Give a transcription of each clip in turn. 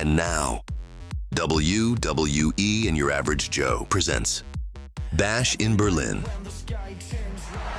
And now, WWE and Your Average Joe presents Bash in Berlin.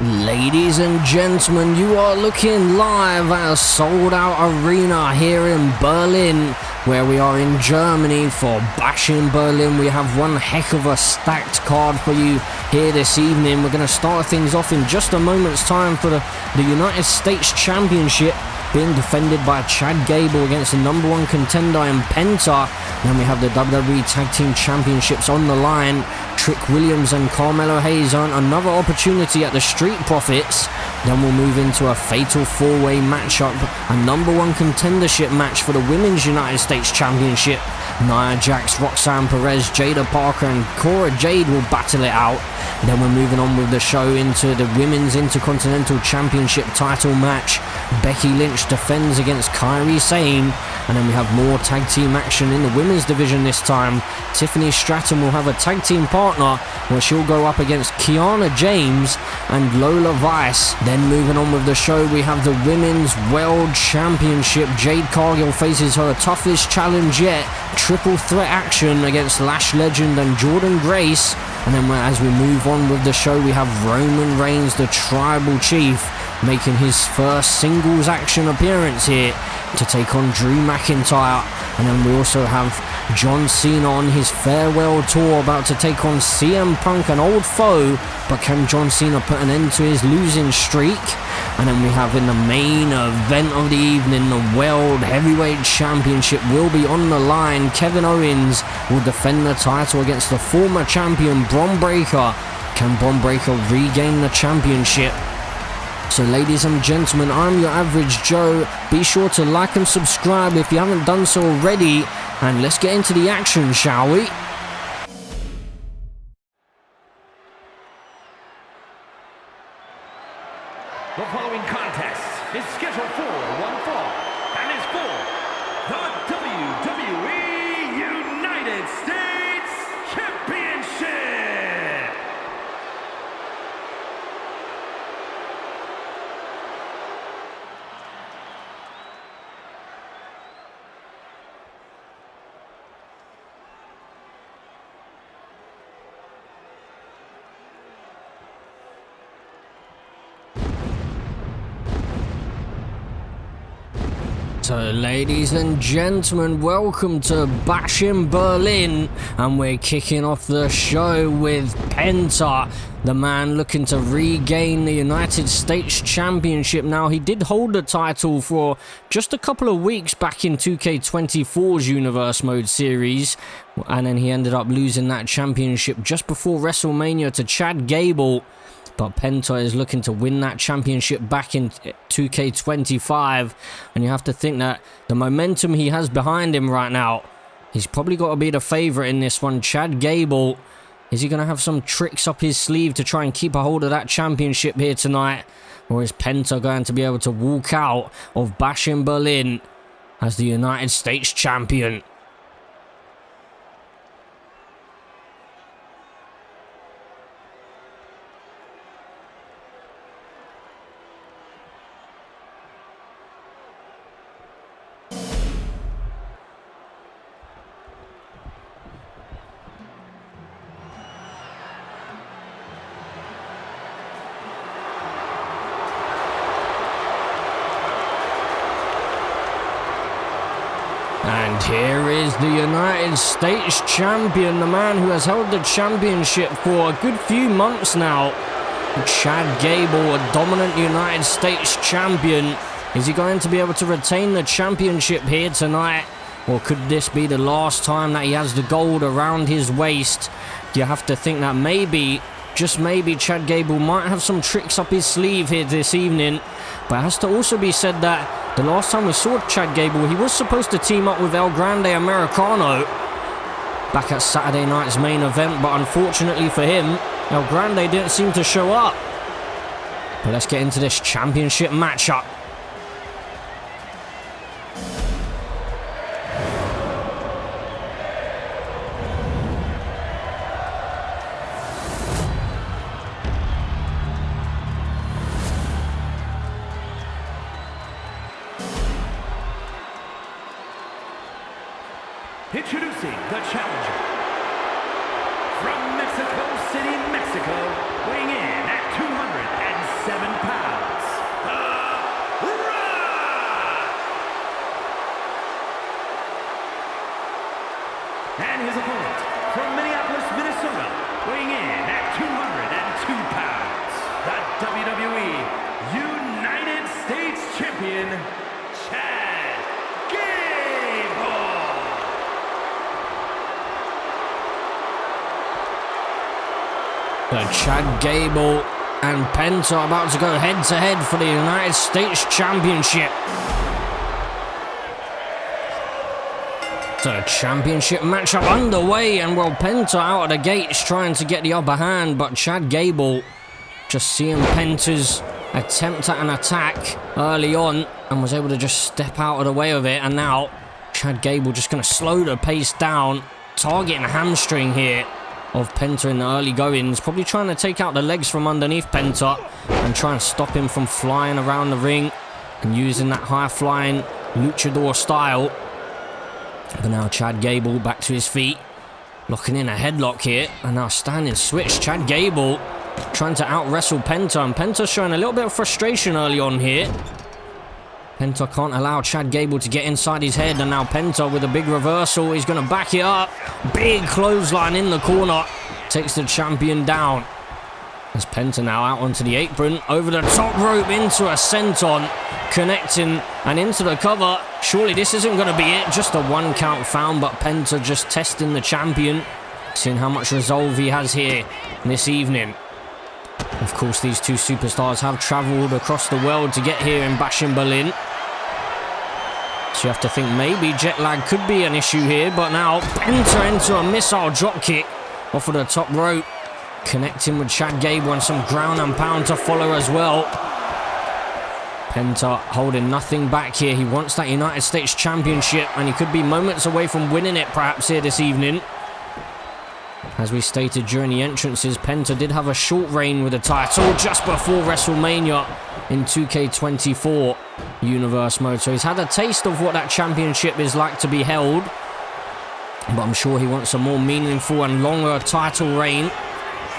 Ladies and gentlemen, you are looking live at a sold-out arena here in Berlin, where we are in Germany for Bash in Berlin. We have one heck of a stacked card for you here this evening. We're going to start things off in just a moment's time for the United States Championship, being defended by Chad Gable against the number one contender in Penta. Then we have the WWE Tag Team Championships on the line. Trick Williams and Carmelo Hayes earn another opportunity at the Street Profits. Then we'll move into a fatal four-way matchup, a number one contendership match for the Women's United States Championship. Nia Jax, Roxanne Perez, Jada Parker and Cora Jade will battle it out. Then we're moving on with the show into the Women's Intercontinental Championship title match. Becky Lynch defends against Kairi Sane. And then we have more tag team action in the women's division this time. Tiffany Stratton will have a tag team partner where she'll go up against Kiana James and Lola Vice. Then moving on with the show, we have the Women's World Championship. Jade Cargill faces her toughest challenge yet. Triple threat action against Lash Legend and Jordan Grace. And then as we move on with the show, we have Roman Reigns, the Tribal Chief, making his first singles action appearance here to take on Drew McIntyre. And then we also have John Cena on his farewell tour, about to take on CM Punk, an old foe. But can John Cena put an end to his losing streak? And then we have in the main event of the evening, the World Heavyweight Championship will be on the line. Kevin Owens will defend the title against the former champion Bron Breakker. Can Bron Breakker regain the championship? So ladies and gentlemen, I'm your average Joe. Be sure to like and subscribe if you haven't done so already. And let's get into the action, shall we? The following contest is scheduled for one fall and is for the WWE United States Championship. So ladies and gentlemen, welcome to Bash in Berlin, and we're kicking off the show with Penta, the man looking to regain the United States Championship. Now, he did hold the title for just a couple of weeks back in 2K24's Universe Mode series, and then he ended up losing that championship just before WrestleMania to Chad Gable. But Penta is looking to win that championship back in 2K25. And you have to think that the momentum he has behind him right now, he's probably got to be the favourite in this one. Chad Gable, is he going to have some tricks up his sleeve to try and keep a hold of that championship here tonight? Or is Penta going to be able to walk out of Bash in Berlin as the United States Champion? And here is the United States Champion, the man who has held the championship for a good few months now. Chad Gable, a dominant United States Champion. Is he going to be able to retain the championship here tonight? Or could this be the last time that he has the gold around his waist? You have to think that maybe, just maybe, Chad Gable might have some tricks up his sleeve here this evening. But it has to also be said that the last time we saw Chad Gable, he was supposed to team up with El Grande Americano back at Saturday night's main event, but unfortunately for him, El Grande didn't seem to show up. But let's get into this championship matchup. Introducing the challenger. From Mexico City, Mexico, weighing in at 207 pounds, The Rock! And his opponent, from Minneapolis, Minnesota, weighing in at 202 pounds, the WWE United States Champion, Chad Gable! Chad Gable and Penta are about to go head-to-head for the United States Championship. The championship matchup underway, and well, Penta out of the gates trying to get the upper hand, but Chad Gable just seeing Penta's attempt at an attack early on and was able to just step out of the way of it, and now Chad Gable just going to slow the pace down, targeting a hamstring here of Penta in the early goings, probably trying to take out the legs from underneath Penta and try and stop him from flying around the ring and using that high-flying luchador style. But now Chad Gable back to his feet, locking in a headlock here, and now standing switch. Chad Gable trying to out-wrestle Penta, and Penta showing a little bit of frustration early on here. Penta can't allow Chad Gable to get inside his head, and now Penta with a big reversal. He's going to back it up. Big clothesline in the corner. Takes the champion down. As Penta now out onto the apron, over the top rope into a senton, connecting and into the cover. Surely this isn't going to be it. Just a one count found, but Penta just testing the champion, seeing how much resolve he has here this evening. Of course, these two superstars have travelled across the world to get here in Bash in Berlin. So you have to think maybe jet lag could be an issue here, but now Penta into a missile dropkick off of the top rope, connecting with Chad Gable, and some ground and pound to follow as well. Penta holding nothing back here. He wants that United States Championship, and he could be moments away from winning it perhaps here this evening. As we stated during the entrances, Penta did have a short reign with the title just before WrestleMania in 2K24 Universe mode. So he's had a taste of what that championship is like to be held. But I'm sure he wants a more meaningful and longer title reign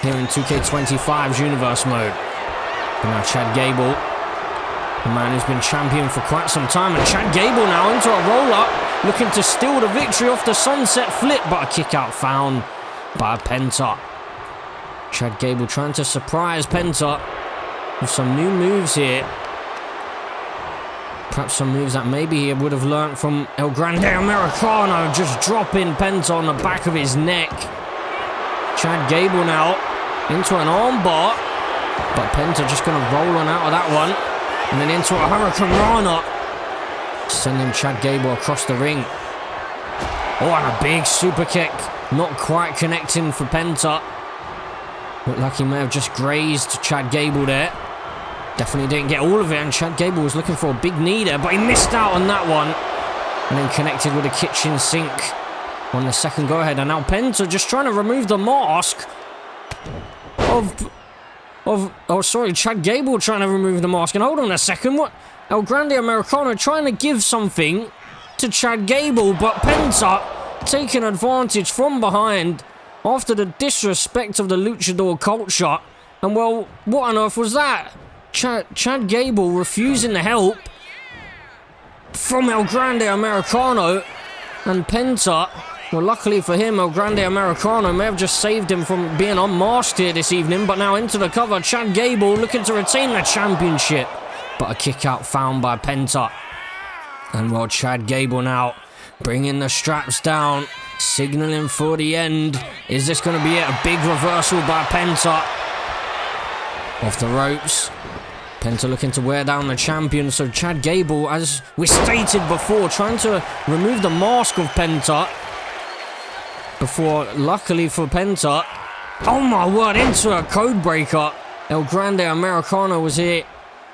here in 2K25's Universe mode. And now Chad Gable, the man who's been champion for quite some time. And Chad Gable now into a roll-up, looking to steal the victory off the sunset flip, but a kick-out found by Penta. Chad Gable trying to surprise Penta with some new moves here. Perhaps some moves that maybe he would have learnt from El Grande Americano, just dropping Penta on the back of his neck. Chad Gable now into an armbar, but Penta just going to roll on out of that one, and then into a Hurricane Rana, sending Chad Gable across the ring. Oh, and a big super kick. Not quite connecting for Penta. Looked like he may have just grazed Chad Gable there. Definitely didn't get all of it, and Chad Gable was looking for a big knee there, but he missed out on that one. And then connected with a kitchen sink on the second go-ahead. And now Penta just trying to remove the mask Chad Gable trying to remove the mask. And hold on a second, what? El Grande Americano trying to give something to Chad Gable, but Penta taking advantage from behind after the disrespect of the luchador culture. And well, what on earth was that? Chad Gable refusing the help from El Grande Americano, and Penta, well, luckily for him, El Grande Americano may have just saved him from being unmasked here this evening. But now into the cover, Chad Gable looking to retain the championship, but a kick out found by Penta. And well, Chad Gable now bringing the straps down, signaling for the end. Is this going to be it? A big reversal by Penta off the ropes. Penta looking to wear down the champion. So Chad Gable, as we stated before, trying to remove the mask of Penta before, luckily for Penta, oh my word, into a code breaker. El Grande Americano was here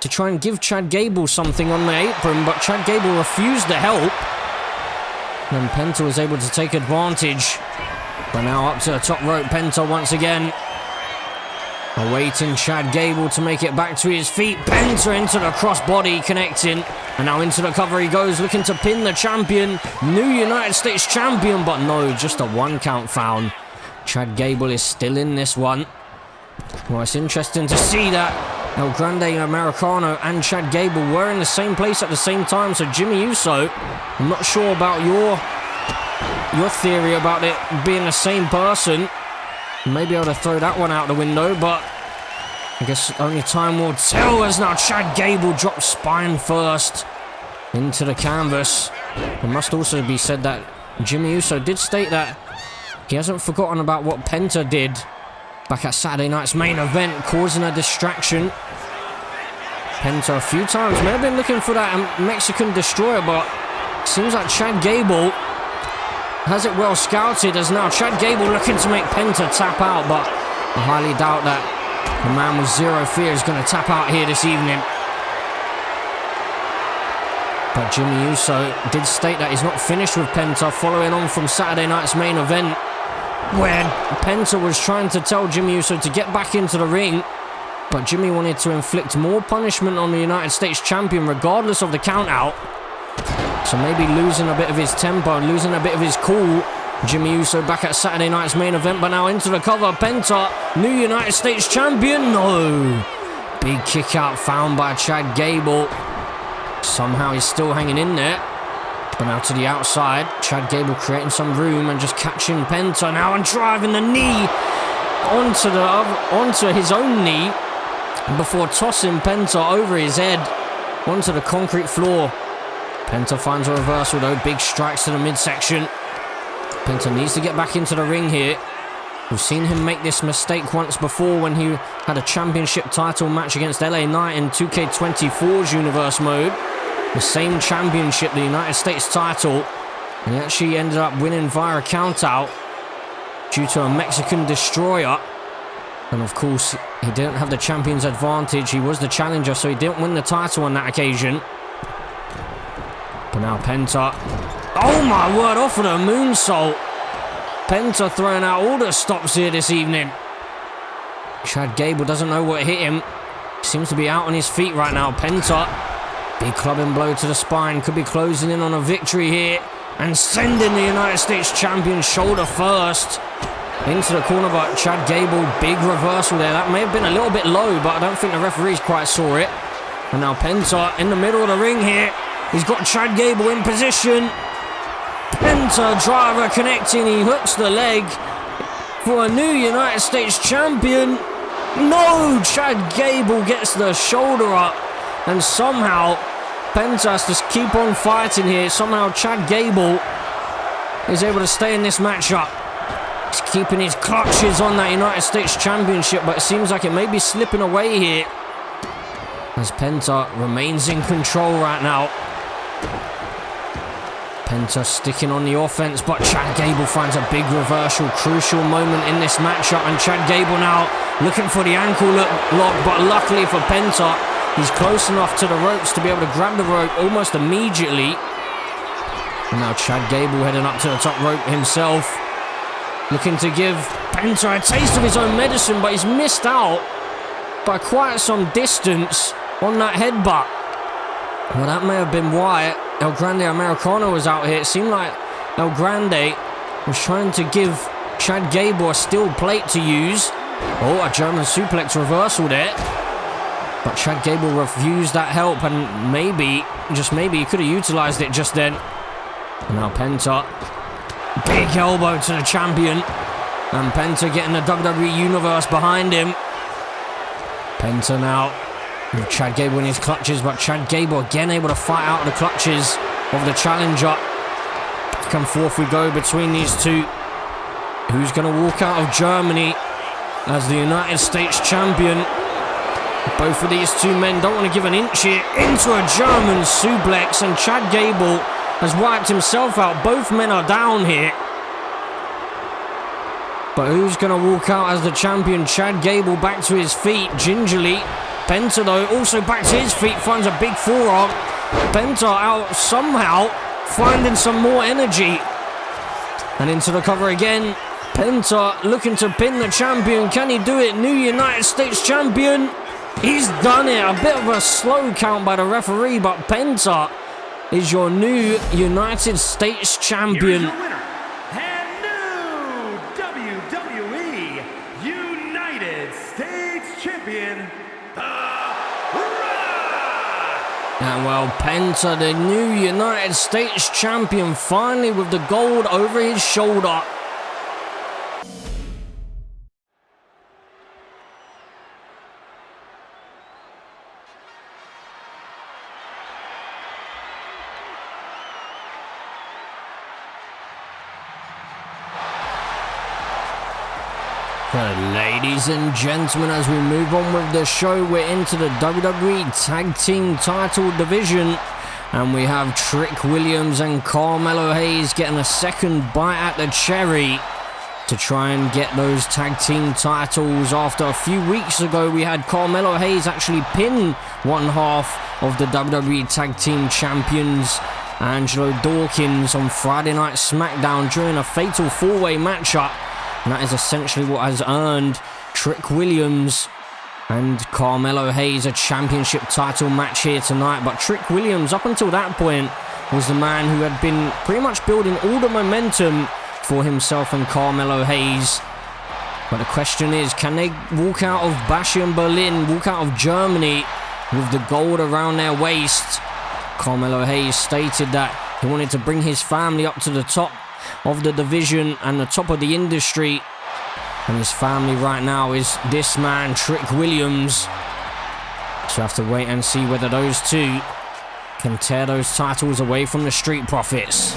to try and give Chad Gable something on the apron, but Chad Gable refused the help. And Penta was able to take advantage. But now up to the top rope, Penta once again. Awaiting Chad Gable to make it back to his feet. Penta into the crossbody, connecting. And now into the cover he goes, looking to pin the champion. New United States champion, but no, just a 1 count found. Chad Gable is still in this one. Well, it's interesting to see that El Grande Americano and Chad Gable were in the same place at the same time. So Jimmy Uso, I'm not sure about your theory about it being the same person. Maybe able to throw that one out the window, but I guess only time will tell, as now Chad Gable drops spine first into the canvas. It must also be said that Jimmy Uso did state that he hasn't forgotten about what Penta did back at Saturday night's main event, causing a distraction. Penta a few times may have been looking for that Mexican destroyer, but it seems like Chad Gable has it well scouted, as now Chad Gable looking to make Penta tap out, but I highly doubt that the man with zero fear is going to tap out here this evening. But Jimmy Uso did state that he's not finished with Penta, following on from Saturday night's main event, where Penta was trying to tell Jimmy Uso to get back into the ring, but Jimmy wanted to inflict more punishment on the United States champion regardless of the count out. So maybe losing a bit of his tempo, losing a bit of his cool. Jimmy Uso back at Saturday night's main event, but now into the cover. Penta, new United States champion. No. Big kick out found by Chad Gable. Somehow he's still hanging in there. But now to the outside. Chad Gable creating some room and just catching Penta now and driving the knee onto his own knee before tossing Penta over his head onto the concrete floor. Penta finds a reversal though, big strikes to the midsection. Penta needs to get back into the ring here. We've seen him make this mistake once before when he had a championship title match against LA Knight in 2K24's universe mode. The same championship, the United States title. And he actually ended up winning via a countout due to a Mexican destroyer. And of course, he didn't have the champion's advantage. He was the challenger, so he didn't win the title on that occasion. But now Penta, oh my word, off of the moonsault. Penta throwing out all the stops here this evening. Chad Gable doesn't know what hit him. He seems to be out on his feet right now. Penta, big clubbing blow to the spine. Could be closing in on a victory here. And sending the United States champion shoulder first into the corner, but Chad Gable, big reversal there. That may have been a little bit low, but I don't think the referees quite saw it. And now Penta in the middle of the ring here. He's got Chad Gable in position. Penta driver connecting. He hooks the leg for a new United States champion. No! Chad Gable gets the shoulder up. And somehow Penta has to keep on fighting here. Somehow Chad Gable is able to stay in this matchup. He's keeping his clutches on that United States Championship, but it seems like it may be slipping away here as Penta remains in control right now. Penta sticking on the offense, but Chad Gable finds a big reversal. Crucial moment in this matchup, and Chad Gable now looking for the ankle lock, but luckily for Penta, he's close enough to the ropes to be able to grab the rope almost immediately. And now Chad Gable heading up to the top rope himself, looking to give Penta a taste of his own medicine, but he's missed out by quite some distance on that headbutt. Well, that may have been why El Grande Americano was out here. It seemed like El Grande was trying to give Chad Gable a steel plate to use. Oh, a German suplex reversal there. But Chad Gable refused that help, and maybe, just maybe, he could have utilized it just then. And now Penta, big elbow to the champion. And Penta getting the WWE Universe behind him. Penta now with Chad Gable in his clutches, but Chad Gable again able to fight out of the clutches of the challenger. Back and forth we go between these two. Who's going to walk out of Germany as the United States champion? Both of these two men don't want to give an inch here. Into a German suplex, and Chad Gable has wiped himself out. Both men are down here. But who's going to walk out as the champion? Chad Gable back to his feet gingerly. Penta, though, also back to his feet, finds a big forearm. Penta out somehow, finding some more energy. And into the cover again. Penta looking to pin the champion. Can he do it? New United States champion. He's done it. A bit of a slow count by the referee, but Penta is your new United States champion. Here's your winner and new WWE United States champion, The Rock! And well, Penta, the new United States champion, finally with the gold over his shoulder. Ladies and gentlemen, as we move on with the show, we're into the WWE Tag Team title division. And we have Trick Williams and Carmelo Hayes getting a second bite at the cherry to try and get those tag team titles. After a few weeks ago, we had Carmelo Hayes actually pin one half of the WWE Tag Team Champions, Angelo Dawkins, on Friday Night SmackDown during a fatal four-way matchup. And that is essentially what has earned Trick Williams and Carmelo Hayes a championship title match here tonight. But Trick Williams, up until that point, was the man who had been pretty much building all the momentum for himself and Carmelo Hayes. But the question is, can they walk out of Bash in Berlin, walk out of Germany with the gold around their waist? Carmelo Hayes stated that he wanted to bring his family up to the top of the division and the top of the industry, and his family right now is this man, Trick Williams. So you have to wait and see whether those two can tear those titles away from the Street Profits.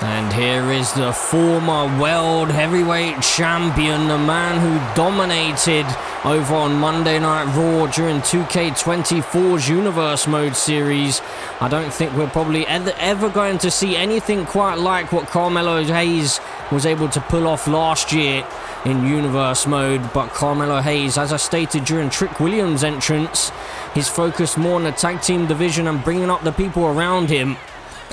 And here is the former World Heavyweight Champion, the man who dominated over on Monday Night Raw during 2K25's Universe Mode series. I don't think we're probably ever going to see anything quite like what Carmelo Hayes was able to pull off last year in Universe Mode. But Carmelo Hayes, as I stated during Trick Williams' entrance, he's focused more on the tag team division and bringing up the people around him.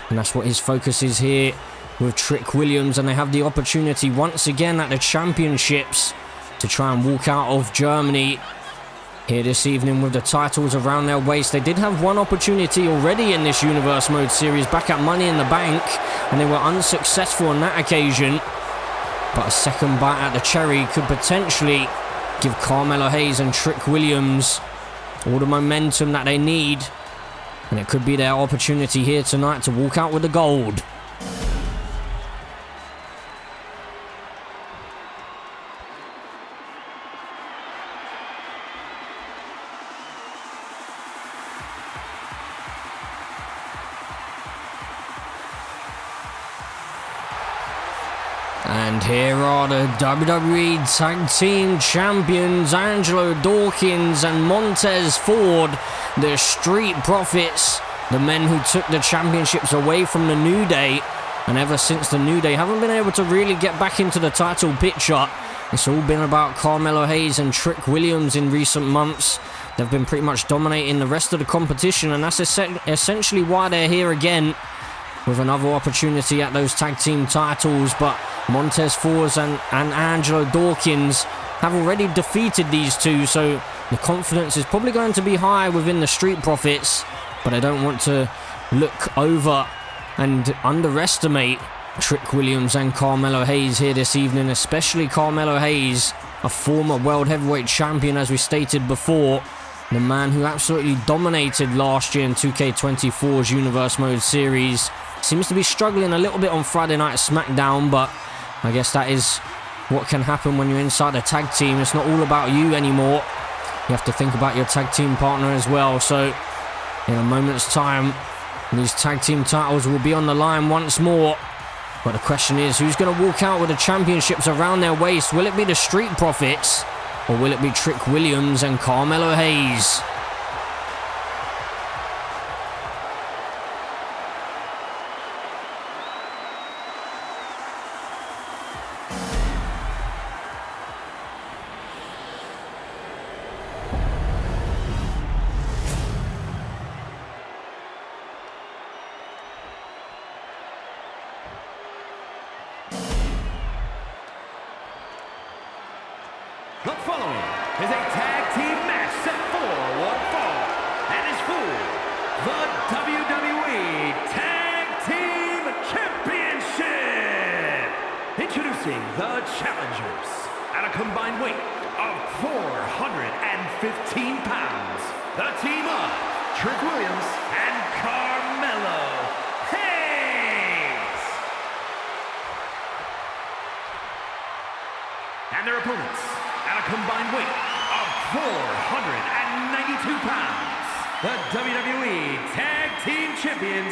And that's what his focus is here with Trick Williams, and they have the opportunity once again at the championships to try and walk out of Germany here this evening with the titles around their waist. They did have one opportunity already in this Universe Mode series back at Money in the Bank, and they were unsuccessful on that occasion. But a second bite at the cherry could potentially give Carmelo Hayes and Trick Williams all the momentum that they need, and it could be their opportunity here tonight to walk out with the gold. And here are the WWE Tag Team Champions, Angelo Dawkins and Montez Ford, the Street Profits, the men who took the championships away from the New Day. And ever since the New Day haven't been able to really get back into the title picture. It's all been about Carmelo Hayes and Trick Williams in recent months. They've been pretty much dominating the rest of the competition, and that's essentially why they're here again with another opportunity at those tag team titles. But Montez Ford and Angelo Dawkins have already defeated these two, so the confidence is probably going to be high within the Street Profits, but I don't want to look over and underestimate Trick Williams and Carmelo Hayes here this evening, especially Carmelo Hayes, a former World Heavyweight Champion, as we stated before, the man who absolutely dominated last year in 2K24's Universe Mode series. Seems to be struggling a little bit on Friday Night SmackDown, but I guess that is what can happen when you're inside a tag team. It's not all about you anymore. You have to think about your tag team partner as well. So in a moment's time, these tag team titles will be on the line once more. But the question is, who's going to walk out with the championships around their waist? Will it be the Street Profits, or will it be Trick Williams and Carmelo Hayes? The following is a tag team match set for one fall and is for the WWE Tag Team Championship. Introducing the challengers at a combined weight of 415 pounds. The team of Trick Williams and Carmelo Hayes. And their opponents at a combined weight of 492 pounds. The WWE Tag Team Champions,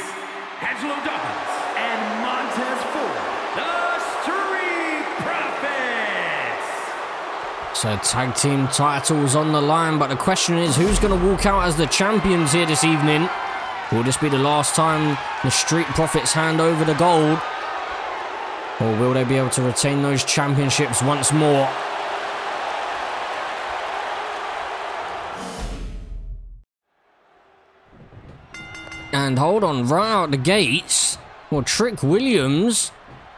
Angelo Dawkins and Montez Ford, the Street Profits. So tag team titles on the line, but the question is who's going to walk out as the champions here this evening? Will this be the last time the Street Profits hand over the gold? Or will they be able to retain those championships once more? And hold on, right out the gates, well, Trick Williams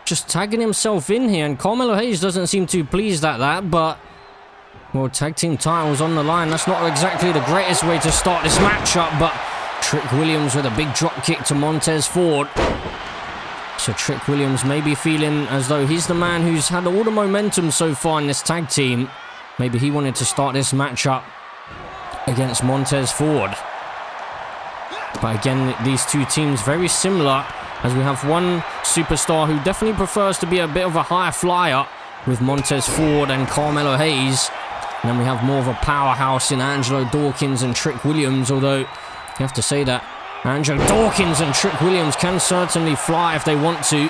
just tagging himself in here, and Carmelo Hayes doesn't seem too pleased at that, but, well, tag team titles on the line. That's not exactly the greatest way to start this matchup, but Trick Williams with a big drop kick to Montez Ford. So Trick Williams may be feeling as though he's the man who's had all the momentum so far in this tag team. Maybe he wanted to start this matchup against Montez Ford. But again, these two teams very similar, as we have one superstar who definitely prefers to be a bit of a high flyer with Montez Ford and Carmelo Hayes. And then we have more of a powerhouse in Angelo Dawkins and Trick Williams, although you have to say that Angelo Dawkins and Trick Williams can certainly fly if they want to.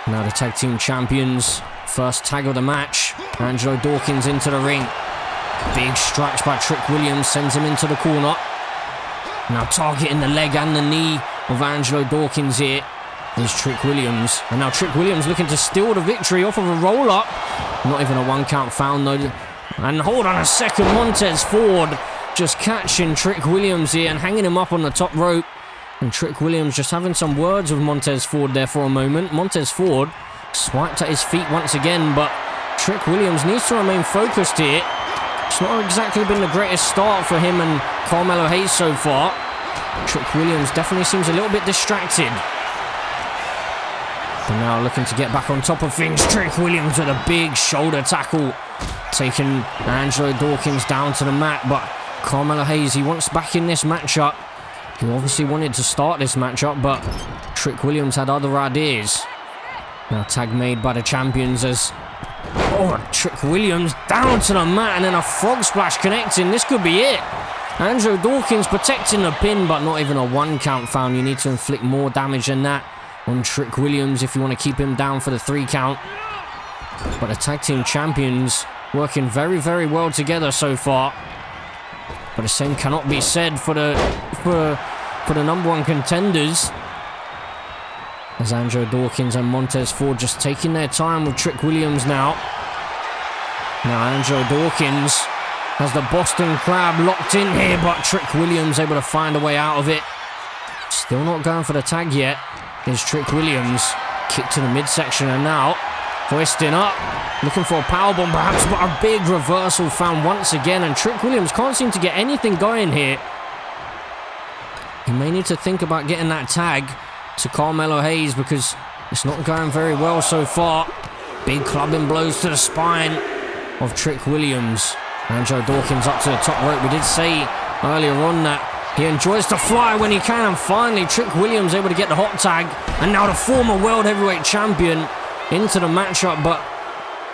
Now the tag team champions, first tag of the match, Angelo Dawkins into the ring. Big strikes by Trick Williams, sends him into the corner. Now targeting the leg and the knee of Angelo Dawkins here is Trick Williams. And now Trick Williams looking to steal the victory off of a roll-up. Not even a one count found though. And hold on a second, Montez Ford just catching Trick Williams here and hanging him up on the top rope. And Trick Williams just having some words with Montez Ford there for a moment. Montez Ford swiped at his feet once again, but Trick Williams needs to remain focused here. It's not exactly been the greatest start for him and Carmelo Hayes so far. Trick Williams definitely seems a little bit distracted. But now looking to get back on top of things. Trick Williams with a big shoulder tackle, taking Angelo Dawkins down to the mat. But Carmelo Hayes, he wants back in this matchup. He obviously wanted to start this matchup, but Trick Williams had other ideas. Now tag made by the champions as... oh, Trick Williams down to the mat and then a frog splash connecting. This could be it. Angelo Dawkins protecting the pin, but not even a one count found. You need to inflict more damage than that on Trick Williams if you want to keep him down for the 3 count. But the tag team champions working very, very well together so far. But the same cannot be said for the number one contenders. As Angelo Dawkins and Montez Ford just taking their time with Trick Williams now. Now Angelo Dawkins has the Boston Crab locked in here, but Trick Williams able to find a way out of it. Still not going for the tag yet is Trick Williams. Kick to the midsection and now hoisting up. Looking for a powerbomb perhaps, but a big reversal found once again, and Trick Williams can't seem to get anything going here. He may need to think about getting that tag to Carmelo Hayes because it's not going very well so far. Big clubbing blows to the spine of Trick Williams. Angelo Dawkins up to the top rope. We did say earlier on that he enjoys to fly when he can, and finally Trick Williams able to get the hot tag, and now the former world heavyweight champion into the matchup. But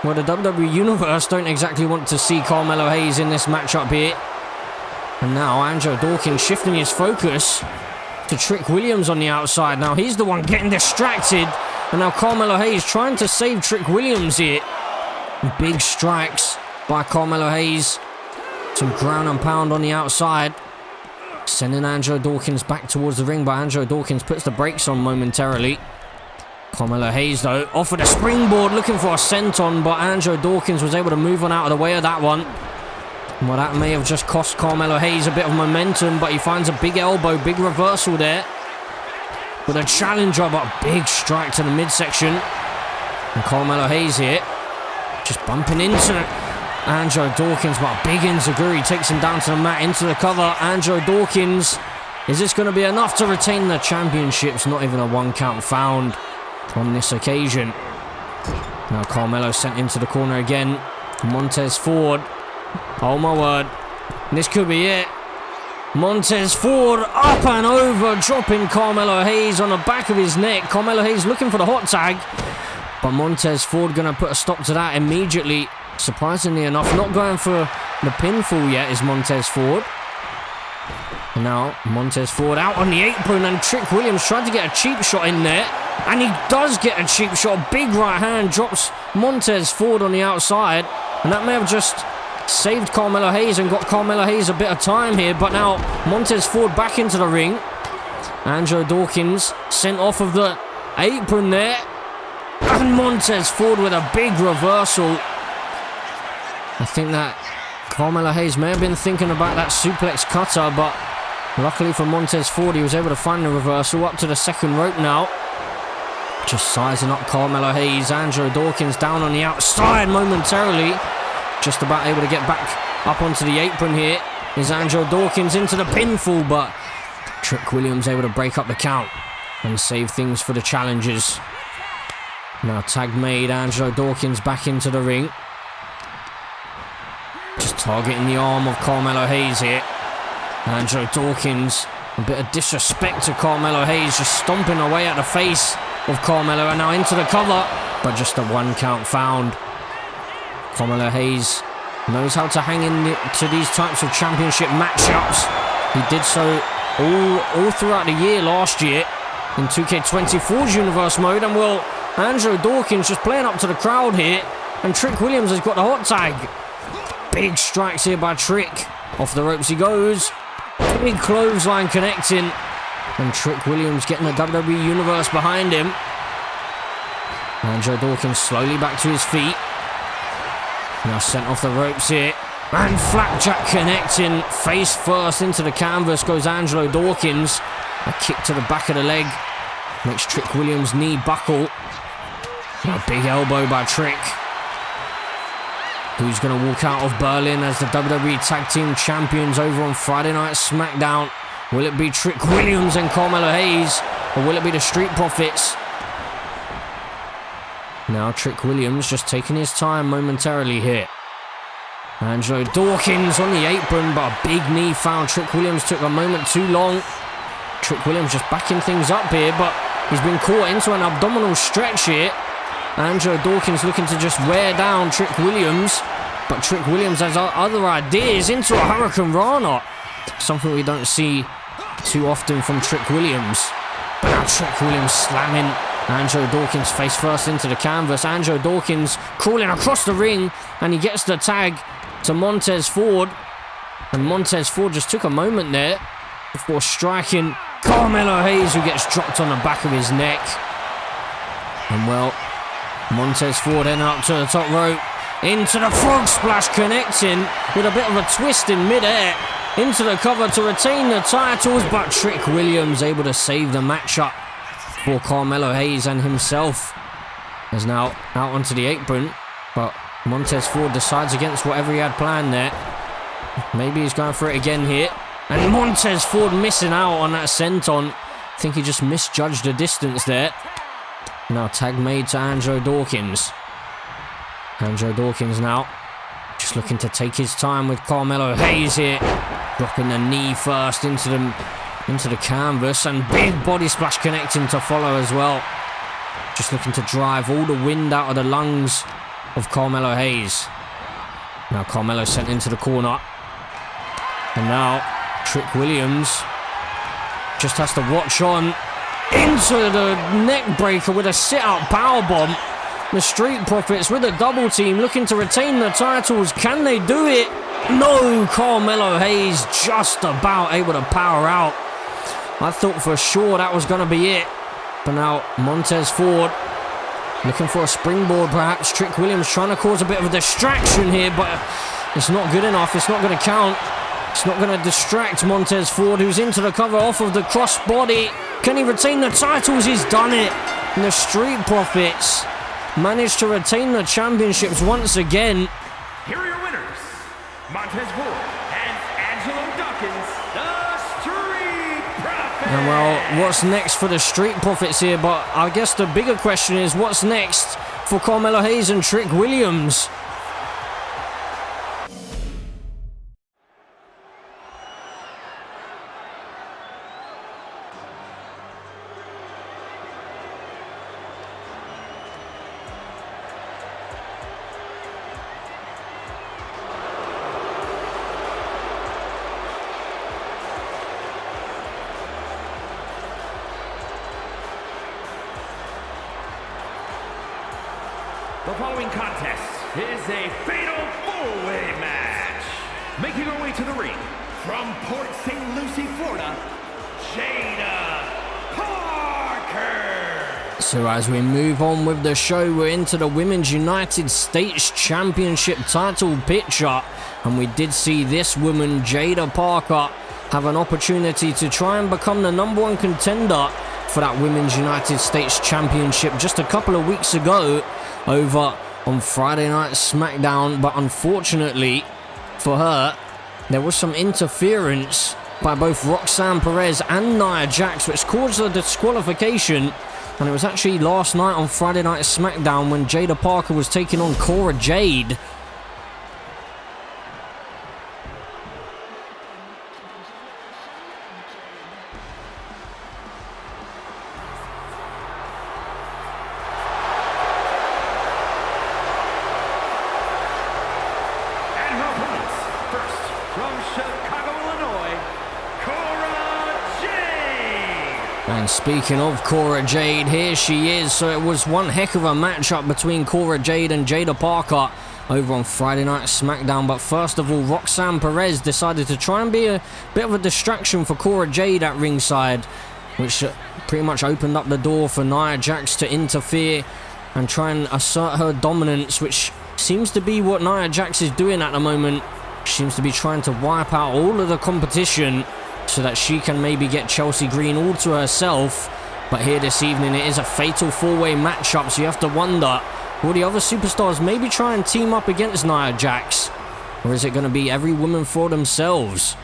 well, the WWE Universe don't exactly want to see Carmelo Hayes in this matchup here. And now Angelo Dawkins shifting his focus to Trick Williams on the outside. Now he's the one getting distracted, and now Carmelo Hayes trying to save Trick Williams here. Big strikes by Carmelo Hayes. Some ground and pound on the outside, sending Angelo Dawkins back towards the ring, but Angelo Dawkins puts the brakes on momentarily. Carmelo Hayes though offered a springboard looking for a senton, but Angelo Dawkins was able to move on out of the way of that one. Well, that may have just cost Carmelo Hayes a bit of momentum, but he finds a big elbow, big reversal there with a challenger, but a big strike to the midsection. And Carmelo Hayes here just bumping into Angelo Dawkins, but a big enziguri takes him down to the mat, into the cover. Angelo Dawkins, is this going to be enough to retain the championships? Not even a 1 count found on this occasion. Now Carmelo sent into the corner again. Montez Ford. Oh my word. This could be it. Montez Ford up and over, dropping Carmelo Hayes on the back of his neck. Carmelo Hayes looking for the hot tag, but Montez Ford going to put a stop to that immediately. Surprisingly enough, not going for the pinfall yet is Montez Ford. And now Montez Ford out on the apron, and Trick Williams tried to get a cheap shot in there, and he does get a cheap shot. Big right hand drops Montez Ford on the outside, and that may have just saved Carmelo Hayes and got Carmelo Hayes a bit of time here. But now Montez Ford back into the ring. Angelo Dawkins sent off of the apron there, and Montez Ford with a big reversal. I think that Carmelo Hayes may have been thinking about that suplex cutter, but luckily for Montez Ford, he was able to find the reversal. Up to the second rope now. Just sizing up Carmelo Hayes. Angelo Dawkins down on the outside momentarily. Just about able to get back up onto the apron here. Is Angelo Dawkins into the pinfall, but Trick Williams able to break up the count and save things for the challengers. Now tag made, Angelo Dawkins back into the ring. Just targeting the arm of Carmelo Hayes here. Angelo Dawkins, a bit of disrespect to Carmelo Hayes, just stomping away at the face of Carmelo, and now into the cover, but just a 1 count found. Carmelo Hayes knows how to hang in to these types of championship matchups. He did so all throughout the year last year in 2K24's Universe mode, and well, Angelo Dawkins just playing up to the crowd here, and Trick Williams has got the hot tag. Big strikes here by Trick. Off the ropes he goes. Big clothesline connecting. And Trick Williams getting the WWE Universe behind him. Angelo Dawkins slowly back to his feet. Now sent off the ropes here. And flapjack connecting. Face first into the canvas goes Angelo Dawkins. A kick to the back of the leg. Makes Trick Williams' knee buckle. Now a big elbow by Trick. Who's going to walk out of Berlin as the WWE Tag Team Champions over on Friday Night SmackDown? Will it be Trick Williams and Carmelo Hayes, or will it be the Street Profits? Now Trick Williams just taking his time momentarily here. Angelo Dawkins on the apron, but a big knee found. Trick Williams took a moment too long. Trick Williams just backing things up here, but he's been caught into an abdominal stretch here. Angelo Dawkins looking to just wear down Trick Williams, but Trick Williams has other ideas into a Hurricane Rana. Something we don't see too often from Trick Williams. But now Trick Williams slamming Angelo Dawkins face first into the canvas. Angelo Dawkins crawling across the ring, and he gets the tag to Montez Ford. And Montez Ford just took a moment there before striking Carmelo Hayes, who gets dropped on the back of his neck. And well, Montez Ford heading up to the top rope, into the frog splash connecting with a bit of a twist in midair, into the cover to retain the titles, but Trick Williams able to save the matchup for Carmelo Hayes and himself. Is now out onto the apron, but Montez Ford decides against whatever he had planned there. Maybe he's going for it again here, and Montez Ford missing out on that senton. I think he just misjudged the distance there. Now tag made to Angelo Dawkins. Angelo Dawkins now just looking to take his time with Carmelo Hayes here. Dropping the knee first into the canvas, and big body splash connecting to follow as well. Just looking to drive all the wind out of the lungs of Carmelo Hayes. Now Carmelo sent into the corner. And now Trick Williams just has to watch on. Into the neck breaker with a sit-out powerbomb. The Street Profits with a double team looking to retain the titles. Can they do it? No, Carmelo Hayes just about able to power out. I thought for sure that was going to be it. But now Montez Ford looking for a springboard perhaps. Trick Williams trying to cause a bit of a distraction here, but it's not good enough. It's not going to count. It's not going to distract Montez Ford, who's into the cover off of the crossbody. Can he retain the titles? He's done it. And the Street Profits managed to retain the championships once again. Here are your winners, Montez Ford and Angelo Dawkins, the Street Profits. And well, what's next for the Street Profits here? But I guess the bigger question is, what's next for Carmelo Hayes and Trick Williams? The following contest is a fatal four-way match. Making her way to the ring from Port St. Lucie, Florida, Jada Parker. So as we move on with the show, we're into the Women's United States Championship title picture. And we did see this woman, Jada Parker, have an opportunity to try and become the #1 contender for that Women's United States Championship just a couple of weeks ago over on Friday Night SmackDown. But unfortunately for her, there was some interference by both Roxanne Perez and Nia Jax, which caused a disqualification. And it was actually last night on Friday Night SmackDown when Jada Parker was taking on Cora Jade. And speaking of Cora Jade, here she is. So it was one heck of a matchup between Cora Jade and Jada Parker over on Friday Night SmackDown. But first of all, Roxanne Perez decided to try and be a bit of a distraction for Cora Jade at ringside, which pretty much opened up the door for Nia Jax to interfere and try and assert her dominance, which seems to be what Nia Jax is doing at the moment. She seems to be trying to wipe out all of the competition so that she can maybe get Chelsea Green all to herself. But here this evening, it is a fatal four-way matchup, so you have to wonder, will the other superstars maybe try and team up against Nia Jax? Or is it going to be every woman for themselves?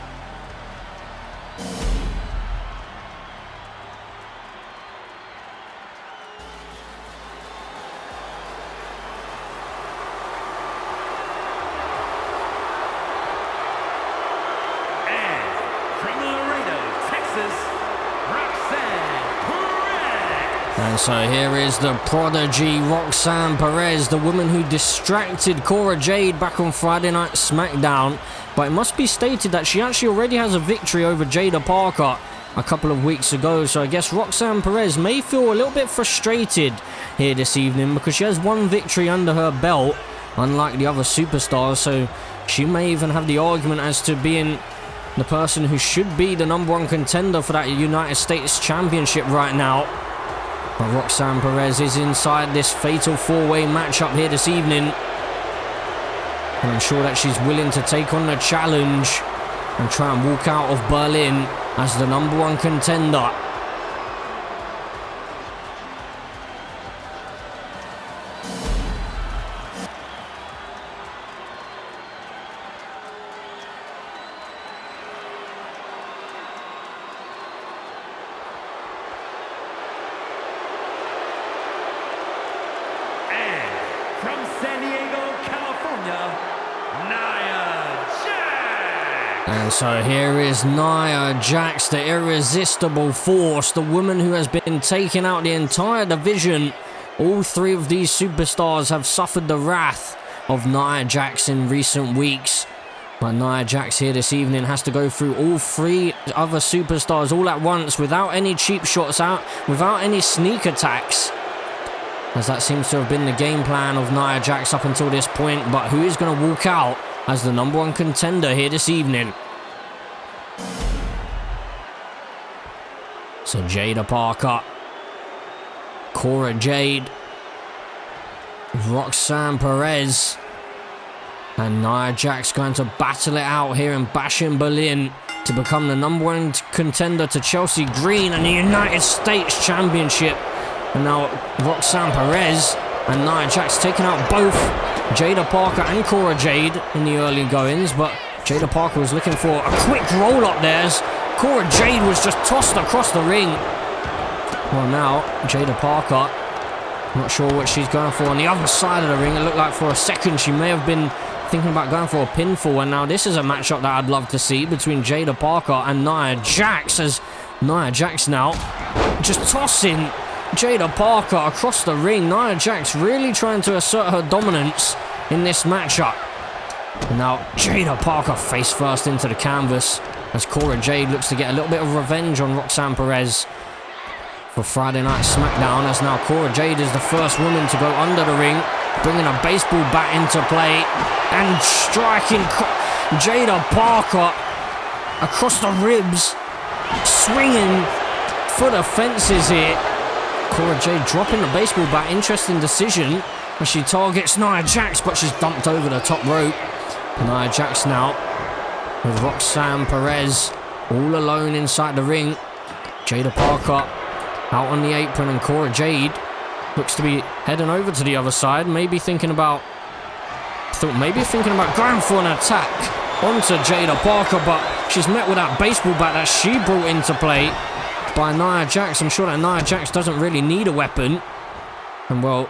And so here is the prodigy Roxanne Perez, the woman who distracted Cora Jade back on Friday Night SmackDown. But it must be stated that she actually already has a victory over Jada Parker a couple of weeks ago. So I guess Roxanne Perez may feel a little bit frustrated here this evening because she has one victory under her belt, unlike the other superstars. So she may even have the argument as to being the person who should be the #1 contender for that United States Championship right now. But Roxanne Perez is inside this fatal four-way matchup here this evening. And I'm sure that she's willing to take on the challenge and try and walk out of Berlin as the #1 contender. From San Diego, California, Nia Jax. And so here is Nia Jax, the irresistible force, the woman who has been taking out the entire division. All three of these superstars have suffered the wrath of Nia Jax in recent weeks. But Nia Jax here this evening has to go through all three other superstars all at once without any cheap shots out, without any sneak attacks, as that seems to have been the game plan of Nia Jax up until this point. But who is going to walk out as the #1 contender here this evening? So Jada Parker, Cora Jade, Roxanne Perez, and Nia Jax going to battle it out here in Bashing Berlin to become the #1 contender to Chelsea Green and the United States Championship. And now Roxanne Perez and Nia Jax taking out both Jada Parker and Cora Jade in the early goings, but Jada Parker was looking for a quick roll up there as Cora Jade was just tossed across the ring. Well, now Jada Parker, not sure what she's going for on the other side of the ring. It looked like for a second she may have been thinking about going for a pinfall, and now this is a matchup that I'd love to see between Jada Parker and Nia Jax, as Nia Jax now just tossing Jada Parker across the ring. Nia Jax really trying to assert her dominance in this matchup. And now Jada Parker face first into the canvas as Cora Jade looks to get a little bit of revenge on Roxanne Perez for Friday Night SmackDown, as now Cora Jade is the first woman to go under the ring, bringing a baseball bat into play and striking Jada Parker across the ribs, swinging for the fences here. Cora Jade dropping the baseball bat. Interesting decision as she targets Nia Jax, but she's dumped over the top rope. Nia Jax now with Roxanne Perez all alone inside the ring. Jada Parker out on the apron, and Cora Jade looks to be heading over to the other side, maybe thinking about going for an attack onto Jada Parker, but she's met with that baseball bat that she brought into play by Nia Jax. I'm sure that Nia Jax doesn't really need a weapon, and well,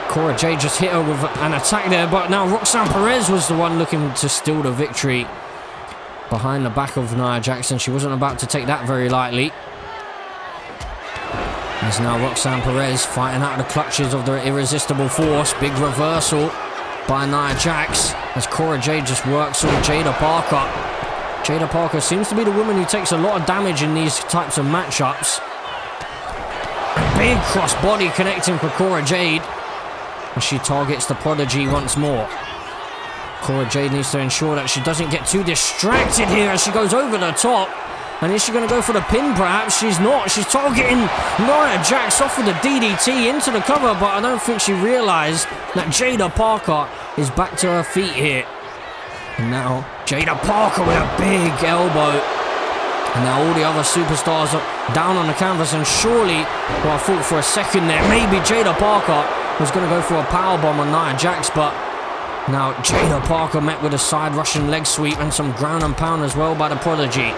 Cora Jade just hit her with an attack there, but now Roxanne Perez was the one looking to steal the victory behind the back of Nia Jax, and she wasn't about to take that very lightly. As now Roxanne Perez fighting out of the clutches of the irresistible force. Big reversal by Nia Jax as Cora Jade just works on Jada Parker. Jada Parker seems to be the woman who takes a lot of damage in these types of matchups. A big crossbody connecting for Cora Jade as she targets the Prodigy once more. Cora Jade needs to ensure that she doesn't get too distracted here as she goes over the top. And is she going to go for the pin perhaps? She's not. She's targeting Nia Jax off with the DDT into the cover, but I don't think she realised that Jada Parker is back to her feet here. And now Jada Parker with a big elbow. And now all the other superstars are down on the canvas, and surely, well, I thought for a second there, maybe Jada Parker was going to go for a powerbomb on Nia Jax, but now Jada Parker met with a side Russian leg sweep and some ground and pound as well by the Prodigy.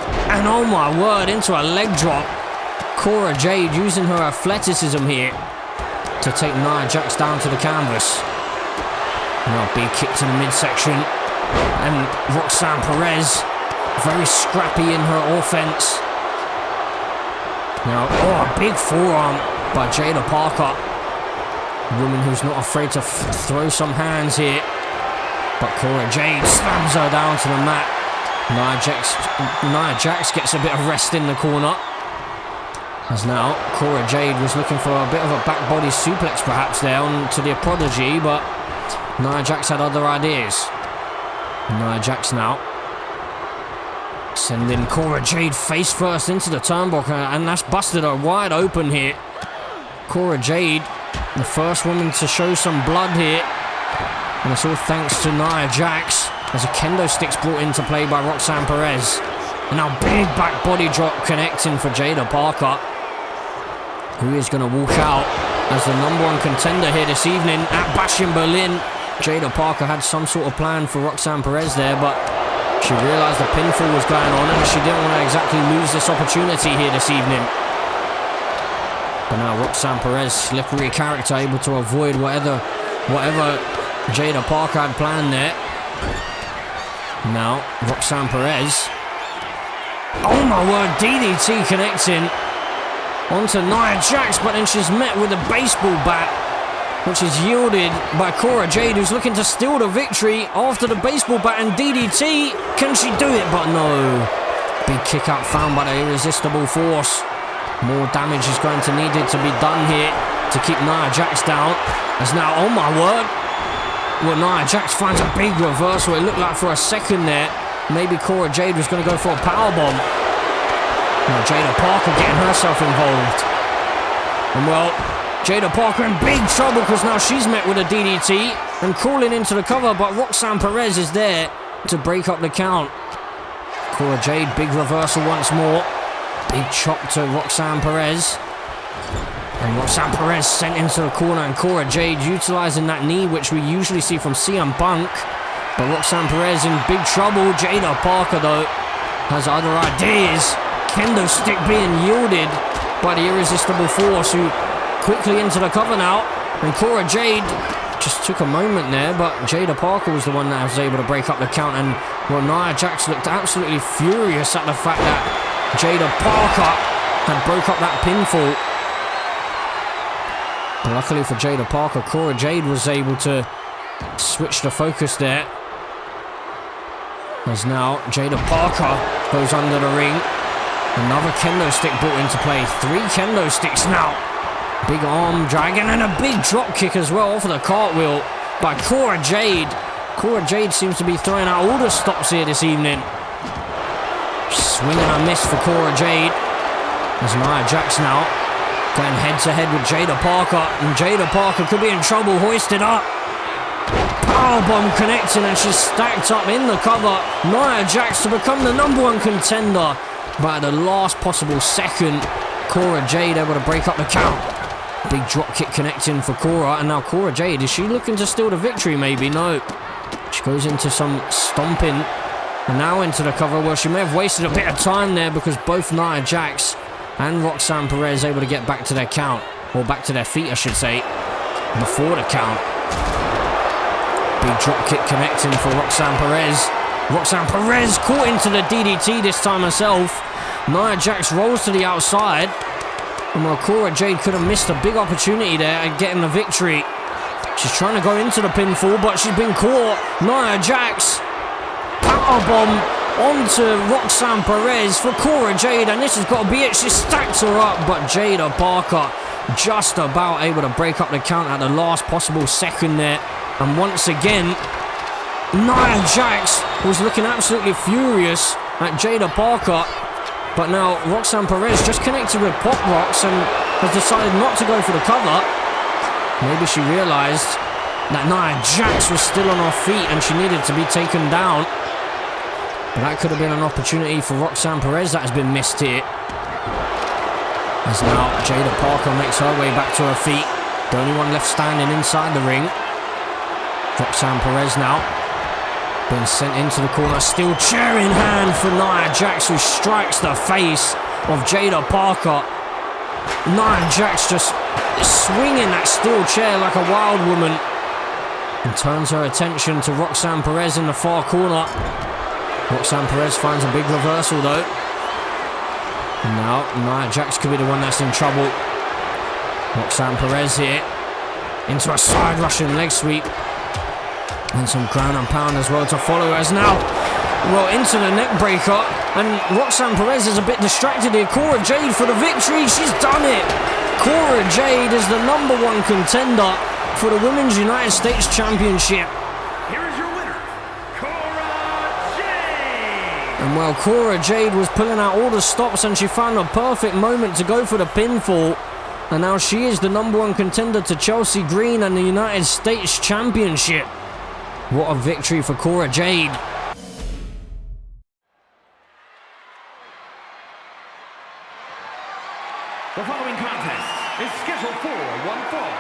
And oh my word, into a leg drop. Cora Jade using her athleticism here to take Nia Jax down to the canvas. Now big kick to the midsection. And Roxanne Perez, very scrappy in her offense. Now, a big forearm by Jada Parker. A woman who's not afraid to throw some hands here. But Cora Jade slams her down to the mat. Nia Jax gets a bit of rest in the corner. As now Cora Jade was looking for a bit of a back body suplex perhaps there onto the Prodigy, but Nia Jax had other ideas. Nia Jax now sending Cora Jade face first into the turnbuckle, and that's busted her wide open here. Cora Jade, the first woman to show some blood here, and it's all thanks to Nia Jax as a kendo stick's brought into play by Roxanne Perez. And now big back body drop connecting for Jada Parker, who is going to walk out as the #1 contender here this evening at Bash in Berlin. Jada Parker had some sort of plan for Roxanne Perez there, but she realised the pinfall was going on and she didn't want to exactly lose this opportunity here this evening. But now Roxanne Perez, slippery character, able to avoid whatever Jada Parker had planned there. Now Roxanne Perez, oh my word, DDT connecting onto Nia Jax, but then she's met with a baseball bat, which is yielded by Cora Jade, who's looking to steal the victory after the baseball bat and DDT. Can she do it? But no. Big kick out found by the irresistible force. More damage is going to need to be done here to keep Nia Jax down. As now, oh my word, well, Nia Jax finds a big reversal. It looked like for a second there, maybe Cora Jade was going to go for a powerbomb. Now Jada Parker getting herself involved. And well, Jada Parker in big trouble because now she's met with a DDT and crawling into the cover, but Roxanne Perez is there to break up the count. Cora Jade, big reversal once more. Big chop to Roxanne Perez. And Roxanne Perez sent into the corner, and Cora Jade utilizing that knee, which we usually see from CM Punk. But Roxanne Perez in big trouble. Jada Parker, though, has other ideas. Kendo stick being yielded by the irresistible force, who quickly into the cover now. And Cora Jade just took a moment there, but Jada Parker was the one that was able to break up the count. And well, Nia Jax looked absolutely furious at the fact that Jada Parker had broke up that pinfall. But luckily for Jada Parker, Cora Jade was able to switch the focus there. As now Jada Parker goes under the ring. Another kendo stick brought into play. 3 kendo sticks now. Big arm dragon and a big drop kick as well off of the cartwheel by Cora Jade. Cora Jade seems to be throwing out all the stops here this evening. Swing and a miss for Cora Jade. There's Nia Jax now going head to head with Jada Parker, and Jada Parker could be in trouble. Hoisted up. Powerbomb connecting, and she's stacked up in the cover. Nia Jax to become the #1 contender. But at the last possible second, Cora Jade able to break up the count. Big drop kick connecting for Cora, and now Cora Jade, is she looking to steal the victory maybe? No. She goes into some stomping, and now into the cover. Well, she may have wasted a bit of time there, because both Nia Jax and Roxanne Perez able to get back to their count, or back to their feet I should say, before the count. Big drop kick connecting for Roxanne Perez. Roxanne Perez caught into the DDT this time herself. Nia Jax rolls to the outside, and while Cora Jade could have missed a big opportunity there at getting the victory. She's trying to go into the pinfall, but she's been caught. Nia Jax powerbomb onto Roxanne Perez for Cora Jade, and this has got to be it. She stacked her up, but Jada Parker just about able to break up the count at the last possible second there. And once again, Nia Jax was looking absolutely furious at Jada Parker. But now Roxanne Perez just connected with Pop Rocks and has decided not to go for the cover. Maybe she realized that Nia Jax was still on her feet and she needed to be taken down. But that could have been an opportunity for Roxanne Perez that has been missed here. As now Jada Parker makes her way back to her feet. The only one left standing inside the ring. Roxanne Perez now being sent into the corner. Steel chair in hand for Nia Jax, who strikes the face of Jada Parker. Nia Jax just swinging that steel chair like a wild woman, and turns her attention to Roxanne Perez in the far corner. Roxanne Perez finds a big reversal though. And now Nia Jax could be the one that's in trouble. Roxanne Perez here into a side Russian leg sweep. And some ground and pound as well to follow as now. Well, into the neck breaker. And Roxanne Perez is a bit distracted here. Cora Jade for the victory. She's done it. Cora Jade is the #1 contender for the Women's United States Championship. Here is your winner, Cora Jade. And well, Cora Jade was pulling out all the stops, and she found a perfect moment to go for the pinfall. And now she is the #1 contender to Chelsea Green and the United States Championship. What a victory for Cora Jade. The following contest is scheduled for one fall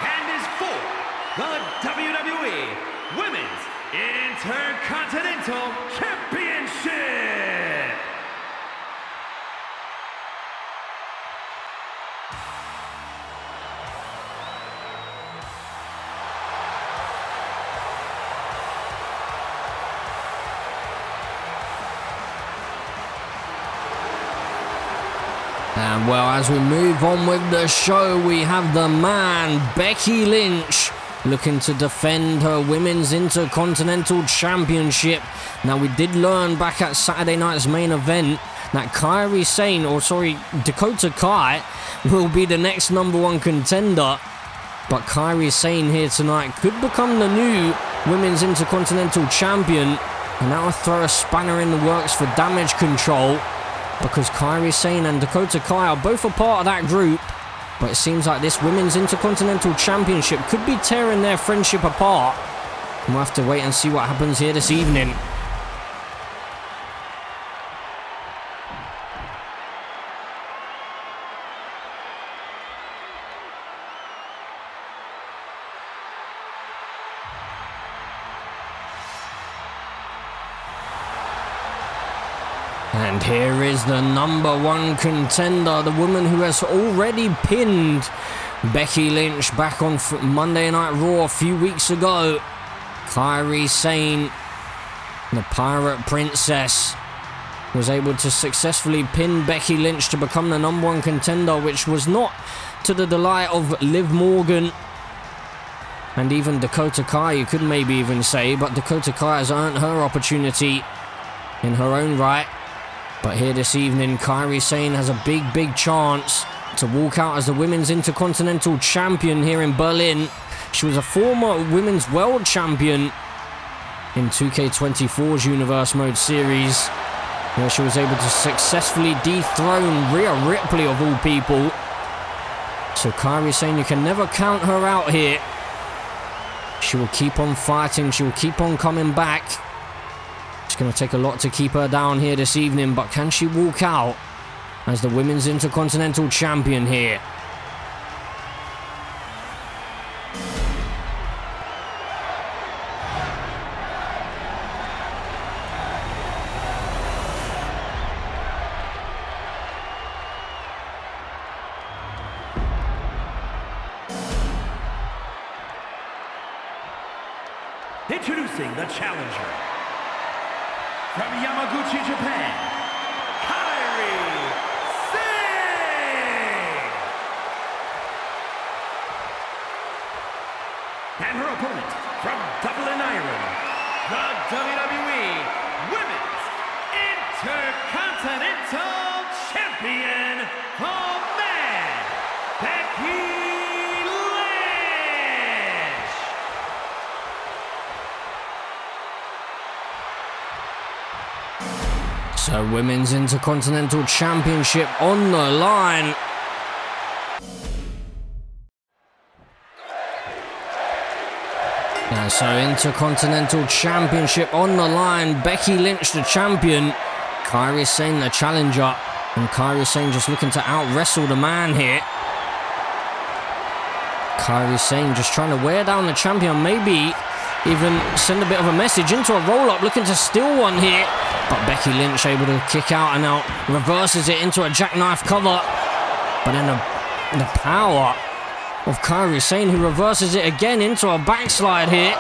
and is for the WWE Women's Intercontinental Championship. And well, as we move on with the show, we have the man, Becky Lynch, looking to defend her Women's Intercontinental Championship. Now, we did learn back at Saturday night's main event that Dakota Kai will be the next #1 contender. But Kairi Sane here tonight could become the new Women's Intercontinental Champion. And that will throw a spanner in the works for Damage Control, because Kairi Sane and Dakota Kai are both a part of that group. But it seems like this Women's Intercontinental Championship could be tearing their friendship apart. And we'll have to wait and see what happens here this evening. And here is the #1 contender, the woman who has already pinned Becky Lynch back on Monday Night Raw a few weeks ago. Kairi Sane, the Pirate Princess, was able to successfully pin Becky Lynch to become the #1 contender, which was not to the delight of Liv Morgan and even Dakota Kai, you could maybe even say, but Dakota Kai has earned her opportunity in her own right. But here this evening, Kairi Sane has a big chance to walk out as the Women's Intercontinental Champion here in Berlin. She was a former Women's World Champion in 2K25's Universe Mode series, where she was able to successfully dethrone Rhea Ripley of all people. So Kairi Sane, you can never count her out here. She will keep on fighting, she will keep on coming back. It's going to take a lot to keep her down here this evening, but can she walk out as the Women's Intercontinental Champion here? Introducing the challenger from Yamaguchi, Japan, Kairi Sane! And her opponent from Dublin, Ireland, the WWE Women's Intercontinental Champion, the man, Becky Lynch! So Women's Intercontinental Championship on the line. And so Intercontinental Championship on the line. Becky Lynch the champion, Kairi Sane the challenger, and Kairi Sane just looking to out-wrestle the man here. Kairi Sane just trying to wear down the champion, maybe even send a bit of a message into a roll-up, looking to steal one here. But Becky Lynch able to kick out and now reverses it into a jackknife cover. But then the power of Kairi Sane, who reverses it again into a backslide here.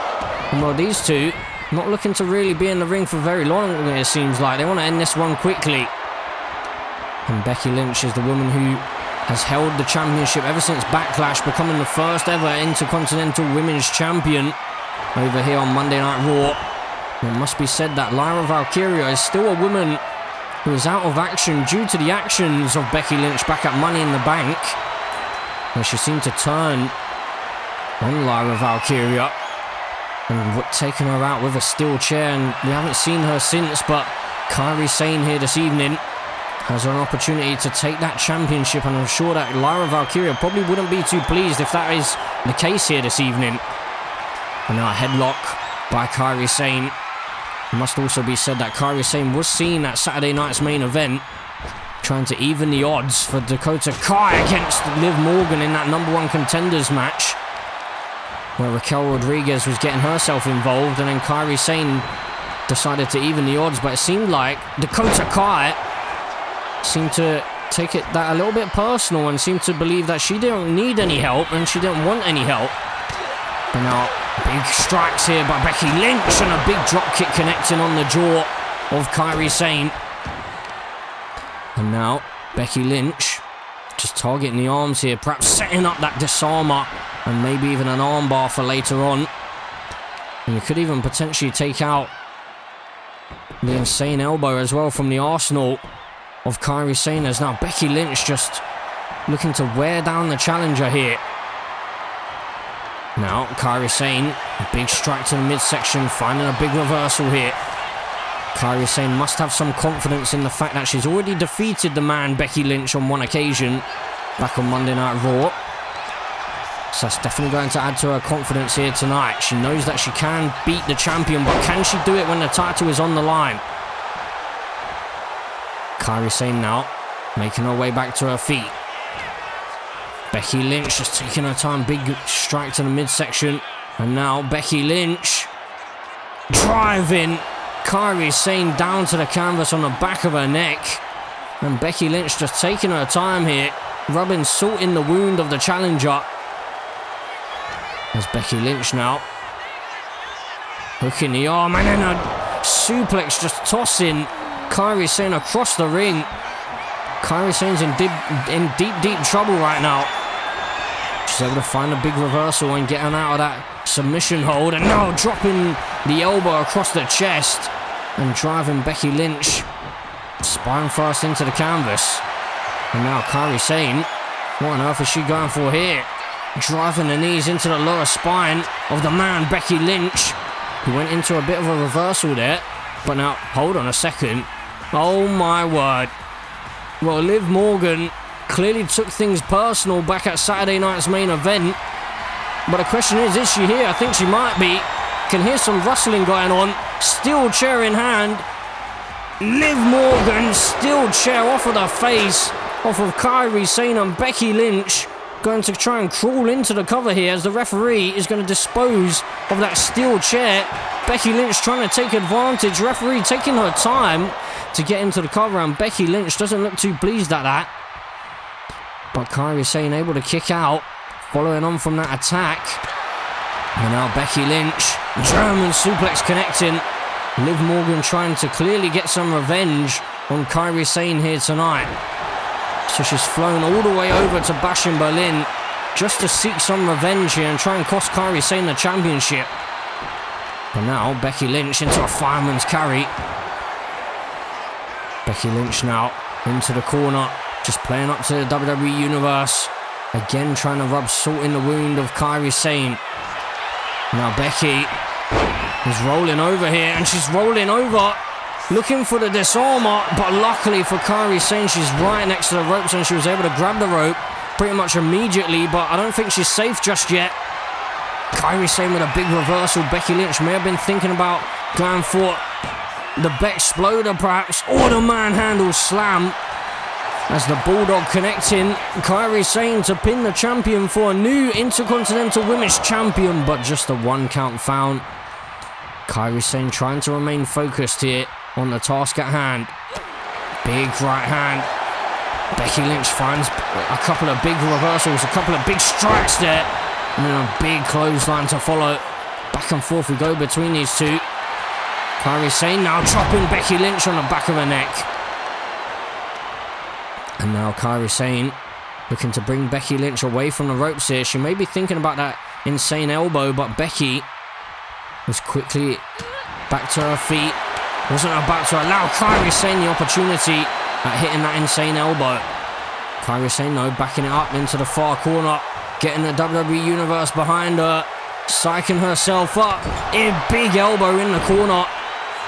And well, these two not looking to really be in the ring for very long, it seems like. They want to end this one quickly. And Becky Lynch is the woman who has held the championship ever since Backlash, becoming the first ever Intercontinental Women's Champion over here on Monday Night Raw. It must be said that Lyra Valkyria is still a woman who is out of action due to the actions of Becky Lynch back at Money in the Bank, where she seemed to turn on Lyra Valkyria and taken her out with a steel chair, and we haven't seen her since. But Kairi Sane here this evening has an opportunity to take that championship, and I'm sure that Lyra Valkyria probably wouldn't be too pleased if that is the case here this evening. And now a headlock by Kairi Sane. It must also be said that Kairi Sane was seen at Saturday night's main event trying to even the odds for Dakota Kai against Liv Morgan in that #1 contenders match, where Raquel Rodriguez was getting herself involved, and then Kairi Sane decided to even the odds. But it seemed like Dakota Kai seemed to take that a little bit personal and seemed to believe that she didn't need any help and she didn't want any help. But now big strikes here by Becky Lynch and a big drop kick connecting on the jaw of Kairi Sane. And now Becky Lynch just targeting the arms here, perhaps setting up that disarmer and maybe even an armbar for later on. And you could even potentially take out the insane elbow as well from the arsenal of Kairi Sane, as now Becky Lynch just looking to wear down the challenger here. Now Kairi Sane, a big strike to the midsection, finding a big reversal here. Kairi Sane must have some confidence in the fact that she's already defeated the man Becky Lynch on one occasion back on Monday Night Raw. So that's definitely going to add to her confidence here tonight. She knows that she can beat the champion, but can she do it when the title is on the line? Kairi Sane now making her way back to her feet. Becky Lynch just taking her time, big strike to the midsection. And now Becky Lynch driving Kairi Sane down to the canvas on the back of her neck. And Becky Lynch just taking her time here, rubbing salt in the wound of the challenger. There's Becky Lynch now. Hooking the arm and then a suplex just tossing Kairi Sane across the ring. Kairi Sane's in deep trouble right now. She's able to find a big reversal and getting out of that submission hold. And now dropping the elbow across the chest and driving Becky Lynch spine first into the canvas. And now Kairi Sane, what on earth is she going for here? Driving the knees into the lower spine of the man Becky Lynch, who went into a bit of a reversal there. But now, hold on a second. Oh my word. Well, Liv Morgan clearly took things personal back at Saturday night's main event. But the question is she here? I think she might be. Can hear some rustling going on. Steel chair in hand. Liv Morgan, steel chair off of the face, off of Kairi Sane, and Becky Lynch going to try and crawl into the cover here as the referee is going to dispose of that steel chair. Becky Lynch trying to take advantage. Referee taking her time to get into the cover, and Becky Lynch doesn't look too pleased at that. But Kairi Sane able to kick out, following on from that attack. And now Becky Lynch, German suplex connecting. Liv Morgan trying to clearly get some revenge on Kairi Sane here tonight. So she's flown all the way over to Bash in Berlin just to seek some revenge here and try and cost Kairi Sane the championship. But now Becky Lynch into a fireman's carry. Becky Lynch now into the corner, just playing up to the WWE Universe. Again trying to rub salt in the wound of Kairi Sane. Now Becky is rolling over here, and she's rolling over, looking for the disarmer, but luckily for Kairi Sane, she's right next to the ropes and she was able to grab the rope pretty much immediately, but I don't think she's safe just yet. Kairi Sane with a big reversal. Becky Lynch may have been thinking about going for the Bexploder perhaps, or the manhandle slam, as the Bulldog connecting. Kairi Sane to pin the champion for a new Intercontinental Women's Champion, but just a 1 count found. Kairi Sane trying to remain focused here on the task at hand. Big right hand. Becky Lynch finds a couple of big reversals, a couple of big strikes there, and then a big clothesline to follow. Back and forth we go between these two. Kairi Sane now chopping Becky Lynch on the back of her neck. And now Kairi Sane looking to bring Becky Lynch away from the ropes here. She may be thinking about that insane elbow, but Becky was quickly back to her feet. Wasn't about to allow Kairi Sane the opportunity at hitting that insane elbow. Kairi Sane, though, backing it up into the far corner, getting the WWE Universe behind her, psyching herself up. A big elbow in the corner.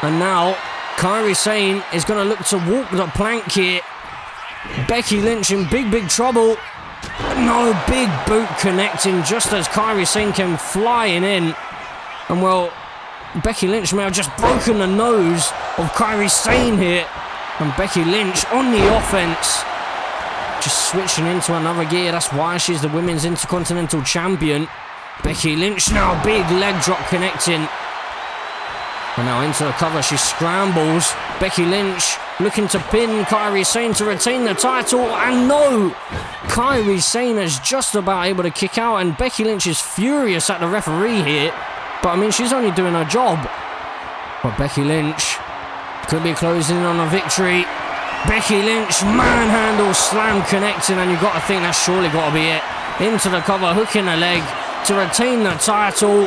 And now Kairi Sane is going to look to walk the plank here. Becky Lynch in big trouble. No, big boot connecting just as Kairi Sane came flying in. And well, Becky Lynch may have just broken the nose of Kairi Sane here. And Becky Lynch on the offense, just switching into another gear. That's why she's the Women's Intercontinental Champion. Becky Lynch now, big leg drop connecting. And now into the cover, she scrambles. Becky Lynch looking to pin Kairi Sane to retain the title. And no! Kairi Sane is just about able to kick out, and Becky Lynch is furious at the referee here. But I mean, she's only doing her job. But Becky Lynch could be closing in on a victory. Becky Lynch, manhandle slam connecting, and you've got to think that's surely got to be it. Into the cover, hooking the leg to retain the title.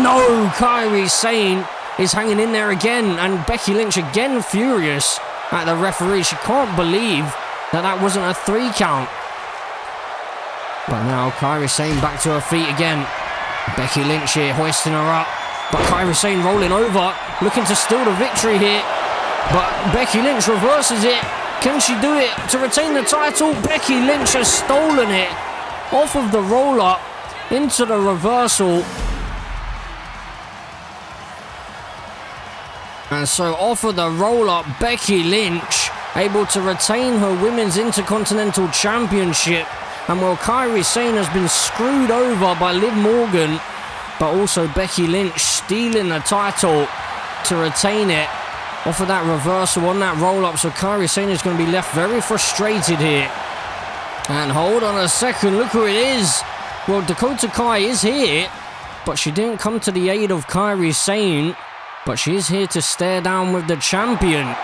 No, Kairi Sane is hanging in there again, and Becky Lynch again furious at the referee. She can't believe that wasn't a 3 count. But now Kairi Sane back to her feet again. Becky Lynch here hoisting her up, but Kairi Sane rolling over, looking to steal the victory here. But Becky Lynch reverses it. Can she do it to retain the title? Becky Lynch has stolen it off of the roll-up into the reversal. And so off of the roll-up, Becky Lynch able to retain her Women's Intercontinental Championship. And well, Kairi Sane has been screwed over by Liv Morgan, but also Becky Lynch stealing the title to retain it off of that reversal on that roll-up. So Kairi Sane is going to be left very frustrated here. And hold on a second, look who it is. Well, Dakota Kai is here, but she didn't come to the aid of Kairi Sane. But she is here to stare down with the champion.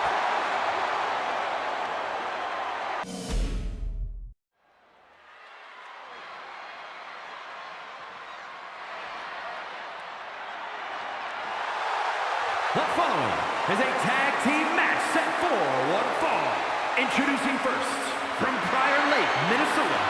The following is a tag team match set for one fall. Introducing first, from Prior Lake, Minnesota,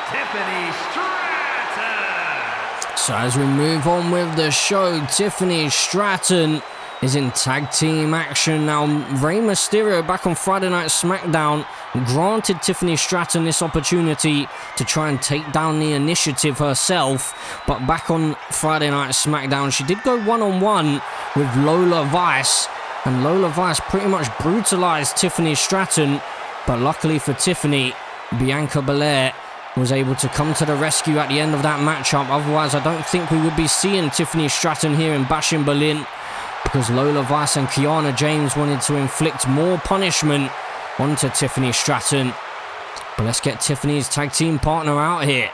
Tiffany Stratton. So as we move on with the show, Tiffany Stratton is in tag team action now. Rey Mysterio back on Friday Night SmackDown granted Tiffany Stratton this opportunity to try and take down the initiative herself, but back on Friday Night SmackDown she did go one-on-one with Lola Vice, and Lola Vice pretty much brutalized Tiffany Stratton, but luckily for Tiffany, Bianca Belair was able to come to the rescue at the end of that matchup. Otherwise I don't think we would be seeing Tiffany Stratton here in Bash in Berlin, because Lola Vice and Kiana James wanted to inflict more punishment onto Tiffany Stratton. But let's get Tiffany's tag team partner out here.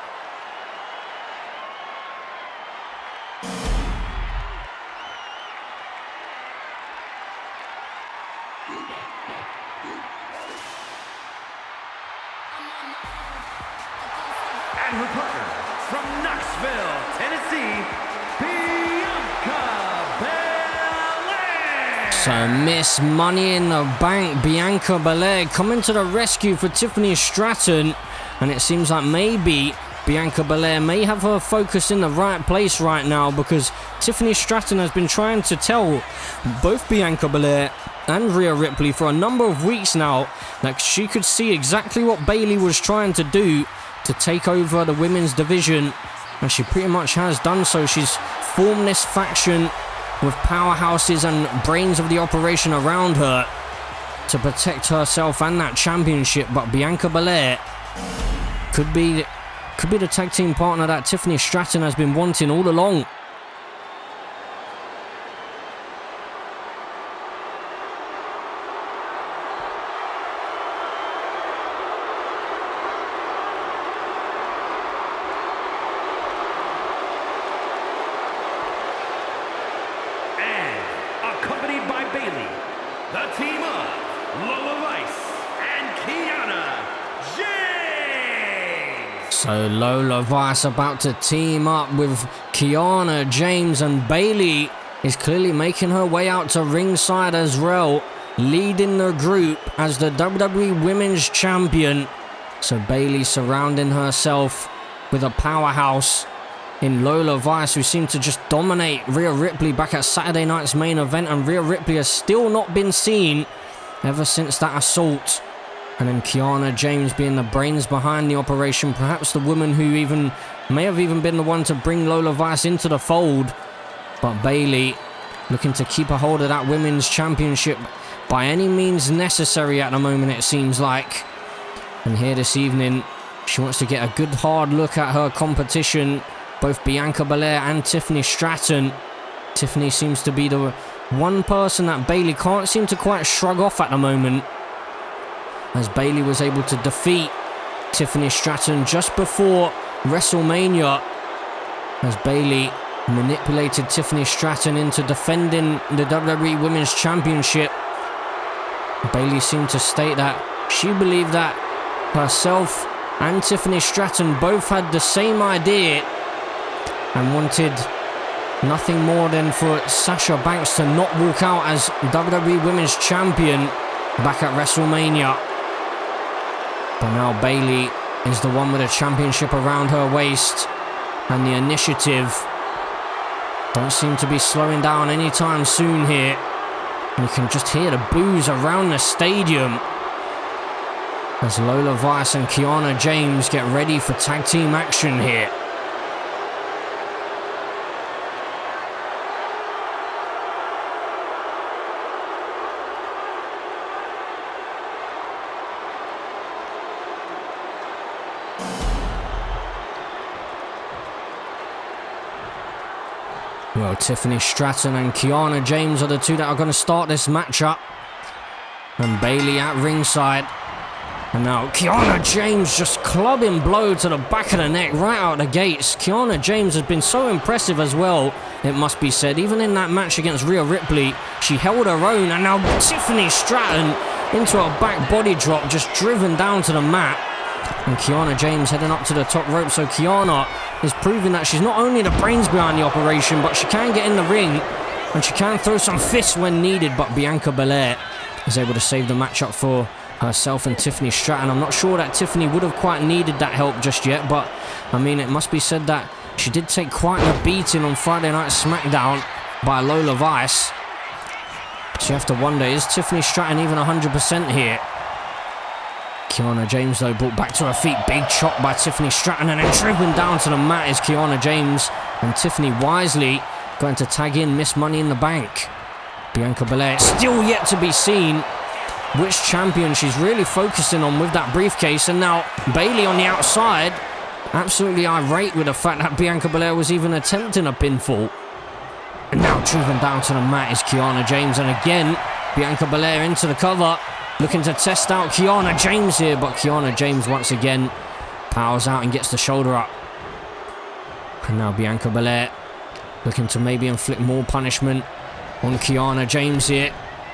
And her partner, from Knoxville, Tennessee, Bianca Belair. So Miss Money in the Bank, Bianca Belair, coming to the rescue for Tiffany Stratton. And it seems like maybe Bianca Belair may have her focus in the right place right now, because Tiffany Stratton has been trying to tell both Bianca Belair and Rhea Ripley for a number of weeks now that she could see exactly what Bayley was trying to do to take over the women's division, and she pretty much has done so. She's formed this faction with powerhouses and brains of the operation around her to protect herself and that championship, but Bianca Belair could be the tag team partner that Tiffany Stratton has been wanting all along. Accompanied by Bayley, the team of Lola Vice and Kiana James. So Lola Vice about to team up with Kiana James, and Bayley is clearly making her way out to ringside as well, leading the group as the WWE Women's Champion. So Bayley surrounding herself with a powerhouse in Lola Vice, who seemed to just dominate Rhea Ripley back at Saturday night's main event, and Rhea Ripley has still not been seen ever since that assault. And then Kiana James being the brains behind the operation, perhaps the woman who may have been the one to bring Lola Vice into the fold. But Bayley looking to keep a hold of that women's championship by any means necessary at the moment, it seems like. And here this evening, she wants to get a good hard look at her competition, both Bianca Belair and Tiffany Stratton. Tiffany seems to be the one person that Bayley can't seem to quite shrug off at the moment, as Bayley was able to defeat Tiffany Stratton just before WrestleMania, as Bayley manipulated Tiffany Stratton into defending the WWE Women's Championship. Bayley seemed to state that she believed that herself and Tiffany Stratton both had the same idea and wanted nothing more than for Sasha Banks to not walk out as WWE Women's Champion back at WrestleMania. But now Bayley is the one with a championship around her waist, and the initiative don't seem to be slowing down anytime soon here. And you can just hear the boos around the stadium as Lola Vice and Kiana James get ready for tag team action here. Well, Tiffany Stratton and Kiana James are the two that are going to start this matchup. And Bayley at ringside. And now Kiana James just clubbing blow to the back of the neck right out the gates. Kiana James has been so impressive as well, it must be said. Even in that match against Rhea Ripley, she held her own. And now Tiffany Stratton into a back body drop, just driven down to the mat. And Kiana James heading up to the top rope. So Kiana is proving that she's not only the brains behind the operation, but she can get in the ring and she can throw some fists when needed. But Bianca Belair is able to save the matchup for herself and Tiffany Stratton. I'm not sure that Tiffany would have quite needed that help just yet, but I mean, it must be said that she did take quite a beating on Friday Night SmackDown by Lola Vice. So you have to wonder, is Tiffany Stratton even 100% here? Kiana James, though, brought back to her feet. Big chop by Tiffany Stratton, and then driven down to the mat is Kiana James. And Tiffany wisely going to tag in Miss Money in the Bank. Bianca Belair still yet to be seen which champion she's really focusing on with that briefcase. And now Bayley on the outside, absolutely irate with the fact that Bianca Belair was even attempting a pinfall. And now driven down to the mat is Kiana James. And again, Bianca Belair into the cover, looking to test out Kiana James here. But Kiana James once again powers out and gets the shoulder up. And now Bianca Belair looking to maybe inflict more punishment on Kiana James here.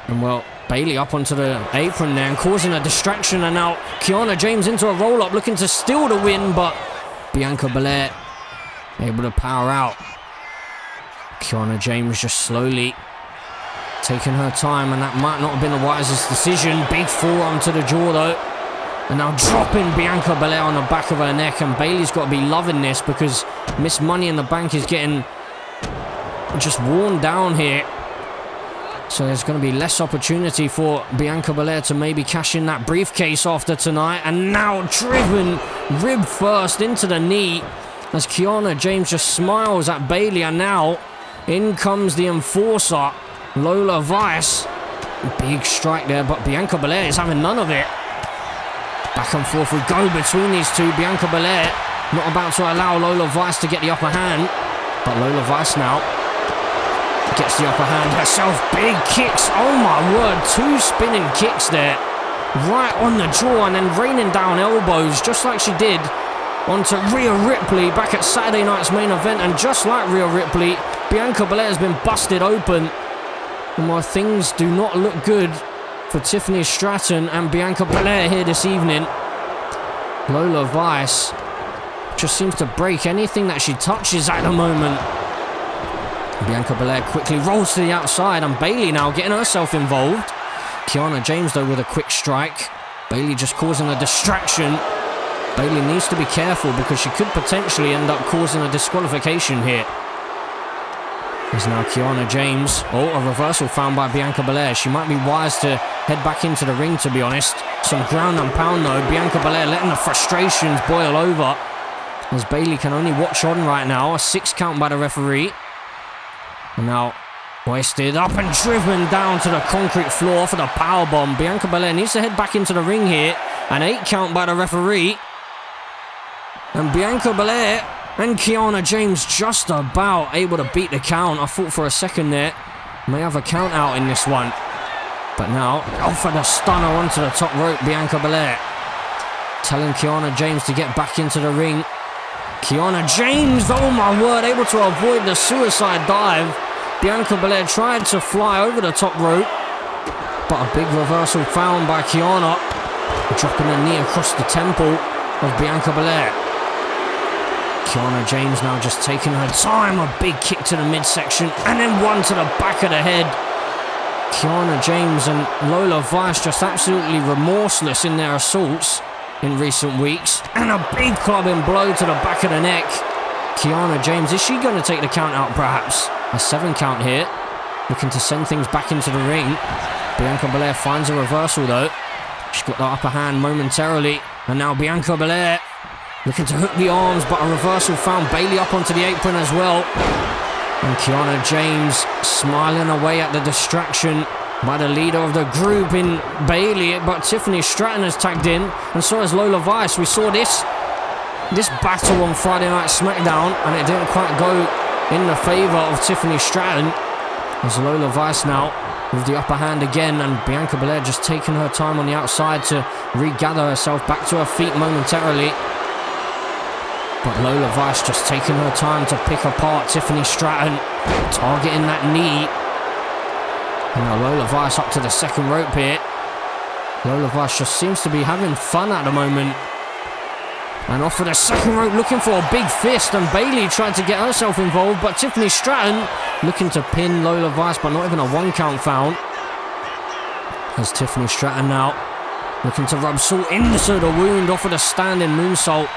And well, Bayley up onto the apron there and causing a distraction. And now Kiana James into a roll-up, looking to steal the win, but Bianca Belair able to power out. Kiana James just slowly taking her time, and that might not have been the wisest decision. Big forearm to the jaw though. And now dropping Bianca Belair on the back of her neck, and Bayley's got to be loving this because Miss Money in the Bank is getting just worn down here. So there's going to be less opportunity for Bianca Belair to maybe cash in that briefcase after tonight. And now driven rib first into the knee as Kiana James just smiles at Bayley. And now in comes the enforcer, Lola Vice. Big strike there, but Bianca Belair is having none of it. Back and forth we go between these two. Bianca Belair not about to allow Lola Vice to get the upper hand. But Lola Vice now gets the upper hand herself. Big kicks, oh my word, 2 spinning kicks there, right on the jaw, and then raining down elbows just like she did onto Rhea Ripley back at Saturday night's main event. And just like Rhea Ripley, Bianca Belair has been busted open, and while things do not look good for Tiffany Stratton and Bianca Belair here this evening, Lola Vice just seems to break anything that she touches at the moment. Bianca Belair quickly rolls to the outside, and Bayley now getting herself involved. Kiana James though with a quick strike. Bayley just causing a distraction. Bayley needs to be careful because she could potentially end up causing a disqualification here. There's now Kiana James. Oh, a reversal found by Bianca Belair. She might be wise to head back into the ring, to be honest. Some ground and pound though. Bianca Belair letting the frustrations boil over as Bayley can only watch on right now. A 6 count by the referee. And now hoisted up and driven down to the concrete floor for the powerbomb. Bianca Belair needs to head back into the ring here. An 8 count by the referee. And Bianca Belair and Kiana James just about able to beat the count. I thought for a second there may have a count out in this one. But now offered a stunner onto the top rope. Bianca Belair telling Kiana James to get back into the ring. Kiana James, oh my word, able to avoid the suicide dive. Bianca Belair tried to fly over the top rope, but a big reversal found by Kiana, dropping a knee across the temple of Bianca Belair. Kiana James now just taking her time. A big kick to the midsection and then one to the back of the head. Kiana James and Lola Vice just absolutely remorseless in their assaults in recent weeks. And a big clubbing blow to the back of the neck. Kiana James, is she going to take the count out perhaps? A 7 count here. Looking to send things back into the ring. Bianca Belair finds a reversal though. She's got the upper hand momentarily. And now Bianca Belair looking to hook the arms, but a reversal found Bayley up onto the apron as well. And Kiana James smiling away at the distraction by the leader of the group in Bayley. But Tiffany Stratton has tagged in, and so has Lola Vice. We saw this battle on Friday Night SmackDown, and it didn't quite go in the favour of Tiffany Stratton. There's Lola Vice now with the upper hand again, and Bianca Belair just taking her time on the outside to regather herself back to her feet momentarily. But Lola Vice just taking her time to pick apart Tiffany Stratton, targeting that knee. And now Lola Vice up to the second rope here. Lola Vice just seems to be having fun at the moment. And off for the second rope, looking for a big fist, and Bayley tried to get herself involved, but Tiffany Stratton looking to pin Lola Vice, but not even a 1 count found. As Tiffany Stratton now looking to rub salt into the wound off of the standing moonsault.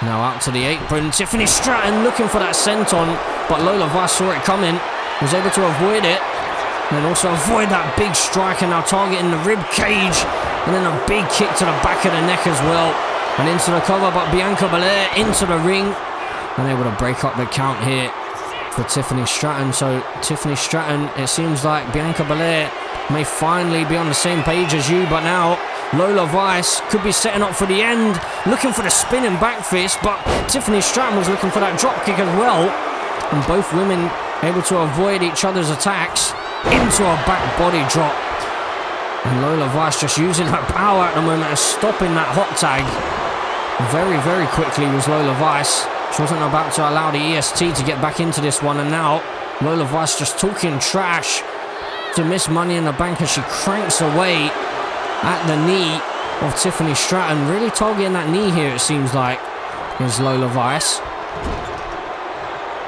Now out to the apron, Tiffany Stratton looking for that senton, but Lola Vice saw it coming, was able to avoid it, and then also avoid that big strike, and now targeting the rib cage, and then a big kick to the back of the neck as well. And into the cover, but Bianca Belair into the ring, unable to break up the count here for Tiffany Stratton. So Tiffany Stratton, it seems like Bianca Belair may finally be on the same page as you, but now Lola Vice could be setting up for the end, looking for the spinning back fist, but Tiffany Stratton was looking for that drop kick as well, and both women able to avoid each other's attacks into a back body drop. And Lola Vice just using her power at the moment and stopping that hot tag very, very quickly was Lola Vice. She wasn't about to allow the EST to get back into this one, and now Lola Vice just talking trash to Miss Money in the Bank as she cranks away at the knee of Tiffany Stratton. Really targeting that knee here, it seems like, is Lola Vice.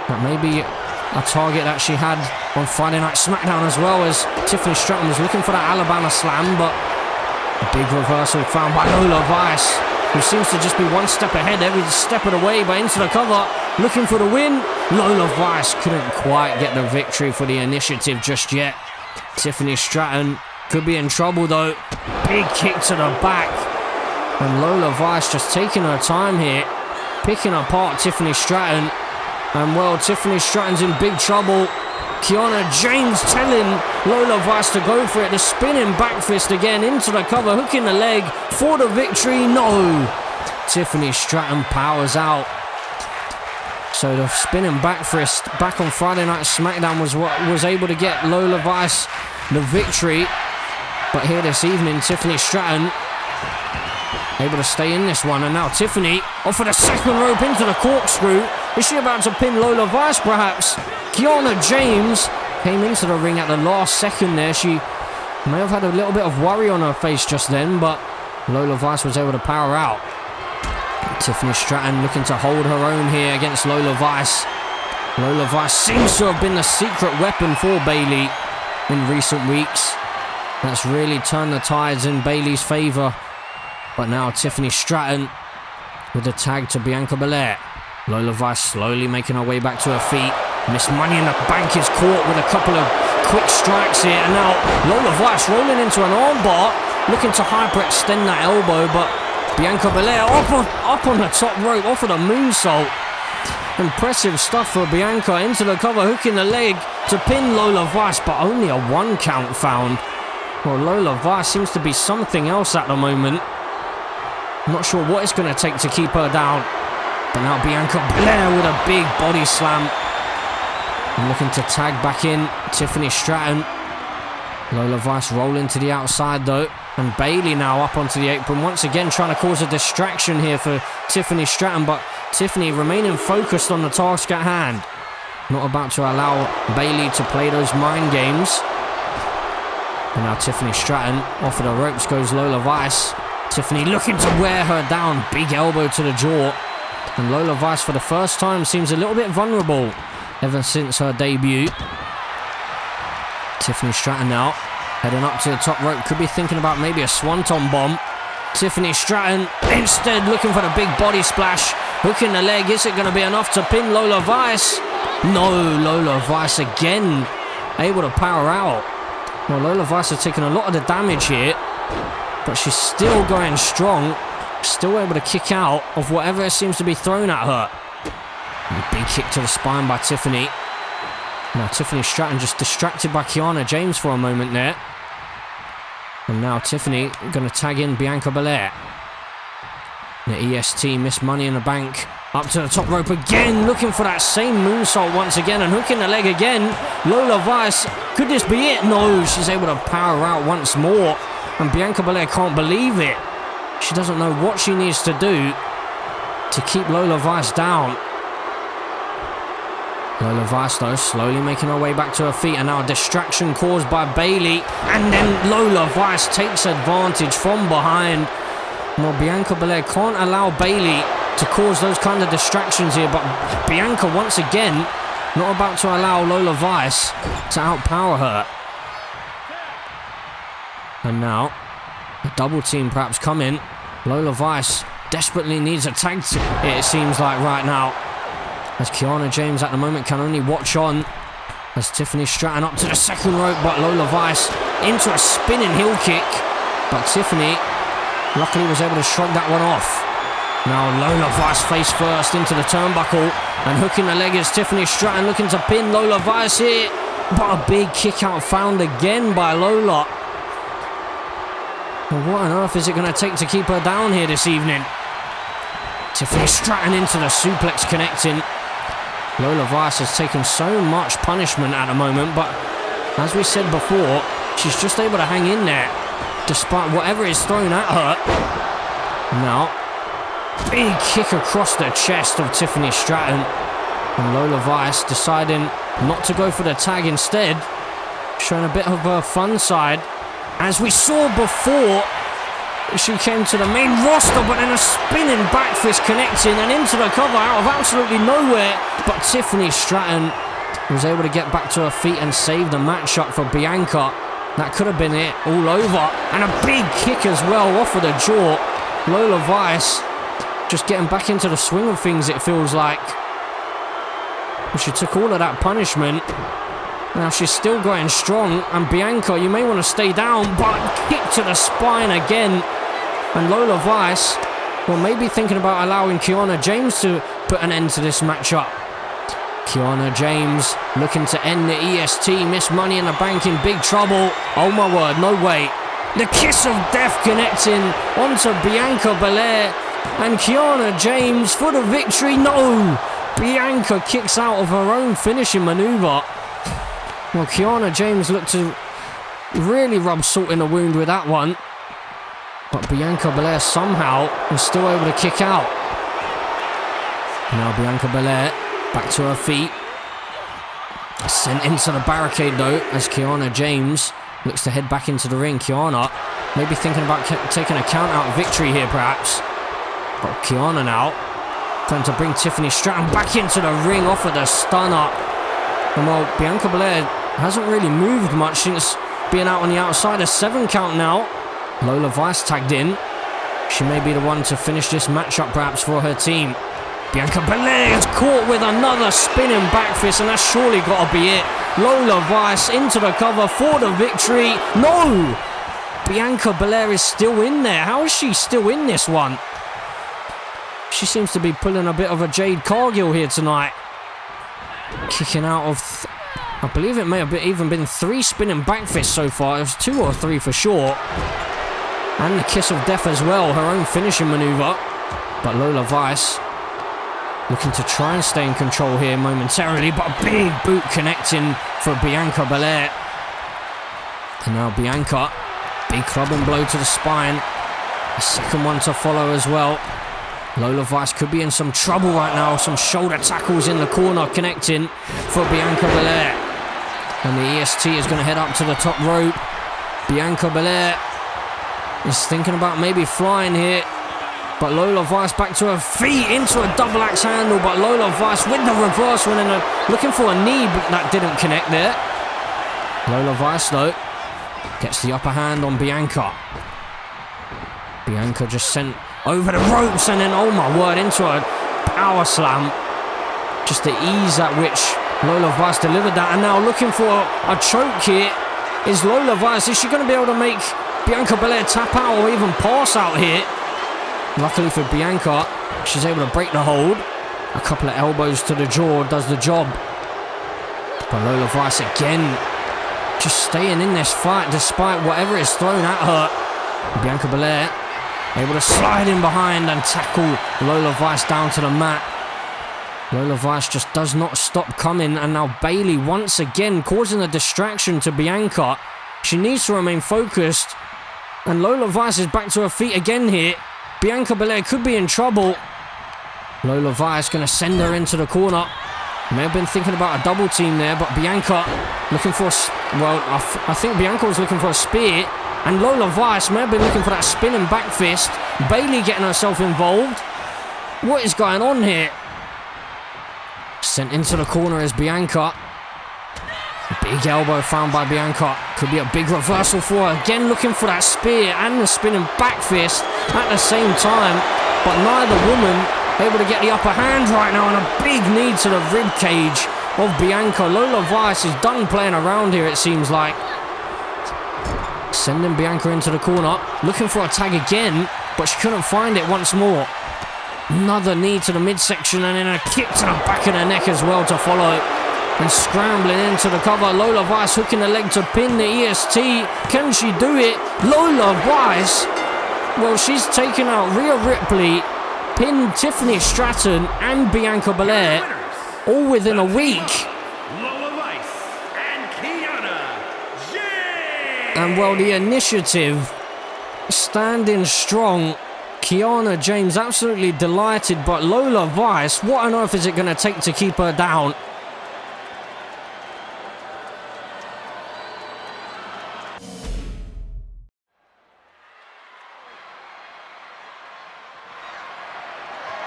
That may be a target that she had on Friday Night SmackDown as well, as Tiffany Stratton was looking for that Alabama Slam, but a big reversal found by Lola Vice, who seems to just be one step ahead every step of the way, but into the cover, looking for the win. Lola Vice couldn't quite get the victory for the initiative just yet. Tiffany Stratton could be in trouble though. Big kick to the back, and Lola Vice just taking her time here, picking apart Tiffany Stratton. And well, Tiffany Stratton's in big trouble. Kiana James telling Lola Vice to go for it. The spinning back fist again into the cover, hooking the leg for the victory. No! Tiffany Stratton powers out. So the spinning back fist back on Friday Night SmackDown was what was able to get Lola Vice the victory. But here this evening, Tiffany Stratton able to stay in this one. And now Tiffany off of the second rope into the corkscrew. Is she about to pin Lola Vice perhaps? Kiana James came into the ring at the last second there. She may have had a little bit of worry on her face just then, but Lola Vice was able to power out. Tiffany Stratton looking to hold her own here against Lola Vice. Lola Vice seems to have been the secret weapon for Bayley in recent weeks. That's really turned the tides in Bayley's favour. But now Tiffany Stratton with the tag to Bianca Belair. Lola Vice slowly making her way back to her feet. Miss Money in the Bank is caught with a couple of quick strikes here. And now Lola Vice rolling into an armbar, looking to hyperextend that elbow. But Bianca Belair up on the top rope, off of the moonsault. Impressive stuff for Bianca. Into the cover, hooking the leg to pin Lola Vice, but only a 1 count found. Well, Lola Vice seems to be something else at the moment. Not sure what it's going to take to keep her down. But now Bianca Belair with a big body slam. And looking to tag back in Tiffany Stratton. Lola Vice rolling to the outside though. And Bayley now up onto the apron. Once again trying to cause a distraction here for Tiffany Stratton. But Tiffany remaining focused on the task at hand. Not about to allow Bayley to play those mind games. And now Tiffany Stratton, off of the ropes goes Lola Vice. Tiffany looking to wear her down. Big elbow to the jaw. And Lola Vice for the first time seems a little bit vulnerable ever since her debut. Tiffany Stratton now heading up to the top rope. Could be thinking about maybe a swanton bomb. Tiffany Stratton instead looking for the big body splash. Hooking the leg. Is it going to be enough to pin Lola Vice? No, Lola Vice again able to power out. Well, Lola Vice has taken a lot of the damage here, but she's still going strong. Still able to kick out of whatever seems to be thrown at her. And a big kick to the spine by Tiffany. Now Tiffany Stratton just distracted by Kiana James for a moment there. And now Tiffany going to tag in Bianca Belair. The EST, Miss Money in the Bank, Up to the top rope again, looking for that same moonsault once again and hooking the leg again. Lola Vice, could this be it? No, she's able to power out once more. And Bianca Belair can't believe it. She doesn't know what she needs to do to keep Lola Vice down. Lola Vice, though, slowly making her way back to her feet, and now a distraction caused by Bayley. And then Lola Vice takes advantage from behind. Well, Bianca Belair can't allow Bayley to cause those kind of distractions here, but Bianca, once again, not about to allow Lola Vice to outpower her. And now, a double team perhaps coming. Lola Vice desperately needs a tag team, it seems like right now, as Kiana James at the moment can only watch on as Tiffany Stratton up to the second rope, but Lola Vice into a spinning heel kick, but Tiffany luckily was able to shrug that one off. Now Lola Vice face first into the turnbuckle and hooking the leg is Tiffany Stratton looking to pin Lola Vice here, but a big kick out found again by Lola. Well, what on earth is it going to take to keep her down here this evening? Tiffany Stratton into the suplex connecting. Lola Vice has taken so much punishment at the moment, but as we said before, she's just able to hang in there despite whatever is thrown at her. Now, big kick across the chest of Tiffany Stratton, and Lola Vice deciding not to go for the tag instead, showing a bit of her fun side. As we saw before, she came to the main roster, but then a spinning back fist connecting and into the cover out of absolutely nowhere. But Tiffany Stratton was able to get back to her feet and save the matchup for Bianca. That could have been it all over. And a big kick as well off of the jaw. Lola Vice just getting back into the swing of things, it feels like. She took all of that punishment. Now she's still going strong, and Bianca, you may want to stay down, but kick to the spine again. And Lola Vice, well, maybe thinking about allowing Kiana James to put an end to this matchup. Kiana James looking to end the EST, Miss Money in the Bank in big trouble. Oh my word, no way. The kiss of death connecting onto Bianca Belair, and Kiana James for the victory. No! Bianca kicks out of her own finishing maneuver. Well, Kiana James looked to really rub salt in the wound with that one. But Bianca Belair somehow was still able to kick out. Now Bianca Belair back to her feet. Sent into the barricade though, as Kiana James looks to head back into the ring. Kiana maybe thinking about taking a count out victory here perhaps. But Kiana now trying to bring Tiffany Stratton back into the ring off of the stunner. And well, Bianca Belair hasn't really moved much since being out on the outside. A 7 count now. Lola Vice tagged in. She may be the one to finish this matchup perhaps for her team. Bianca Belair is caught with another spinning back fist, and that's surely got to be it. Lola Vice into the cover for the victory. No! Bianca Belair is still in there. How is she still in this one? She seems to be pulling a bit of a Jade Cargill here tonight. Kicking out of, I believe it may have even been 3 spinning back fists so far. It was 2 or 3 for sure. And the kiss of death as well, her own finishing maneuver. But Lola Vice looking to try and stay in control here momentarily, but a big boot connecting for Bianca Belair. And now Bianca, big clubbing blow to the spine. A second one to follow as well. Lola Vice could be in some trouble right now. Some shoulder tackles in the corner connecting for Bianca Belair. And the EST is going to head up to the top rope. Bianca Belair is thinking about maybe flying here. But Lola Vice back to her feet into a double axe handle. But Lola Vice with the reverse one and looking for a knee, but that didn't connect there. Lola Vice though gets the upper hand on Bianca. Bianca just sent over the ropes and then, oh my word, into a power slam. Just the ease at which Lola Vice delivered that. And now looking for a choke here is Lola Vice. Is she going to be able to make Bianca Belair tap out or even pass out here? Luckily for Bianca, she's able to break the hold. A couple of elbows to the jaw does the job. But Lola Vice again, just staying in this fight despite whatever is thrown at her. Bianca Belair able to slide in behind and tackle Lola Vice down to the mat. Lola Vice just does not stop coming, and now Bayley once again causing a distraction to Bianca. She needs to remain focused, and Lola Vice is back to her feet again here. Bianca Belair could be in trouble. Lola Vice going to send her into the corner. May have been thinking about a double team there, but Bianca looking for I think Bianca was looking for a spear, and Lola Vice may have been looking for that spinning back fist. Bayley getting herself involved. What is going on here? Sent into the corner is Bianca. Big elbow found by Bianca. Could be a big reversal for her. Again looking for that spear and the spinning back fist at the same time, but neither woman able to get the upper hand right now, and a big knee to the rib cage of Bianca. Lola Vice is done playing around here, it seems like. Sending Bianca into the corner, looking for a tag again, but she couldn't find it once more. Another knee to the midsection, and then a kick to the back of the neck as well to follow. And scrambling into the cover, Lola Vice hooking the leg to pin the EST. Can she do it? Lola Vice, well, she's taken out Rhea Ripley, pinned Tiffany Stratton and Bianca Belair, all within a week. Lola Vice and Kiana James. And well, the initiative standing strong. Kiana James absolutely delighted, but Lola Vice, what on earth is it going to take to keep her down?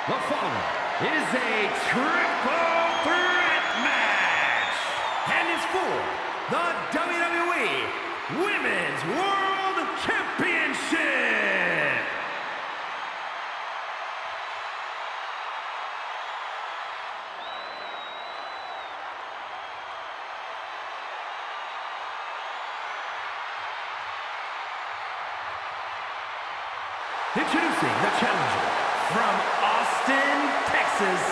The following is a triple threat match, and it's for the WWE Women's World Championship. Introducing the challenger from Austin, Texas.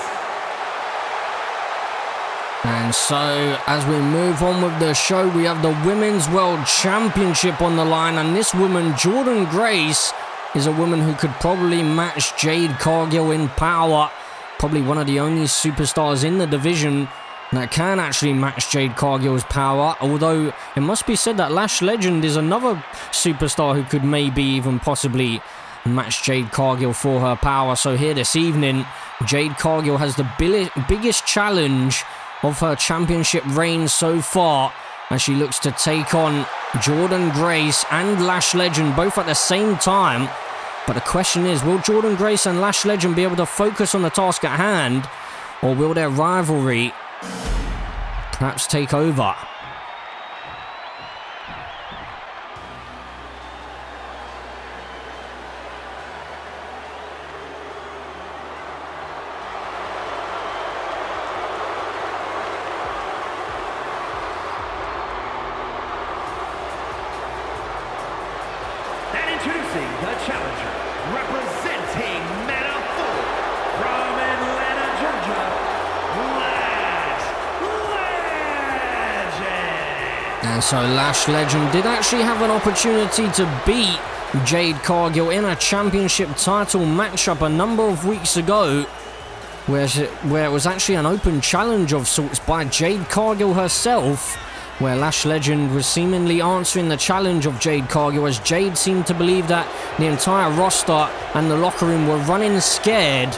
And so, as we move on with the show, we have the Women's World Championship on the line, and this woman, Jordynne Grace, is a woman who could probably match Jade Cargill in power. Probably one of the only superstars in the division that can actually match Jade Cargill's power, although it must be said that Lash Legend is another superstar who could maybe even possibly match Jade Cargill for her power. So here this evening, Jade Cargill has the biggest challenge of her championship reign so far, as she looks to take on Jordynne Grace and Lash Legend both at the same time. But the question is, will Jordynne Grace and Lash Legend be able to focus on the task at hand, or will their rivalry perhaps take over? Introducing the challenger, representing Meta-4 from Atlanta, Georgia, Lash Legend. And so Lash Legend did actually have an opportunity to beat Jade Cargill in a championship title matchup a number of weeks ago, where it was actually an open challenge of sorts by Jade Cargill herself, where Lash Legend was seemingly answering the challenge of Jade Cargill, as Jade seemed to believe that the entire roster and the locker room were running scared.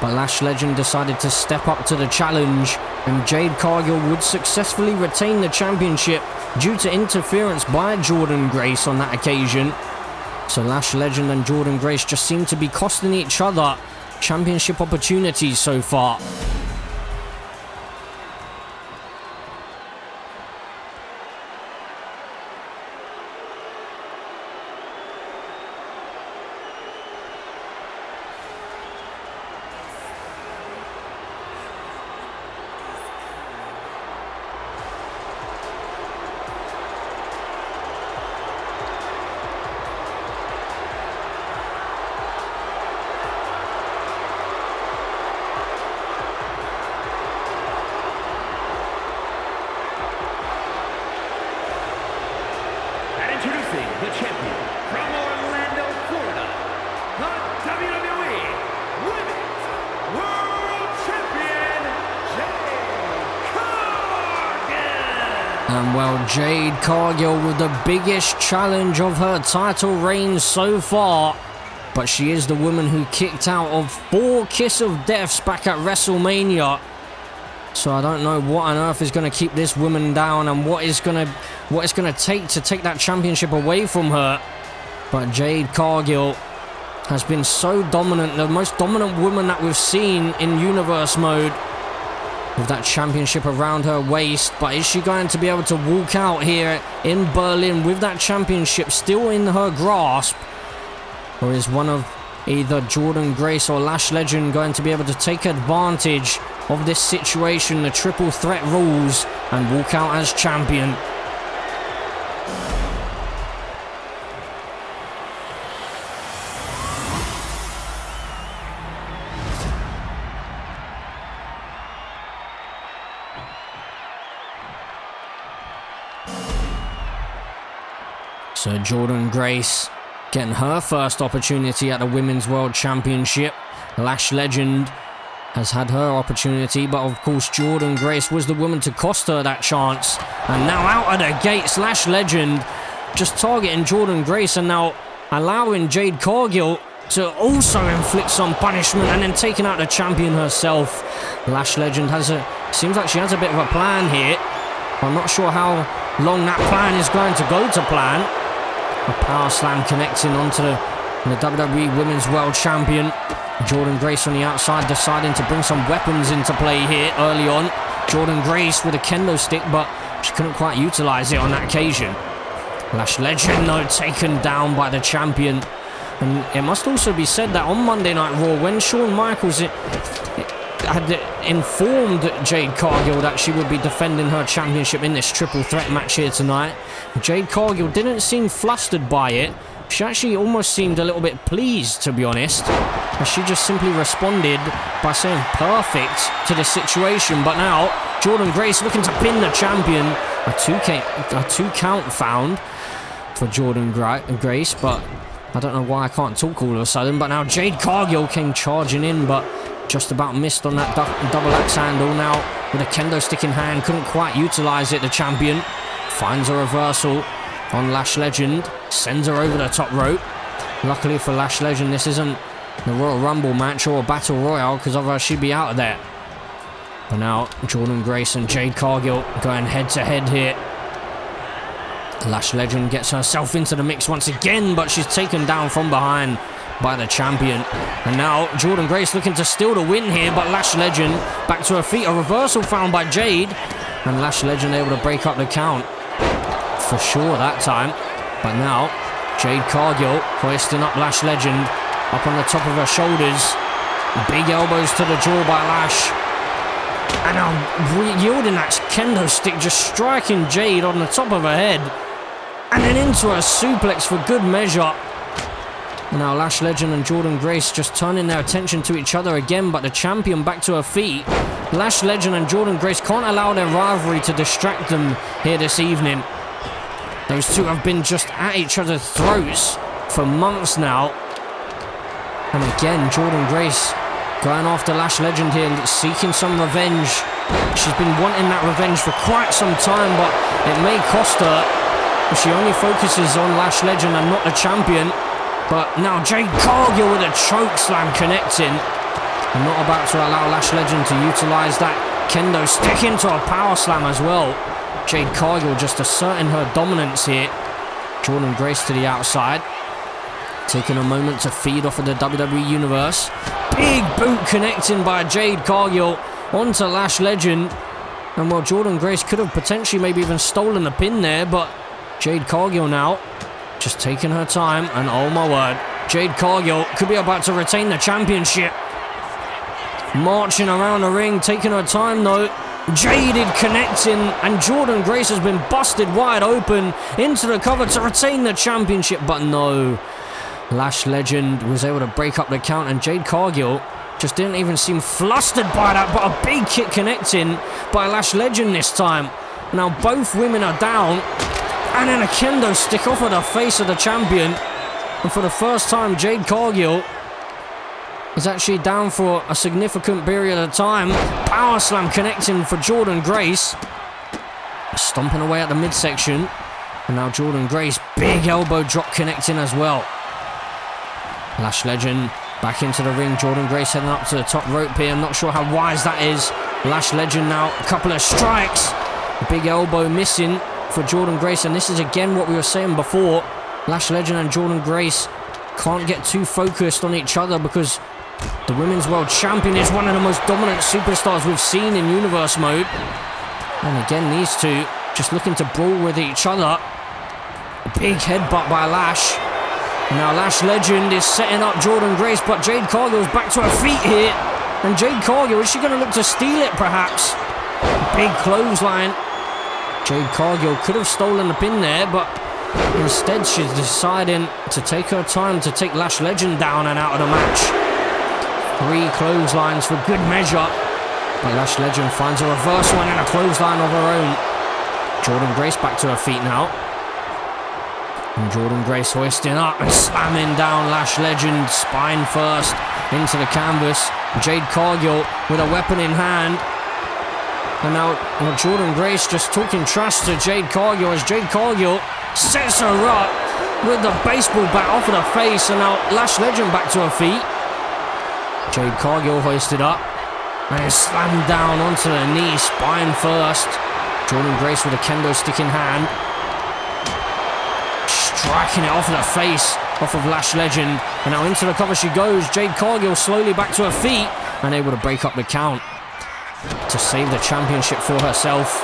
But Lash Legend decided to step up to the challenge, and Jade Cargill would successfully retain the championship due to interference by Jordynne Grace on that occasion. So Lash Legend and Jordynne Grace just seem to be costing each other championship opportunities so far. Introducing the champion from Orlando, Florida, the WWE Women's World Champion, well, Jade Cargill with the biggest challenge of her title reign so far. But she is the woman who kicked out of 4 Kiss of Deaths back at WrestleMania. So I don't know what on earth is going to keep this woman down and what it's going to take to take that championship away from her. But Jade Cargill has been so dominant, the most dominant woman that we've seen in Universe mode, with that championship around her waist. But is she going to be able to walk out here in Berlin with that championship still in her grasp? Or is one of either Jordynne Grace or Lash Legend going to be able to take advantage of this situation, the triple threat rules, and walk out as champion? So Jordynne Grace getting her first opportunity at the Women's World Championship. Lash Legend has had her opportunity, but of course Jordynne Grace was the woman to cost her that chance. And now out of the gates, Lash Legend just targeting Jordynne Grace and now allowing Jade Cargill to also inflict some punishment and then taking out the champion herself. Lash Legend seems like she has a bit of a plan here. I'm not sure how long that plan is going to go to plan. A power slam connecting onto the WWE Women's World Champion. Jordynne Grace on the outside deciding to bring some weapons into play here early on. Jordynne Grace with a kendo stick, but she couldn't quite utilize it on that occasion. Lash Legend, though, taken down by the champion. And it must also be said that on Monday Night Raw, when Shawn Michaels had informed Jade Cargill that she would be defending her championship in this triple threat match here tonight, Jade Cargill didn't seem flustered by it. She actually almost seemed a little bit pleased, to be honest, as she just simply responded by saying perfect to the situation. But now Jordynne Grace looking to pin the champion. A 2 count found for Jordynne Grace, but I don't know why I can't talk all of a sudden. But now Jade Cargill came charging in, but just about missed on that double axe handle. Now with a kendo stick in hand, couldn't quite utilize it. The champion finds a reversal on Lash Legend, sends her over the top rope. Luckily for Lash Legend, this isn't the Royal Rumble match or a Battle Royale, because otherwise she'd be out of there. But now Jordynne Grace and Jade Cargill going head to head here. Lash Legend gets herself into the mix once again, but she's taken down from behind by the champion. And now Jordynne Grace looking to steal the win here, but Lash Legend back to her feet. A reversal found by Jade, and Lash Legend able to break up the count for sure that time. But now Jade Cargill hoisting up Lash Legend up on the top of her shoulders. Big elbows to the jaw by Lash, and now yielding that kendo stick, just striking Jade on the top of her head and then into a suplex for good measure. And now Lash Legend and Jordynne Grace just turning their attention to each other again, but the champion back to her feet. Lash Legend and Jordynne Grace can't allow their rivalry to distract them here this evening. Those two have been just at each other's throats for months now. And again, Jordynne Grace going after Lash Legend here, seeking some revenge. She's been wanting that revenge for quite some time, but it may cost her if she only focuses on Lash Legend and not the champion. But now Jade Cargill with a choke slam connecting. And not about to allow Lash Legend to utilize that kendo stick into a power slam as well. Jade Cargill just asserting her dominance here. Jordynne Grace to the outside, taking a moment to feed off of the WWE Universe. Big boot connecting by Jade Cargill onto Lash Legend. And well, Jordynne Grace could have potentially maybe even stolen the pin there, but Jade Cargill now just taking her time, and oh my word, Jade Cargill could be about to retain the championship. Marching around the ring, taking her time though. Jaded connecting, and Jordynne Grace has been busted wide open into the cover to retain the championship, but no. Lash Legend was able to break up the count, and Jade Cargill just didn't even seem flustered by that, but a big kick connecting by Lash Legend this time. Now both women are down, and then a kendo stick off of the face of the champion. And for the first time, Jade Cargill is actually down for a significant period of time. Power slam connecting for Jordynne Grace. stomping away at the midsection. And now Jordynne Grace, big elbow drop connecting as well. Lash Legend back into the ring. Jordynne Grace heading up to the top rope here. I'm not sure how wise that is. Lash Legend now, a couple of strikes. Big elbow missing for Jordynne Grace. And this is again what we were saying before. Lash Legend and Jordynne Grace can't get too focused on each other because the Women's World Champion is one of the most dominant superstars we've seen in Universe mode. And again, these two just looking to brawl with each other. A big headbutt by Lash. Now Lash Legend is setting up Jordynne Grace, but Jade Cargill's back to her feet here. And Jade Cargill, is she going to look to steal it perhaps? Big clothesline. Jade Cargill could have stolen the pin there, but instead she's deciding to take her time to take Lash Legend down and out of the match. 3 clotheslines for good measure. But Lash Legend finds a reversal and then a clothesline of her own. Jordynne Grace back to her feet now. And Jordynne Grace hoisting up and slamming down Lash Legend, spine first, into the canvas. Jade Cargill with a weapon in hand. And now Jordynne Grace just talking trash to Jade Cargill as Jade Cargill sets her up with the baseball bat off of the face. And now Lash Legend back to her feet. Jade Cargill hoisted up and is slammed down onto the knee, spine first. Jordynne Grace with a kendo stick in hand, striking it off of the face, off of Lash Legend. And now into the cover she goes. Jade Cargill slowly back to her feet and able to break up the count to save the championship for herself.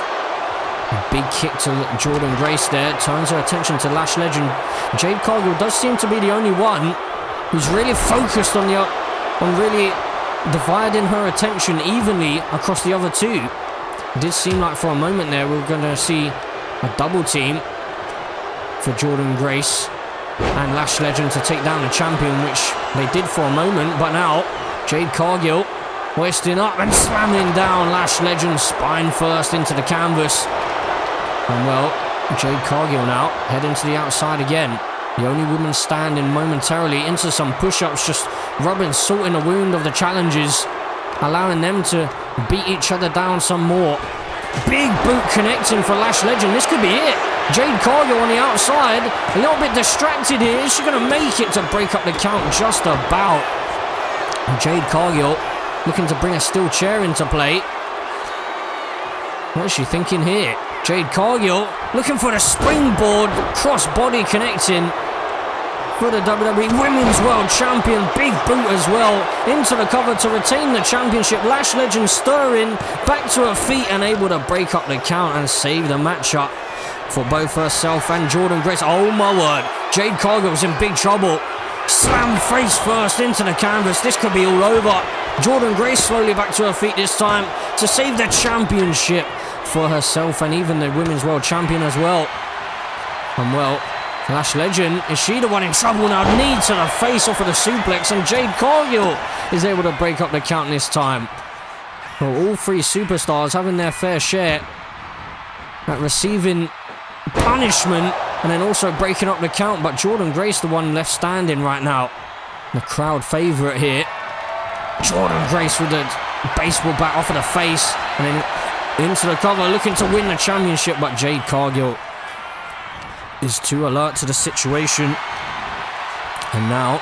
A big kick to Jordynne Grace there, turns her attention to Lash Legend. Jade Cargill does seem to be the only one who's really focused on really dividing her attention evenly across the other two. It did seem like for a moment there we were going to see a double team for Jordynne Grace and Lash Legend to take down the champion, which they did for a moment. But now Jade Cargill hoisting up and slamming down Lash Legend, spine first into the canvas. And well, Jade Cargill now heading to the outside again. The only woman standing momentarily into some push-ups, just rubbing salt in the wound of the challengers, allowing them to beat each other down some more. Big boot connecting for Lash Legend. This could be it. Jade Cargill on the outside, a little bit distracted here. Is she going to make it to break up the count? Just about. And Jade Cargill looking to bring a steel chair into play. What is she thinking here? Jade Cargill looking for the springboard, cross-body connecting for the WWE Women's World Champion. Big boot as well into the cover to retain the championship. Lash Legend stirring back to her feet and able to break up the count and save the matchup for both herself and Jordynne Grace. Oh my word, Jade Cargill's in big trouble. Slam face first into the canvas. This could be all over. Jordynne Grace slowly back to her feet this time to save the championship for herself and even the Women's World Champion as well. And well, Lash Legend, is she the one in trouble now? Knee to the face off of the suplex, and Jade Cargill is able to break up the count this time. Well, all 3 superstars having their fair share at receiving punishment and then also breaking up the count, but Jordynne Grace the one left standing right now. The crowd favourite here. Jordynne Grace with the baseball bat off of the face and then into the cover, looking to win the championship, but Jade Cargill is too alert to the situation. And now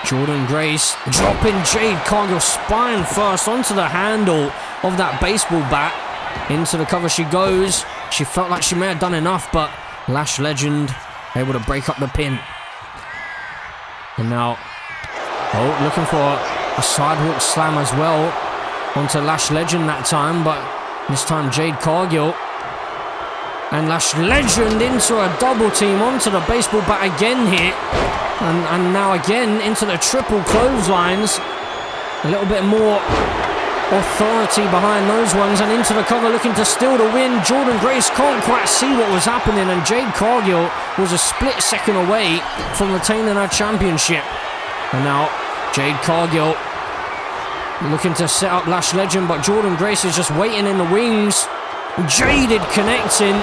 Jordynne Grace dropping Jade Cargill spine first onto the handle of that baseball bat. Into the cover she goes. She felt like she may have done enough, but Lash Legend able to break up the pin. And now, looking for a sidewalk slam as well onto Lash Legend that time, but this time Jade Cargill and Lash Legend into a double team onto the baseball bat again here. And now again into the triple clotheslines. A little bit more authority behind those ones, and into the cover looking to steal the win. Jordynne Grace can't quite see what was happening, and Jade Cargill was a split second away from retaining her championship. And now Jade Cargill looking to set up Lash Legend, but Jordynne Grace is just waiting in the wings. Jaded connecting.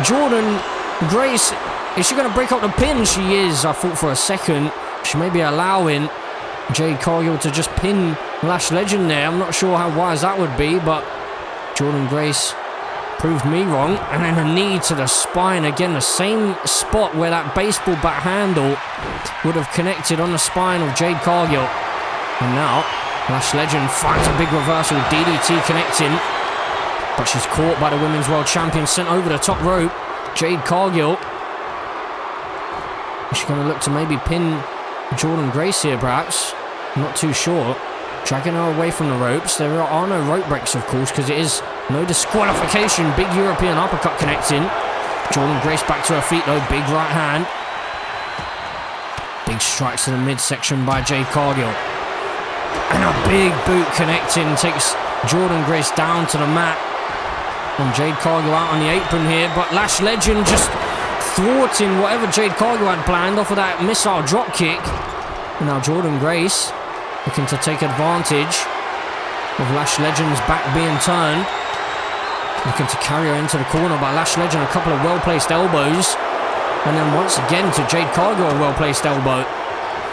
Jordynne Grace, is she going to break up the pin? She is. I thought for a second she may be allowing Jade Cargill to just pin Lash Legend there. I'm not sure how wise that would be, but Jordynne Grace proved me wrong. And then a knee to the spine. Again, the same spot where that baseball bat handle would have connected on the spine of Jade Cargill. And now, Lash Legend finds a big reversal. DDT connecting. But she's caught by the Women's World Champion, sent over the top rope. Jade Cargill. Is she going to look to maybe pin Jordynne Grace here, perhaps? Not too sure. Dragging her away from the ropes. There are no rope breaks, of course, because it is no disqualification. Big European uppercut connecting. Jordynne Grace back to her feet, though. Big right hand. Big strikes to the midsection by Jade Cargill. And a big boot connecting. Takes Jordynne Grace down to the mat. And Jade Cargill out on the apron here. But Lash Legend just thwarting whatever Jade Cargill had planned off of that missile drop kick. And now Jordynne Grace looking to take advantage of Lash Legend's back being turned. Looking to carry her into the corner, but Lash Legend a couple of well-placed elbows. And then once again to Jade Cargill a well-placed elbow.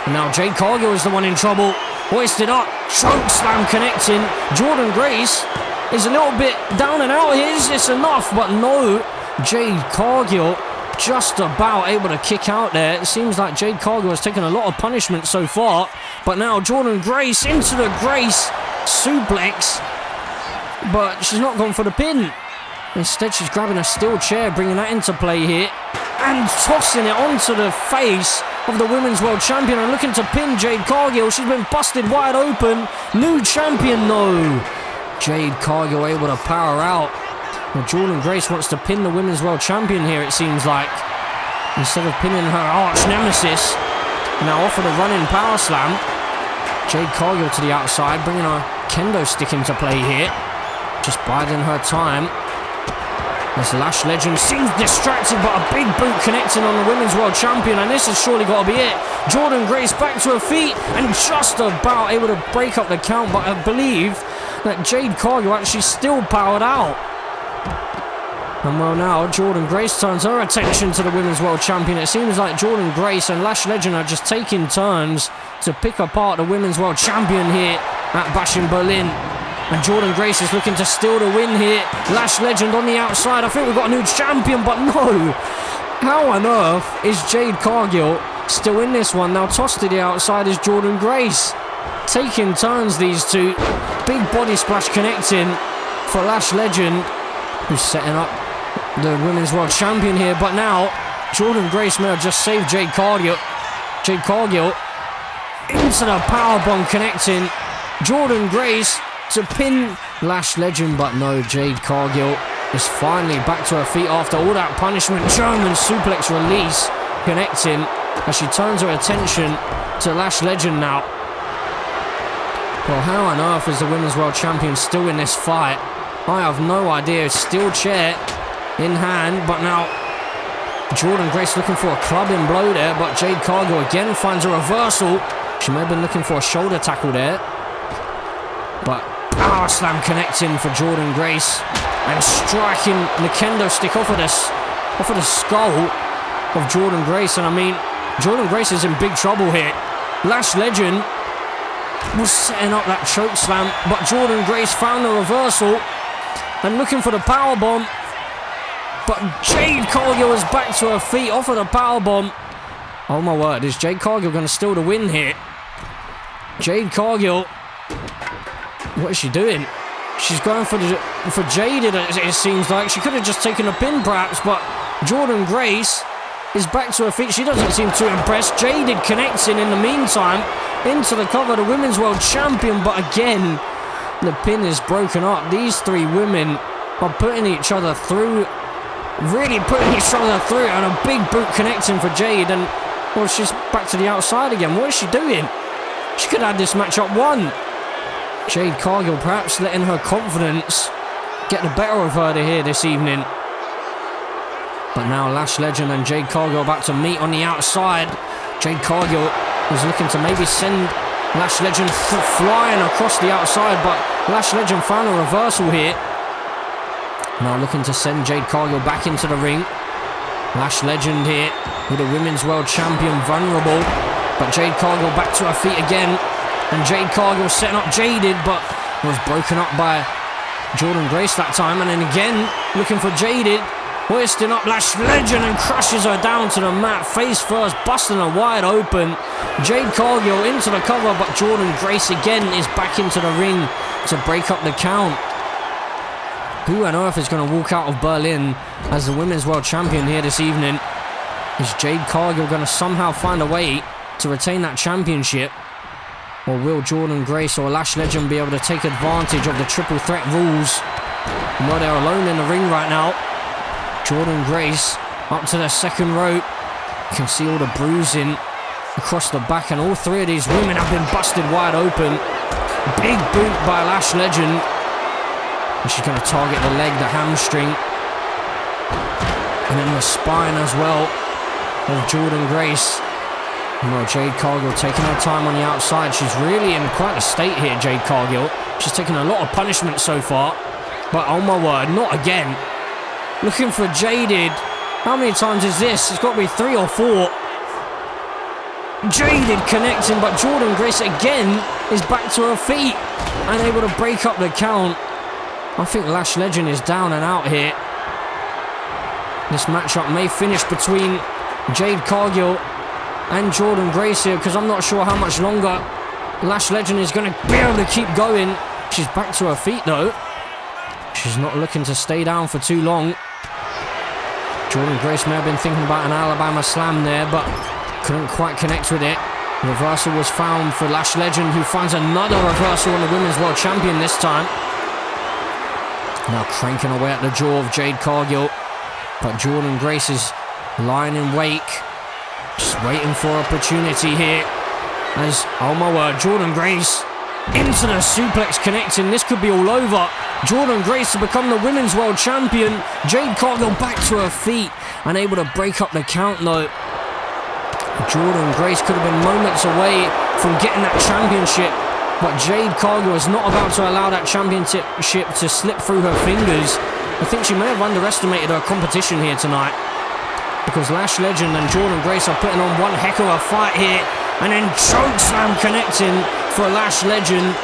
And now Jade Cargill is the one in trouble. Hoisted up, choke slam connecting. Jordynne Grace is a little bit down and out here. Is this enough? But no, Jade Cargill just about able to kick out there. It seems like Jade Cargill has taken a lot of punishment so far. But now Jordynne Grace into the Grace suplex. But she's not gone for the pin. Instead, she's grabbing a steel chair, bringing that into play here. And tossing it onto the face of the Women's World Champion and looking to pin Jade Cargill. She's been busted wide open. New champion, no. Jade Cargill able to power out. Well, Jordynne Grace wants to pin the Women's World Champion here, it seems like. Instead of pinning her arch nemesis. Now off of the running power slam. Jade Cargill to the outside, bringing her kendo stick into play here. Just biding her time. As Lash Legend seems distracted, but a big boot connecting on the Women's World Champion, and this has surely got to be it. Jordynne Grace back to her feet and just about able to break up the count, but I believe that Jade Cargill actually still powered out. And well, now Jordynne Grace turns her attention to the Women's World Champion. It seems like Jordynne Grace and Lash Legend are just taking turns to pick apart the Women's World Champion here at Bash in Berlin. And Jordynne Grace is looking to steal the win here. Lash Legend on the outside. I think we've got a new champion, but no. How on earth is Jade Cargill still in this one? Now tossed to the outside is Jordynne Grace. Taking turns, these two. Big body splash connecting for Lash Legend, who's setting up the Women's World Champion here. But now, Jordynne Grace may have just saved Jade Cargill. Jade Cargill into the powerbomb connecting. Jordynne Grace to pin Lash Legend, but no, Jade Cargill is finally back to her feet after all that punishment. German suplex release connecting as she turns her attention to Lash Legend now. Well, how on earth is the Women's World Champion still in this fight? I have no idea. Steel chair in hand, but now Jordynne Grace looking for a clubbing blow there, but Jade Cargill again finds a reversal. She may have been looking for a shoulder tackle there, but power slam connecting for Jordynne Grace and striking the kendo stick off of the skull of Jordynne Grace. And I mean, Jordynne Grace is in big trouble here. Lash Legend was setting up that choke slam, but Jordynne Grace found the reversal and looking for the power bomb. But Jade Cargill is back to her feet off of the power bomb. Oh my word, is Jade Cargill going to steal the win here? Jade Cargill, what is she doing? She's going for Jade, it seems like. She could have just taken a pin perhaps, but Jordynne Grace is back to her feet. She doesn't seem too impressed. Jaded connecting in the meantime into the cover, the Women's World Champion, but again, the pin is broken up. These three women are putting each other through, really putting each other through, and a big boot connecting for Jade, and well, she's back to the outside again. What is she doing? She could have had this match up one. Jade Cargill perhaps letting her confidence get the better of her here this evening. But now Lash Legend and Jade Cargill about to meet on the outside. Jade Cargill was looking to maybe send Lash Legend flying across the outside, but Lash Legend found a reversal here. Now looking to send Jade Cargill back into the ring. Lash Legend here with the Women's World Champion vulnerable, but Jade Cargill back to her feet again. And Jade Cargill setting up Jaded, but was broken up by Jordynne Grace that time, and then again, looking for Jaded. Hoisting up Lash Legend and crashes her down to the mat. Face first, busting her wide open. Jade Cargill into the cover, but Jordynne Grace again is back into the ring to break up the count. Who on earth is going to walk out of Berlin as the Women's World Champion here this evening? Is Jade Cargill going to somehow find a way to retain that championship? Or will Jordynne Grace or Lash Legend be able to take advantage of the triple threat rules? No, they're alone in the ring right now. Jordynne Grace up to the second rope. You can see all the bruising across the back, and all three of these women have been busted wide open. Big boot by Lash Legend. And she's going to target the leg, the hamstring, and then the spine as well of Jordynne Grace. No, Jade Cargill taking her time on the outside. She's really in quite a state here, Jade Cargill. She's taken a lot of punishment so far. But oh my word, not again. Looking for Jaded. How many times is this? It's got to be 3 or 4. Jaded connecting, but Jordynne Grace again is back to her feet and able to break up the count. I think Lash Legend is down and out here. This matchup may finish between Jade Cargill and Jordynne Grace here, because I'm not sure how much longer Lash Legend is going to be able to keep going. She's back to her feet though. She's not looking to stay down for too long. Jordynne Grace may have been thinking about an Alabama slam there, but couldn't quite connect with it. Reversal was found for Lash Legend, who finds another reversal on the Women's World Champion this time. Now cranking away at the jaw of Jade Cargill, but Jordynne Grace is lying in wake, just waiting for opportunity here. As, oh my word, Jordynne Grace into the suplex connecting. This could be all over. Jordynne Grace to become the Women's World Champion. Jade Cargill back to her feet and able to break up the count though. Jordynne Grace could have been moments away from getting that championship, but Jade Cargill is not about to allow that championship to slip through her fingers. I think she may have underestimated her competition here tonight, because Lash Legend and Jordynne Grace are putting on one heck of a fight here. And then chokeslam connecting for Lash Legend.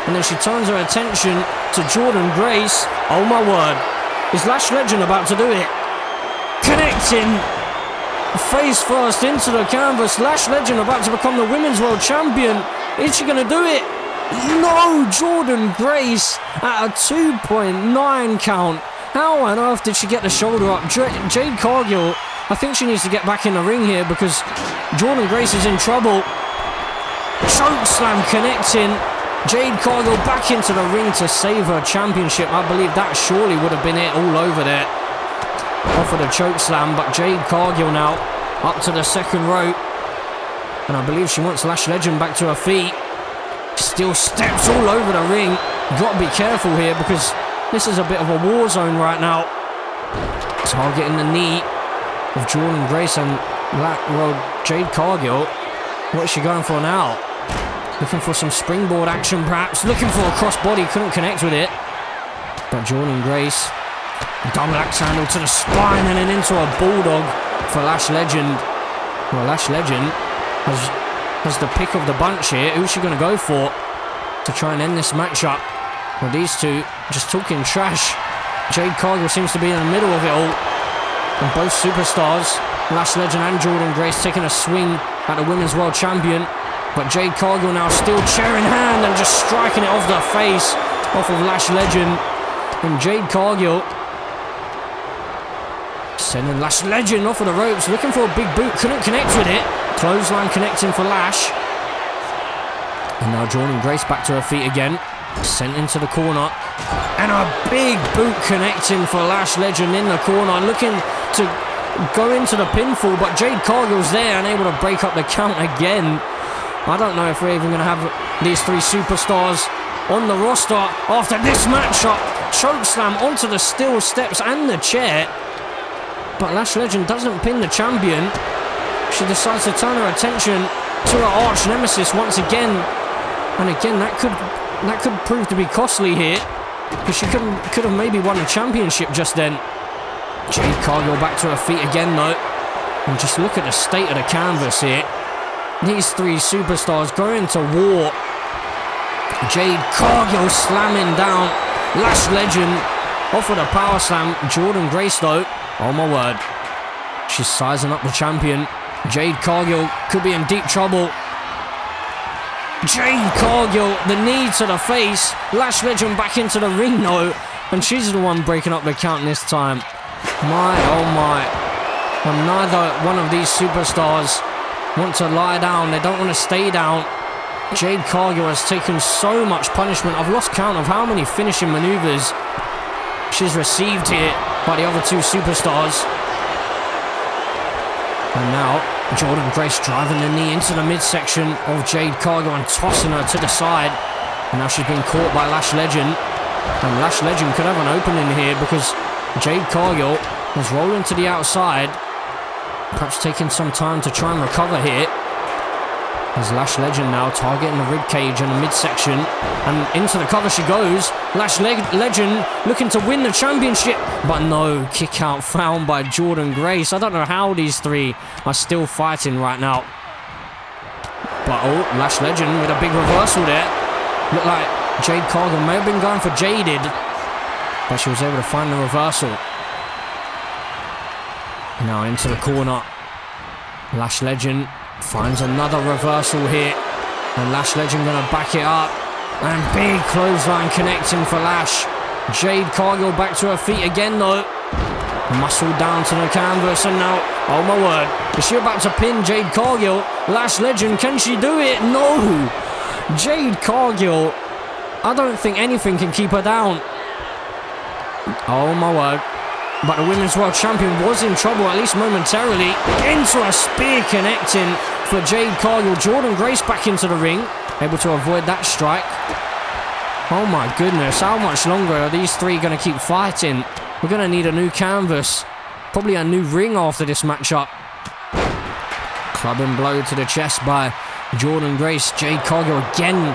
And then she turns her attention to Jordynne Grace. Oh my word. Is Lash Legend about to do it? Connecting. Face first into the canvas. Lash Legend about to become the Women's World Champion. Is she going to do it? No! Jordynne Grace at a 2.9 count. How on earth did she get the shoulder up? Jade Cargill, I think she needs to get back in the ring here, because Jordynne Grace is in trouble. Chokeslam connecting. Jade Cargill back into the ring to save her championship. I believe that surely would have been it all over there. Off of the chokeslam, but Jade Cargill now up to the second rope. And I believe she wants Lash Legend back to her feet. Still steps all over the ring. Got to be careful here, because this is a bit of a war zone right now. Targeting the knee of Jordynne Grace and Jade Cargill. What is she going for now? Looking for some springboard action perhaps. Looking for a crossbody, couldn't connect with it. But Jordynne Grace, double axe handle to the spine and then into a bulldog for Lash Legend. Well, Lash Legend has the pick of the bunch here. Who's she going to go for to try and end this matchup? Well, these two just talking trash. Jade Cargill seems to be in the middle of it all. And both superstars, Lash Legend and Jordynne Grace, taking a swing at the Women's World Champion. But Jade Cargill now still chair in hand and just striking it off the face, off of Lash Legend. And Jade Cargill sending Lash Legend off of the ropes, looking for a big boot, couldn't connect with it. Clothesline connecting for Lash. And now Jordynne Grace back to her feet again, sent into the corner. And a big boot connecting for Lash Legend in the corner, looking to go into the pinfall, but Jade Cargill's there and able to break up the count again. I don't know if we're even going to have these three superstars on the roster after this matchup. Chokeslam onto the steel steps and the chair. But Lash Legend doesn't pin the champion. She decides to turn her attention to her arch nemesis once again. And again, that could prove to be costly here, because she could have maybe won a championship just then. Jade Cargill back to her feet again though. And just look at the state of the canvas here. These three superstars going to war. Jade Cargill slamming down Lash Legend offered a power slam. Jordynne Grace though, oh my word, she's sizing up the champion. Jade Cargill could be in deep trouble. Jade Cargill, the knee to the face. Lash Legend back into the ring though, and she's the one breaking up the count this time. My oh my. And neither one of these superstars want to lie down. They don't want to stay down. Jade Cargill has taken so much punishment. I've lost count of how many finishing maneuvers she's received here by the other two superstars. And now Jordynne Grace driving the knee into the midsection of Jade Cargill and tossing her to the side. And now she's been caught by Lash Legend. And Lash Legend could have an opening here because Jade Cargill was rolling to the outside. Perhaps taking some time to try and recover here. As Lash Legend now targeting the ribcage and the midsection. And into the cover she goes. Lash Legend looking to win the championship. But no, kick out found by Jordynne Grace. I don't know how these three are still fighting right now. But oh, Lash Legend with a big reversal there. Looked like Jade Cargill may have been going for Jaded. But she was able to find the reversal. Now into the corner. Lash Legend finds another reversal here. And Lash Legend going to back it up. And big clothesline connecting for Lash. Jade Cargill back to her feet again though. Muscle down to the canvas and now, oh my word, is she about to pin Jade Cargill? Lash Legend, can she do it? No! Jade Cargill, I don't think anything can keep her down. Oh my word. But the Women's World Champion was in trouble, at least momentarily. Into a spear connecting for Jade Cargill. Jordynne Grace back into the ring, able to avoid that strike. Oh my goodness, how much longer are these three going to keep fighting? We're going to need a new canvas. Probably a new ring after this matchup. Clubbing blow to the chest by Jordynne Grace. Jade Cargill again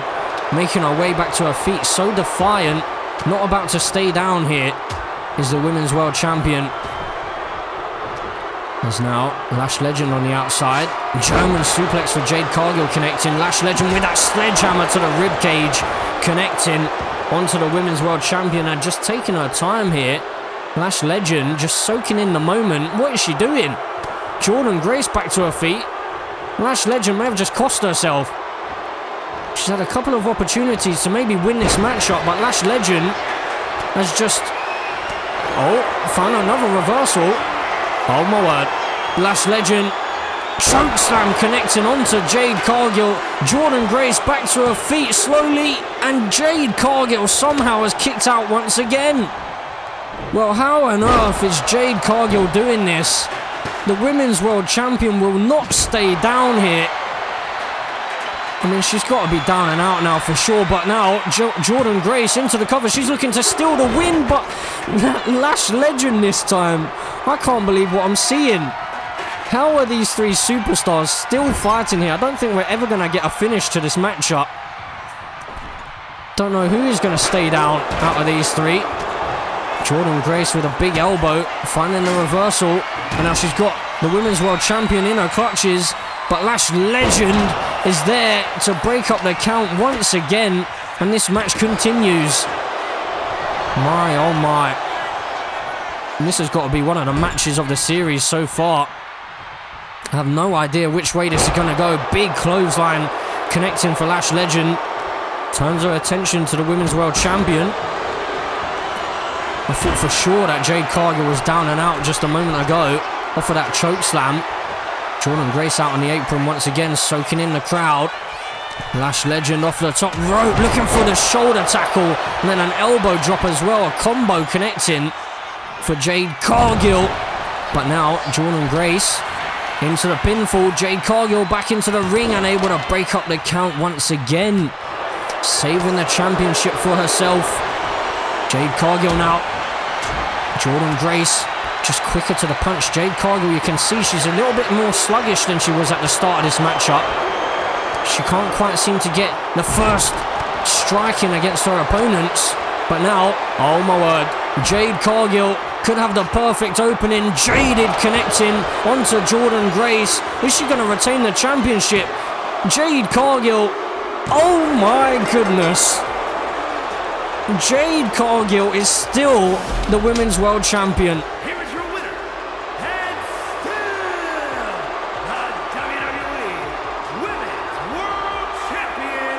making her way back to her feet. So defiant, not about to stay down here. Is the Women's World Champion. There's now Lash Legend on the outside. German suplex for Jade Cargill connecting. Lash Legend with that sledgehammer to the ribcage, connecting onto the Women's World Champion. And just taking her time here. Lash Legend just soaking in the moment. What is she doing? Jordynne Grace back to her feet. Lash Legend may have just cost herself. She's had a couple of opportunities to maybe win this matchup, but Lash Legend has just... Oh, found another reversal. Oh my word. Lash Legend. Chokeslam connecting onto Jade Cargill. Jordynne Grace back to her feet slowly. And Jade Cargill somehow has kicked out once again. Well, how on earth is Jade Cargill doing this? The Women's World Champion will not stay down here. I mean, she's got to be down and out now for sure, but now Jordynne Grace into the cover. She's looking to steal the win, but Lash Legend this time. I can't believe what I'm seeing. How are these three superstars still fighting here? I don't think we're ever going to get a finish to this matchup. Don't know who is going to stay down out of these three. Jordynne Grace with a big elbow, finding the reversal, and now she's got the Women's World Champion in her clutches. But Lash Legend is there to break up the count once again. And this match continues. My, oh my. And this has got to be one of the matches of the series so far. I have no idea which way this is going to go. Big clothesline connecting for Lash Legend. Turns her attention to the Women's World Champion. I thought for sure that Jade Cargill was down and out just a moment ago. Off of that choke slam. Jordynne Grace out on the apron once again, soaking in the crowd. Lash Legend off the top rope, looking for the shoulder tackle, and then an elbow drop as well, a combo connecting for Jade Cargill. But now Jordynne Grace into the pinfall. Jade Cargill back into the ring and able to break up the count once again, saving the championship for herself. Jade Cargill now. Jordynne Grace just quicker to the punch. Jade Cargill, you can see she's a little bit more sluggish than she was at the start of this matchup. She can't quite seem to get the first strike in against her opponents. But now, oh my word, Jade Cargill could have the perfect opening. Jaded connecting onto Jordynne Grace. Is she going to retain the championship? Jade Cargill, oh my goodness. Jade Cargill is still the Women's World Champion. Here is your winner, and still the WWE Women's World Champion,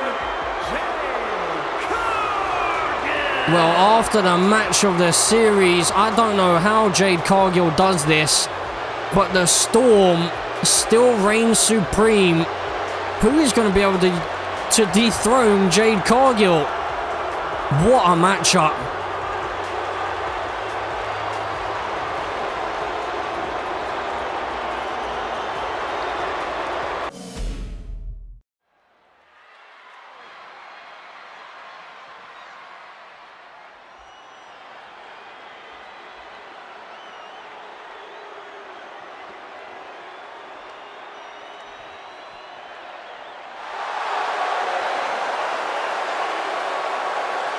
Jade Cargill. Well, after the match of the series, I don't know how Jade Cargill does this, but the Storm still reigns supreme. Who is going to be able to dethrone Jade Cargill? What a matchup.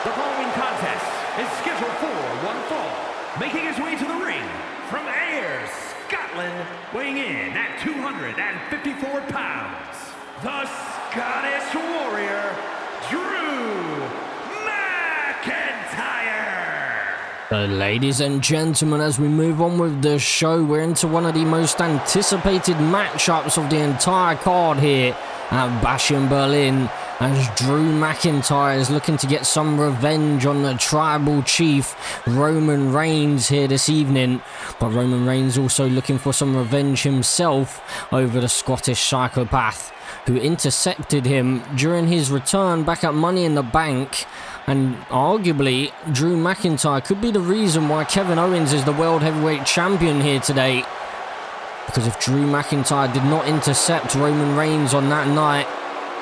The following contest is scheduled for one fall. Making his way to the ring from Ayr, Scotland, weighing in at 254 pounds, the Scottish Warrior, Drew McIntyre. Ladies and gentlemen, as we move on with the show, we're into one of the most anticipated matchups of the entire card here at Bash in Berlin, as Drew McIntyre is looking to get some revenge on the tribal chief Roman Reigns here this evening. But Roman Reigns also looking for some revenge himself over the Scottish psychopath who intercepted him during his return back at Money in the Bank. And arguably, Drew McIntyre could be the reason why Kevin Owens is the World Heavyweight Champion here today. Because if Drew McIntyre did not intercept Roman Reigns on that night,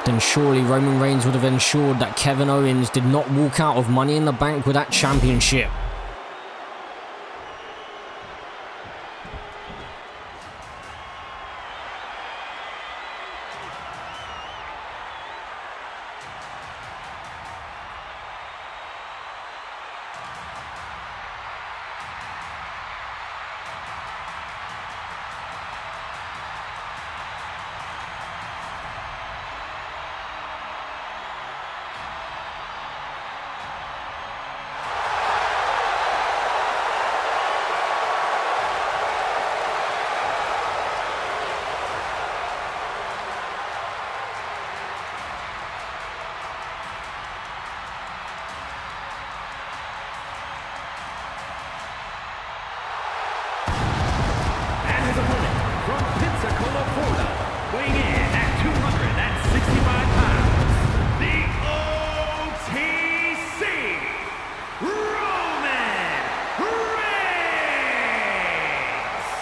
then surely Roman Reigns would have ensured that Kevin Owens did not walk out of Money in the Bank with that championship.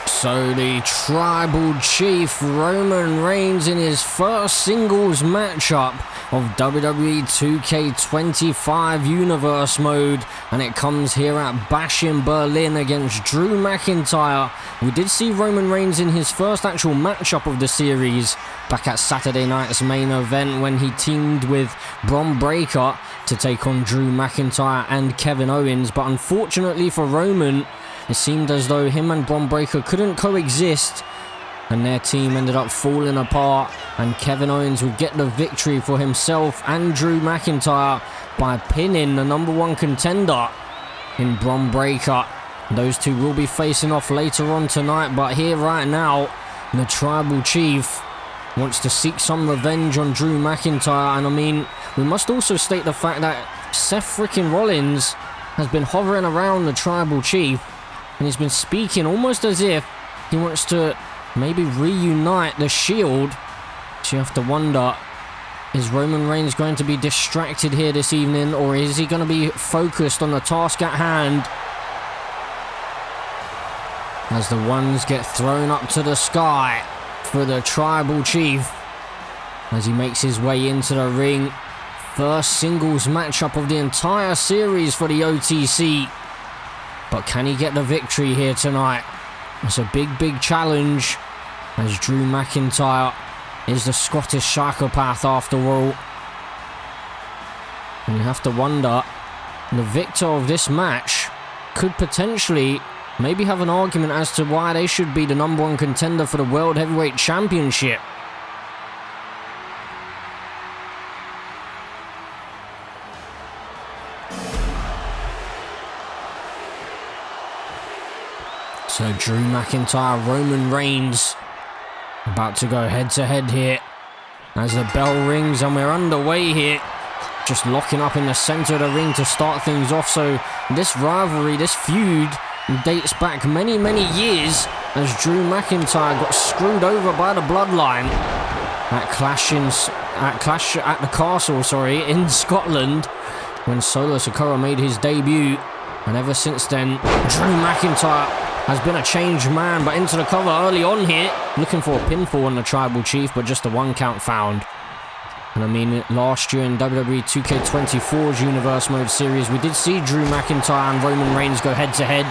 So the tribal chief Roman Reigns in his first singles matchup of WWE 2K25 Universe mode, and it comes here at Bash in Berlin against Drew McIntyre. We did see Roman Reigns in his first actual matchup of the series back at Saturday night's main event when he teamed with Bron Breakker to take on Drew McIntyre and Kevin Owens, but unfortunately for Roman, it seemed as though him and Bron Breakker couldn't coexist, and their team ended up falling apart, and Kevin Owens would get the victory for himself and Drew McIntyre by pinning the #1 contender in Bron Breakker. Those two will be facing off later on tonight, but here right now, the tribal chief wants to seek some revenge on Drew McIntyre. And I mean, we must also state the fact that Seth freaking Rollins has been hovering around the tribal chief, and he's been speaking almost as if he wants to maybe reunite the Shield. So you have to wonder, is Roman Reigns going to be distracted here this evening, or is he going to be focused on the task at hand? As the ones get thrown up to the sky for the tribal chief, as he makes his way into the ring. First singles matchup of the entire series for the OTC. But can he get the victory here tonight? It's a big challenge, as Drew McIntyre is the Scottish psychopath after all. And you have to wonder, the victor of this match could potentially maybe have an argument as to why they should be the #1 contender for the World Heavyweight Championship. So Drew McIntyre, Roman Reigns, about to go head to head here. As the bell rings and we're underway here. Just locking up in the center of the ring to start things off. So this rivalry, this feud, dates back many, many years as Drew McIntyre got screwed over by the Bloodline at Clash at the Castle, in Scotland, when Solo Sikoa made his debut. And ever since then, Drew McIntyre has been a changed man, but into the cover early on here, looking for a pinfall on the Tribal Chief, but just a 1 count found. And I mean, last year in WWE 2K25's Universe Mode series, we did see Drew McIntyre and Roman Reigns go head to head,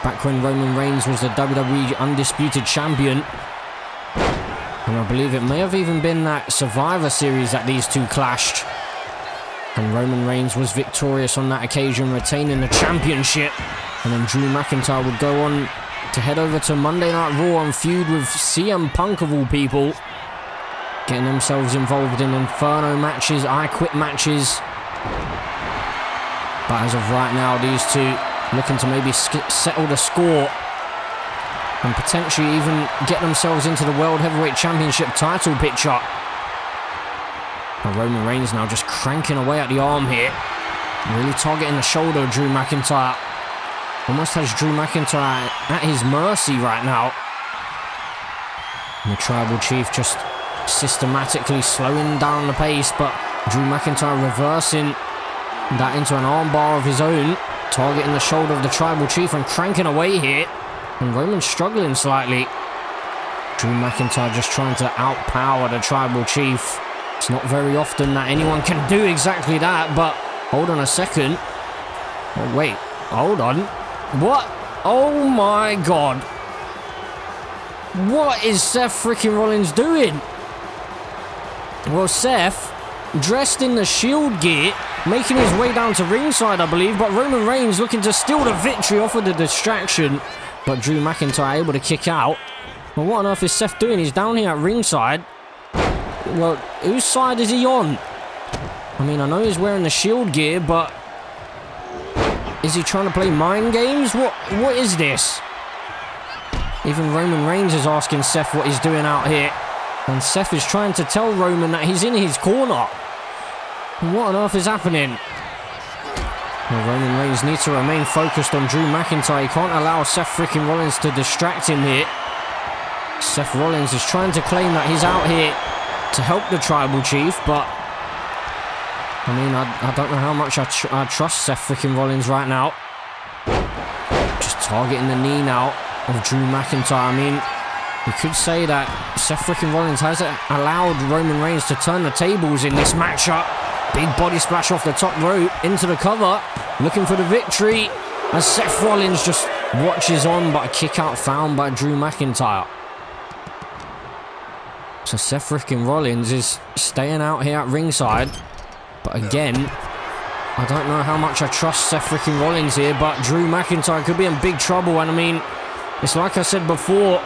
back when Roman Reigns was the WWE Undisputed Champion. And I believe it may have even been that Survivor Series that these two clashed. And Roman Reigns was victorious on that occasion, retaining the championship. And then Drew McIntyre would go on to head over to Monday Night Raw and feud with CM Punk of all people, getting themselves involved in Inferno matches, I Quit matches. But as of right now, these two looking to maybe settle the score and potentially even get themselves into the World Heavyweight Championship title picture. But Roman Reigns now just cranking away at the arm here, really targeting the shoulder of Drew McIntyre. Almost has Drew McIntyre at his mercy right now. And the Tribal Chief just systematically slowing down the pace, but Drew McIntyre reversing that into an armbar of his own, targeting the shoulder of the Tribal Chief and cranking away here. And Roman's struggling slightly. Drew McIntyre just trying to outpower the Tribal Chief. It's not very often that anyone can do exactly that, but hold on a second. Oh, wait, hold on. What? Oh my God. What is Seth freaking Rollins doing? Well, Seth, dressed in the Shield gear, making his way down to ringside, I believe, but Roman Reigns looking to steal the victory off of the distraction, but Drew McIntyre able to kick out. Well, what on earth is Seth doing? He's down here at ringside. Well, whose side is he on? I mean, I know he's wearing the Shield gear, but is he trying to play mind games? What is this? Even Roman Reigns is asking Seth what he's doing out here, and Seth is trying to tell Roman that he's in his corner. What on earth is happening? Well, Roman Reigns needs to remain focused on Drew McIntyre. He can't allow Seth freaking Rollins to distract him here. Seth Rollins is trying to claim that he's out here to help the Tribal Chief, but I mean, I don't know how much I trust Seth freaking Rollins right now. Just targeting the knee now of Drew McIntyre. I mean, you could say that Seth freaking Rollins has allowed Roman Reigns to turn the tables in this matchup. Big body splash off the top rope into the cover, looking for the victory, as Seth Rollins just watches on, but a kick out found by Drew McIntyre. So Seth freaking Rollins is staying out here at ringside. But again, I don't know how much I trust Seth freaking Rollins here, but Drew McIntyre could be in big trouble. And I mean, it's like I said before,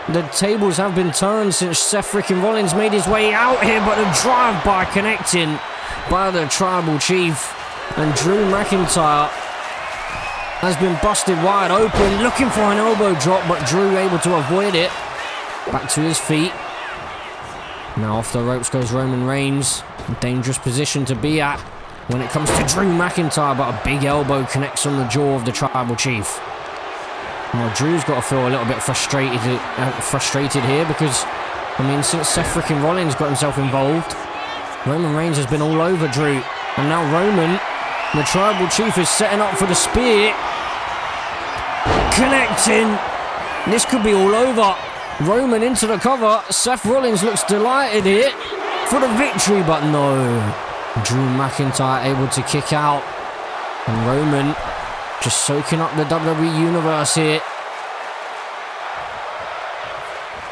the tables have been turned since Seth freaking Rollins made his way out here, but a drive-by connecting by the Tribal Chief. And Drew McIntyre has been busted wide open, looking for an elbow drop, but Drew able to avoid it. Back to his feet. Now off the ropes goes Roman Reigns. A dangerous position to be at when it comes to Drew McIntyre, but a big elbow connects on the jaw of the Tribal Chief. Well, Drew's got to feel a little bit frustrated here because, I mean, since Seth freaking Rollins got himself involved, Roman Reigns has been all over Drew. And now Roman, the Tribal Chief, is setting up for the spear. Connecting. This could be all over. Roman into the cover. Seth Rollins looks delighted here for the victory, but no. Drew McIntyre able to kick out. And Roman just soaking up the WWE Universe here.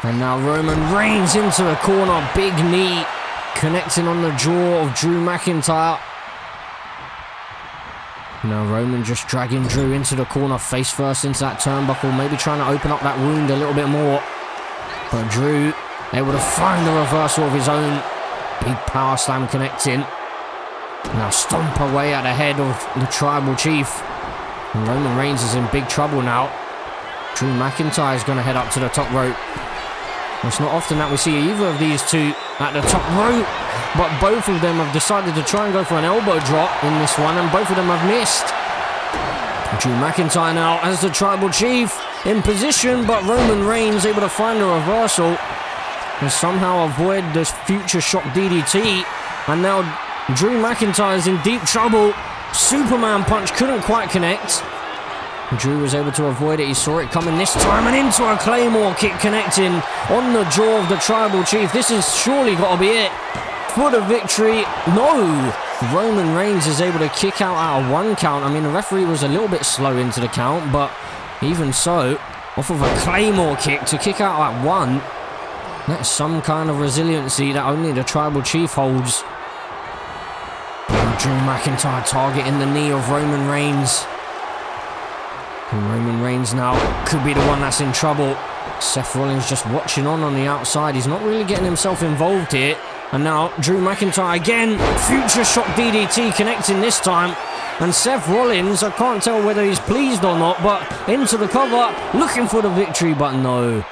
And now Roman Reigns into the corner. Big knee connecting on the jaw of Drew McIntyre. Now Roman just dragging Drew into the corner, face first into that turnbuckle, maybe trying to open up that wound a little bit more. But Drew able to find the reversal of his own. Big power slam connecting. Now stomp away at the head of the Tribal Chief. And Roman Reigns is in big trouble now. Drew McIntyre is going to head up to the top rope. It's not often that we see either of these two at the top rope, but both of them have decided to try and go for an elbow drop in this one, and both of them have missed. Drew McIntyre now as the Tribal Chief in position, but Roman Reigns able to find a reversal and somehow avoid this future shock DDT. And now Drew McIntyre is in deep trouble. Superman punch couldn't quite connect. Drew was able to avoid it. He saw it coming this time and into a Claymore kick connecting on the jaw of the Tribal Chief. This has surely got to be it for the victory. No! Roman Reigns is able to kick out a 1 count. I mean, the referee was a little bit slow into the count, but even so, off of a Claymore kick to kick out at 1, that's some kind of resiliency that only the Tribal Chief holds. Drew McIntyre targeting the knee of Roman Reigns. And Roman Reigns now could be the one that's in trouble. Seth Rollins just watching on the outside. He's not really getting himself involved here. And now Drew McIntyre again. Future shock DDT connecting this time. And Seth Rollins, I can't tell whether he's pleased or not, but into the cover, looking for the victory, but no.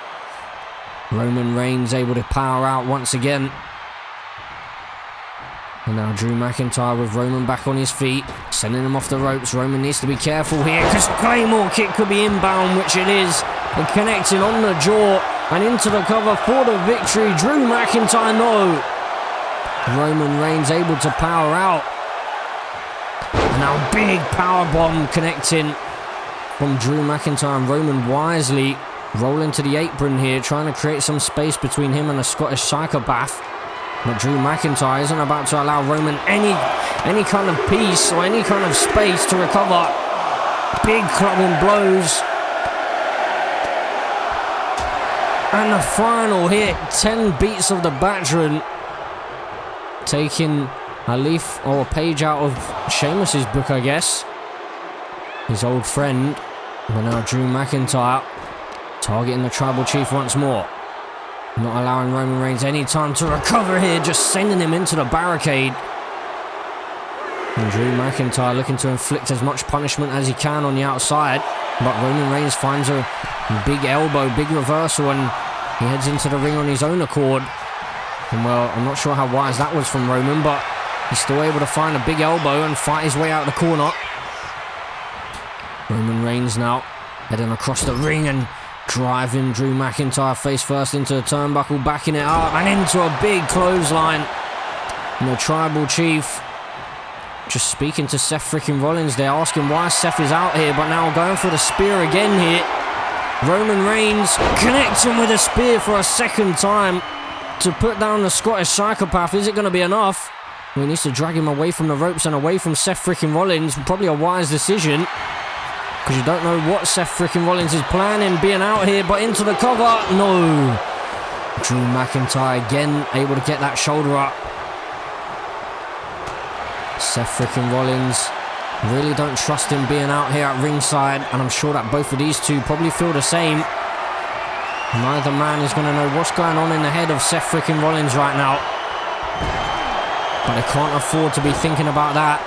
Roman Reigns able to power out once again. And now Drew McIntyre with Roman back on his feet, sending him off the ropes. Roman needs to be careful here, because Claymore kick could be inbound, which it is. And connecting on the jaw and into the cover for the victory. Drew McIntyre, no. Roman Reigns able to power out. And now big power bomb connecting from Drew McIntyre, and Roman wisely rolling to the apron here, trying to create some space between him and a Scottish psychopath. But Drew McIntyre isn't about to allow Roman any kind of peace or any kind of space to recover. Big clubbing blows. And the final hit, 10 beats of the Batron, taking a leaf or a page out of Sheamus's book, I guess. His old friend. But now Drew McIntyre targeting the Tribal Chief once more. Not allowing Roman Reigns any time to recover here, just sending him into the barricade. And Drew McIntyre looking to inflict as much punishment as he can on the outside. But Roman Reigns finds a big elbow, big reversal, and he heads into the ring on his own accord. And well, I'm not sure how wise that was from Roman, but he's still able to find a big elbow and fight his way out the corner. Roman Reigns now heading across the ring and driving Drew McIntyre face first into the turnbuckle, backing it up and into a big clothesline. And the Tribal Chief just speaking to Seth freaking Rollins. They're asking why Seth is out here, but now going for the spear again here. Roman Reigns connecting with a spear for a second time to put down the Scottish psychopath. Is it going to be enough? He needs to drag him away from the ropes and away from Seth freaking Rollins. Probably a wise decision, because you don't know what Seth freaking Rollins is planning, being out here, but into the cover, no. Drew McIntyre again able to get that shoulder up. Seth freaking Rollins, really don't trust him being out here at ringside, and I'm sure that both of these two probably feel the same. Neither man is going to know what's going on in the head of Seth freaking Rollins right now. But they can't afford to be thinking about that.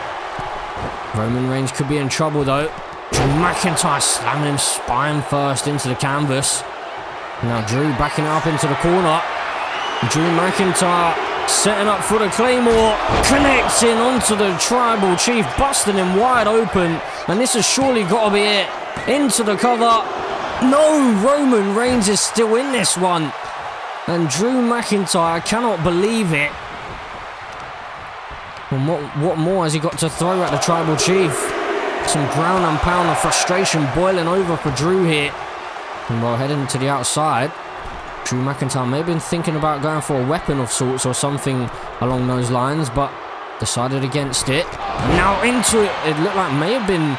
Roman Reigns could be in trouble though. Drew McIntyre slamming him spine first into the canvas. Now Drew backing it up into the corner. Drew McIntyre setting up for the Claymore, connecting onto the Tribal Chief, busting him wide open. And this has surely got to be it. Into the cover. No, Roman Reigns is still in this one. And Drew McIntyre cannot believe it. And what more has he got to throw at the Tribal Chief? Some ground and pound of frustration boiling over for Drew here. And while heading to the outside, Drew McIntyre may have been thinking about going for a weapon of sorts or something along those lines, but decided against it. And now into it. It looked like may have been,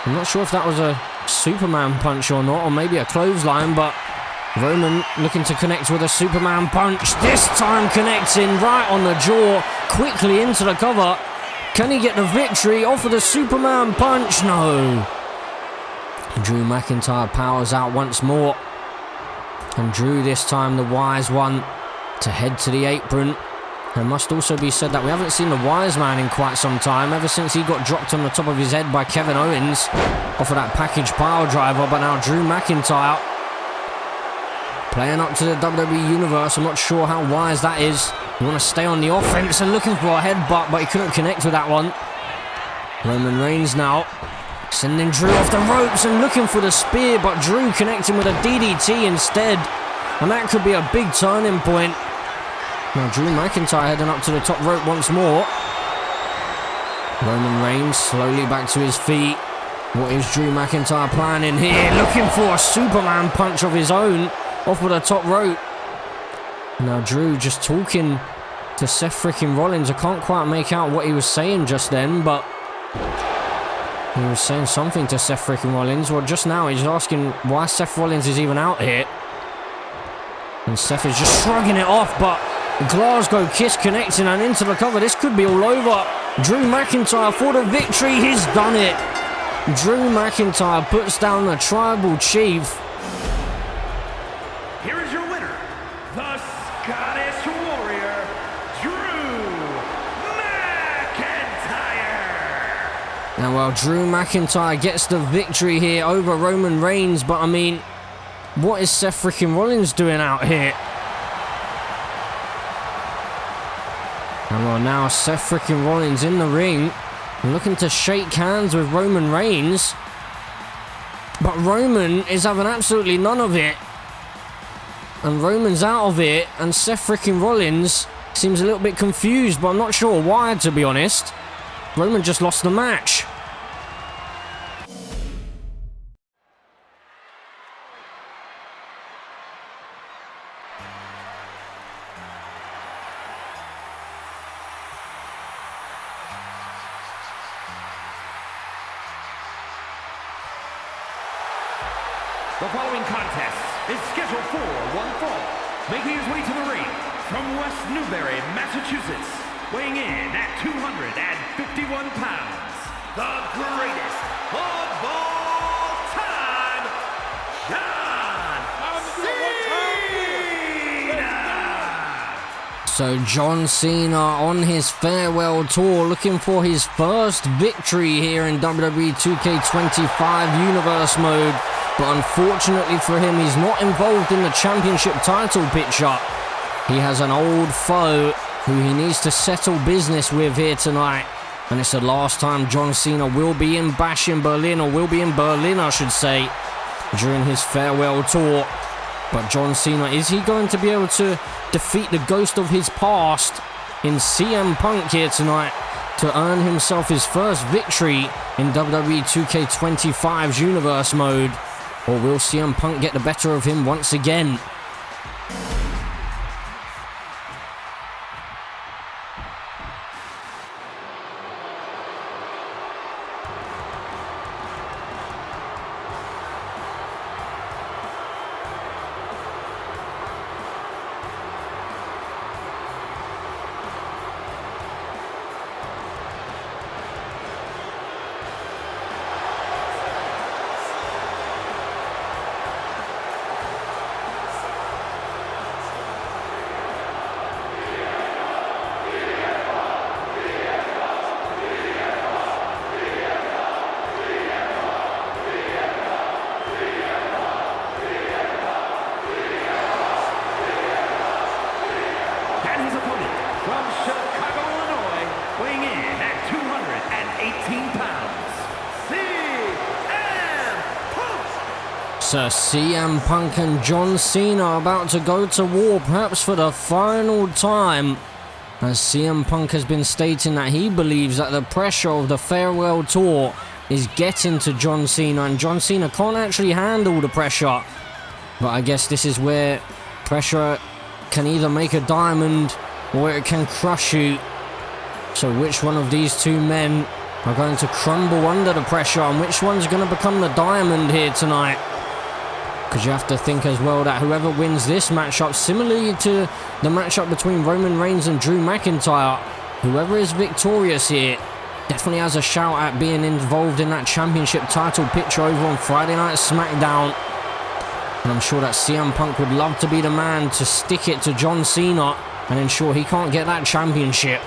I'm not sure if that was a Superman punch or not, or maybe a clothesline, but Roman looking to connect with a Superman punch. This time connecting right on the jaw, quickly into the cover. Can he get the victory off of the Superman punch? No. Drew McIntyre powers out once more. And Drew this time the wise one to head to the apron. It must also be said that we haven't seen the Wise Man in quite some time, ever since he got dropped on the top of his head by Kevin Owens off of that package pile driver. But now Drew McIntyre playing up to the WWE Universe. I'm not sure how wise that is. You want to stay on the offense and looking for a headbutt, but he couldn't connect with that one. Roman Reigns now sending Drew off the ropes and looking for the spear, but Drew connecting with a DDT instead. And that could be a big turning point. Now Drew McIntyre heading up to the top rope once more. Roman Reigns slowly back to his feet. What is Drew McIntyre planning here? Looking for a Superman punch of his own off of the top rope. Now Drew just talking to Seth freaking Rollins. I can't quite make out what he was saying just then, but he was saying something to Seth freaking Rollins. Well, just now he's asking why Seth Rollins is even out here. And Seth is just shrugging it off, but Glasgow Kiss connecting and into the cover. This could be all over. Drew McIntyre for the victory. He's done it. Drew McIntyre puts down the Tribal Chief. Here is your winner, the Scottish Warrior, Drew McIntyre. Now, well, Drew McIntyre gets the victory here over Roman Reigns, but I mean, what is Seth freaking Rollins doing out here? And well, now Seth freaking Rollins in the ring, looking to shake hands with Roman Reigns. But Roman is having absolutely none of it. And Roman's out of it, and Seth freaking Rollins seems a little bit confused, but I'm not sure why, to be honest. Roman just lost the match. The following contest is scheduled for one fall. Making his way to the ring from West Newbury, Massachusetts, weighing in at 251 pounds, the greatest of all time, John Cena! So John Cena on his farewell tour, looking for his first victory here in WWE 2K25 Universe mode. But unfortunately for him, he's not involved in the championship title picture. He has an old foe who he needs to settle business with here tonight. And it's the last time John Cena will be in Bash in Berlin, or will be in Berlin, I should say, during his farewell tour. But John Cena, is he going to be able to defeat the ghost of his past in CM Punk here tonight to earn himself his first victory in WWE 2K25's Universe mode? Or will CM Punk get the better of him once again? So CM Punk and John Cena are about to go to war, perhaps for the final time, as CM Punk has been stating that he believes that the pressure of the farewell tour is getting to John Cena, and John Cena can't actually handle the pressure. But I guess this is where pressure can either make a diamond or it can crush you. So which one of these two men are going to crumble under the pressure, and which one's going to become the diamond here tonight? Because you have to think as well that whoever wins this matchup, similarly to the matchup between Roman Reigns and Drew McIntyre, whoever is victorious here definitely has a shout at being involved in that championship title picture over on Friday Night SmackDown. And I'm sure that CM Punk would love to be the man to stick it to John Cena and ensure he can't get that championship.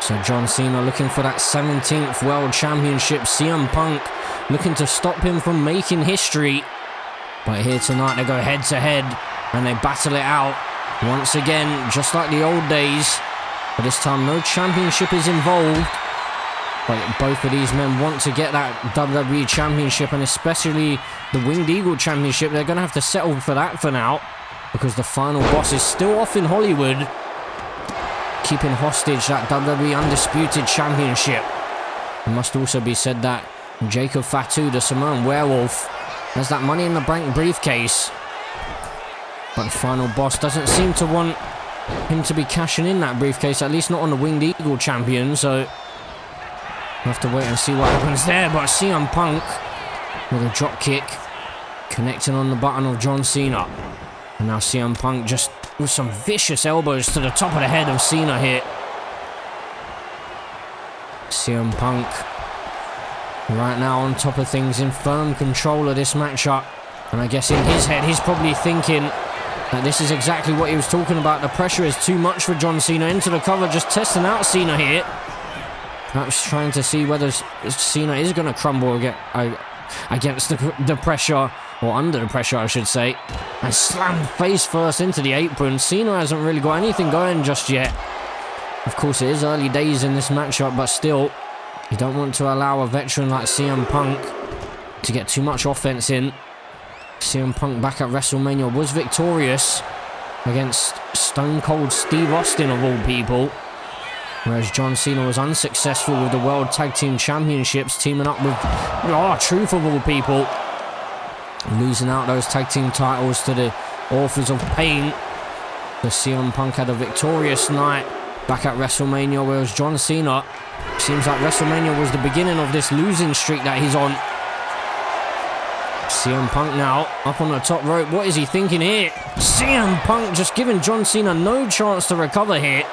So John Cena looking for that 17th World Championship. CM Punk looking to stop him from making history. But here tonight they go head to head and they battle it out. Once again, just like the old days. But this time no championship is involved. But both of these men want to get that WWE Championship, and especially the Winged Eagle Championship. They're going to have to settle for that for now, because the final boss is still off in Hollywood, keeping hostage that WWE Undisputed Championship. It must also be said that Jacob Fatu, the Samoan Werewolf, has that Money in the Bank briefcase. But the final boss doesn't seem to want him to be cashing in that briefcase, at least not on the Winged Eagle Champion, so we'll have to wait and see what happens there. But CM Punk with a drop kick, connecting on the button of John Cena. And now CM Punk just with some vicious elbows to the top of the head of Cena here. CM Punk right now on top of things, in firm control of this matchup. And I guess in his head he's probably thinking that this is exactly what he was talking about. The pressure is too much for John Cena. Into the cover, just testing out Cena here. Perhaps trying to see whether Cena is going to crumble against the pressure, or under the pressure I should say, and slammed face first into the apron. Cena hasn't really got anything going just yet. Of course it is early days in this matchup, but still, you don't want to allow a veteran like CM Punk to get too much offense in. CM Punk back at WrestleMania was victorious against Stone Cold Steve Austin of all people, whereas John Cena was unsuccessful with the World Tag Team Championships, teaming up with Truth of all people, losing out those tag team titles to the Authors of Pain. The CM Punk had a victorious night back at WrestleMania, whereas John Cena, seems like WrestleMania was the beginning of this losing streak that he's on. CM Punk now up on the top rope. What is he thinking here? CM Punk just giving John Cena no chance to recover here.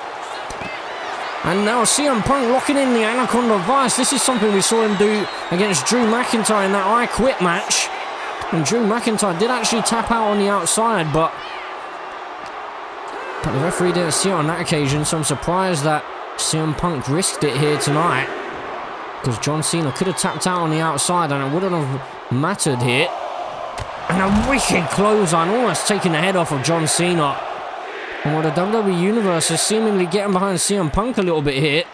And now CM Punk locking in the Anaconda Vice. This is something we saw him do against Drew McIntyre in that I Quit match. And Drew McIntyre did actually tap out on the outside, but the referee didn't see it on that occasion, so I'm surprised that CM Punk risked it here tonight, because John Cena could have tapped out on the outside and it wouldn't have mattered here. And a wicked clothesline, almost taking the head off of John Cena. And while the WWE Universe is seemingly getting behind CM Punk a little bit here,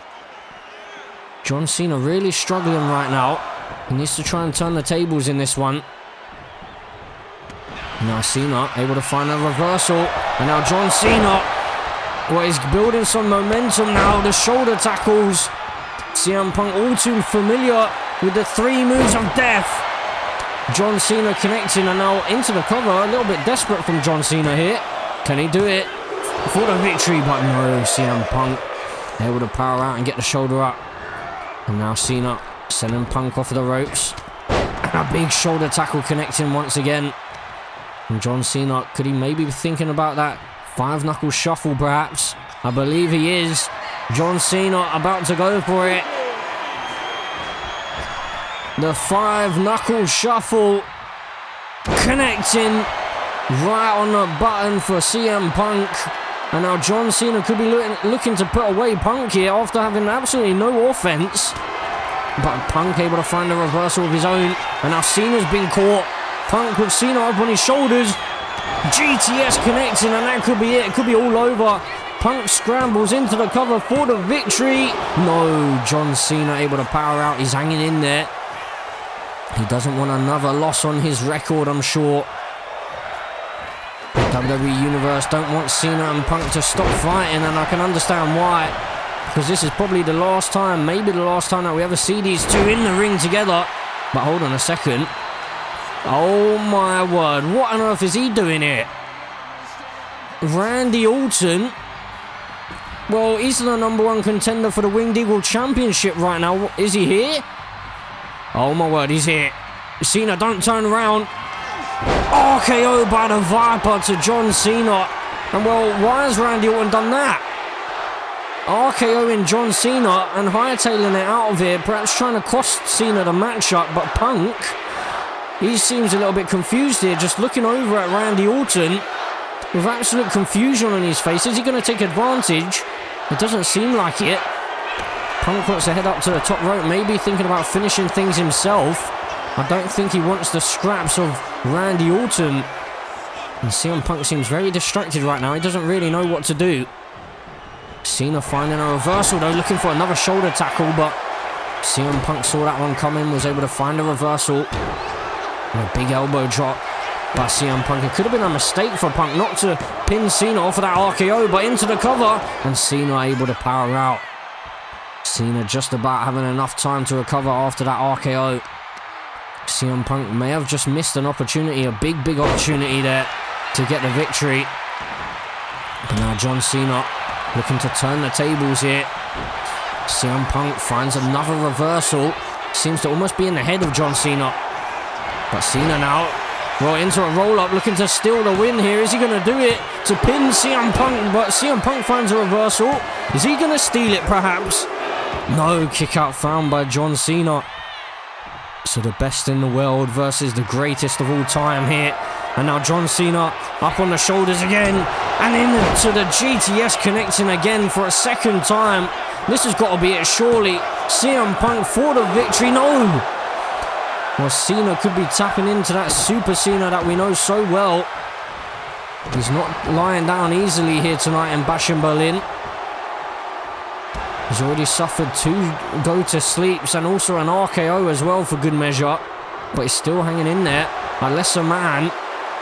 John Cena really struggling right now. He needs to try and turn the tables in this one. Now Cena able to find a reversal, and now John Cena, well, he's building some momentum now. The shoulder tackles. CM Punk all too familiar with the 3 moves of death. John Cena connecting, and now into the cover. A little bit desperate from John Cena here. Can he do it for the victory? But no, CM Punk able to power out and get the shoulder up. And now Cena sending Punk off the ropes. And a big shoulder tackle connecting once again. And John Cena, could he maybe be thinking about that 5-knuckle shuffle perhaps? I believe he is. John Cena about to go for it. The 5-knuckle shuffle connecting right on the button for CM Punk. And now John Cena could be looking to put away Punk here after having absolutely no offense. But Punk able to find a reversal of his own. And now Cena's been caught. Punk with Cena up on his shoulders. GTS connecting, and that could be it. It could be all over. Punk scrambles into the cover for the victory. No, John Cena able to power out. He's hanging in there. He doesn't want another loss on his record, I'm sure. The WWE Universe don't want Cena and Punk to stop fighting, and I can understand why. Because this is probably the last time, maybe the last time that we ever see these two in the ring together. But hold on a second. Oh my word, what on earth is he doing here? Randy Orton? Well, he's the #1 contender for the Winged Eagle Championship right now. Is he here? Oh my word, he's here. Cena, don't turn around. RKO by the Viper to John Cena. And well, why has Randy Orton done that? RKOing John Cena and hightailing it out of here, perhaps trying to cost Cena the matchup, but Punk He seems a little bit confused here, just looking over at Randy Orton with absolute confusion on his face. Is he going to take advantage? It doesn't seem like it. Punk wants to head up to the top rope, maybe thinking about finishing things himself. I don't think he wants the scraps of Randy Orton. And CM Punk seems very distracted right now. He doesn't really know what to do. Cena finding a reversal though, looking for another shoulder tackle, but CM Punk saw that one coming, was able to find a reversal. And a big elbow drop by CM Punk. It could have been a mistake for Punk not to pin Cena off of that RKO, but into the cover, and Cena able to power out. Cena just about having enough time to recover after that RKO. CM Punk may have just missed an opportunity, a big opportunity there to get the victory. But now John Cena looking to turn the tables here. CM Punk finds another reversal. Seems to almost be in the head of John Cena. But Cena now, well, into a roll-up, looking to steal the win here. Is he going to do it to pin CM Punk? But CM Punk finds a reversal. Is he going to steal it, perhaps? No, kick out found by John Cena. So the best in the world versus the greatest of all time here. And now John Cena up on the shoulders again. And into the GTS, connecting again for a second time. This has got to be it, surely. CM Punk for the victory. No! Well, Cena could be tapping into that Super Cena that we know so well. He's not lying down easily here tonight in Bash in Berlin. He's already suffered 2 go-to-sleeps and also an RKO as well for good measure. But he's still hanging in there. A lesser man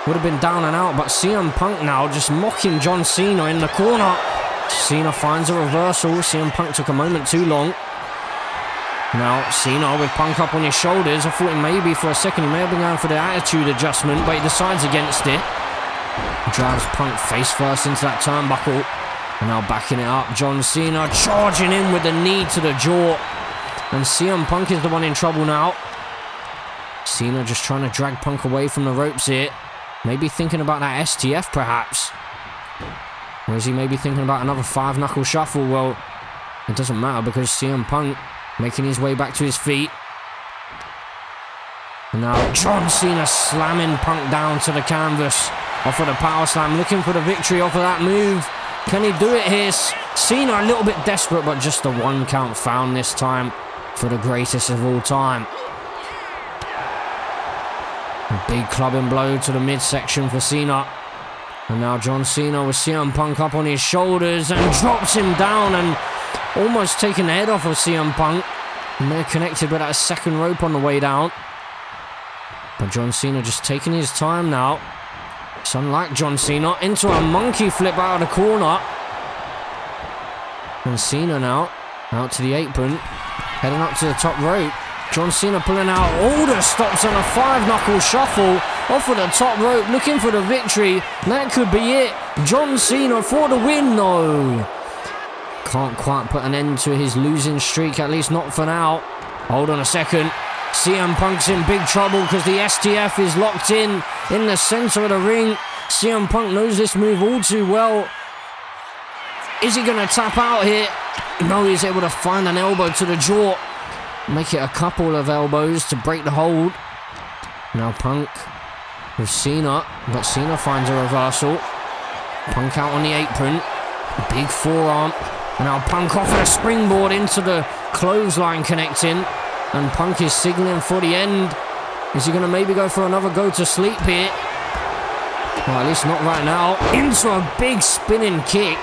would have been down and out. But CM Punk now just mocking John Cena in the corner. Cena finds a reversal. CM Punk took a moment too long. Now Cena with Punk up on his shoulders. I thought maybe for a second he may have been going for the attitude adjustment, but he decides against it. Drives Punk face first into that turnbuckle. And now backing it up, John Cena charging in with the knee to the jaw. And CM Punk is the one in trouble now. Cena just trying to drag Punk away from the ropes here. Maybe thinking about that STF perhaps. Or is he maybe thinking about another 5-knuckle shuffle? Well, it doesn't matter because CM Punk making his way back to his feet. And now John Cena slamming Punk down to the canvas. Off of the power slam, looking for the victory off of that move. Can he do it here? Cena a little bit desperate, but just the 1 count found this time for the greatest of all time. A big clubbing blow to the midsection for Cena. And now John Cena with CM Punk up on his shoulders and drops him down and almost taking the head off of CM Punk. And they're connected with that second rope on the way down. But John Cena just taking his time now. It's unlike John Cena, into a monkey flip out of the corner. And Cena now, out to the apron, heading up to the top rope. John Cena pulling out all the stops on a 5-knuckle shuffle off of the top rope, looking for the victory. That could be it. John Cena for the win, no. Can't quite put an end to his losing streak, at least not for now. Hold on a second. CM Punk's in big trouble because the STF is locked in the center of the ring. CM Punk knows this move all too well. Is he going to tap out here? No, he's able to find an elbow to the jaw. Make it a couple of elbows to break the hold. Now Punk with Cena, but Cena finds a reversal. Punk out on the apron. Big forearm. And now Punk off of a springboard into the clothesline connecting. And Punk is signaling for the end. Is he going to maybe go for another go-to-sleep here? Well, at least not right now. Into a big spinning kick.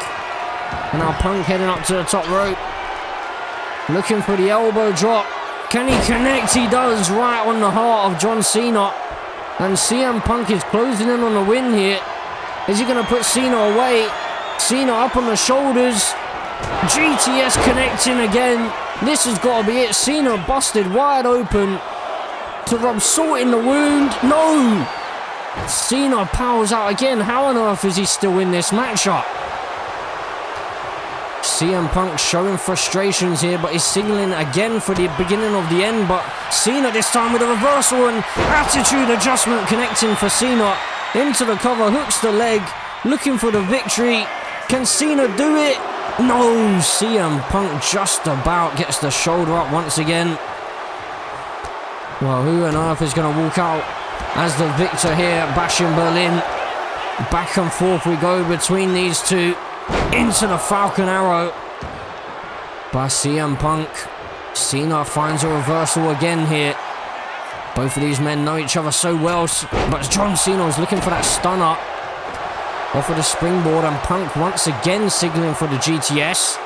And now Punk heading up to the top rope. Looking for the elbow drop. Can he connect? He does, right on the heart of John Cena. And CM Punk is closing in on the win here. Is he going to put Cena away? Cena up on the shoulders. GTS connecting again. This has got to be it. Cena busted wide open to rub salt in the wound. No! Cena powers out again. How on earth is he still in this matchup? CM Punk showing frustrations here, but he's signaling again for the beginning of the end. But Cena this time with a reversal and attitude adjustment connecting for Cena. Into the cover, hooks the leg, looking for the victory. Can Cena do it? No, CM Punk just about gets the shoulder up once again. Well, who on earth is going to walk out as the victor here at Bash in Berlin. Back and forth we go between these two. Into the Falcon Arrow by CM Punk. Cena finds a reversal again here. Both of these men know each other so well, but John Cena was looking for that stunner off of the springboard, and Punk once again signaling for the GTS.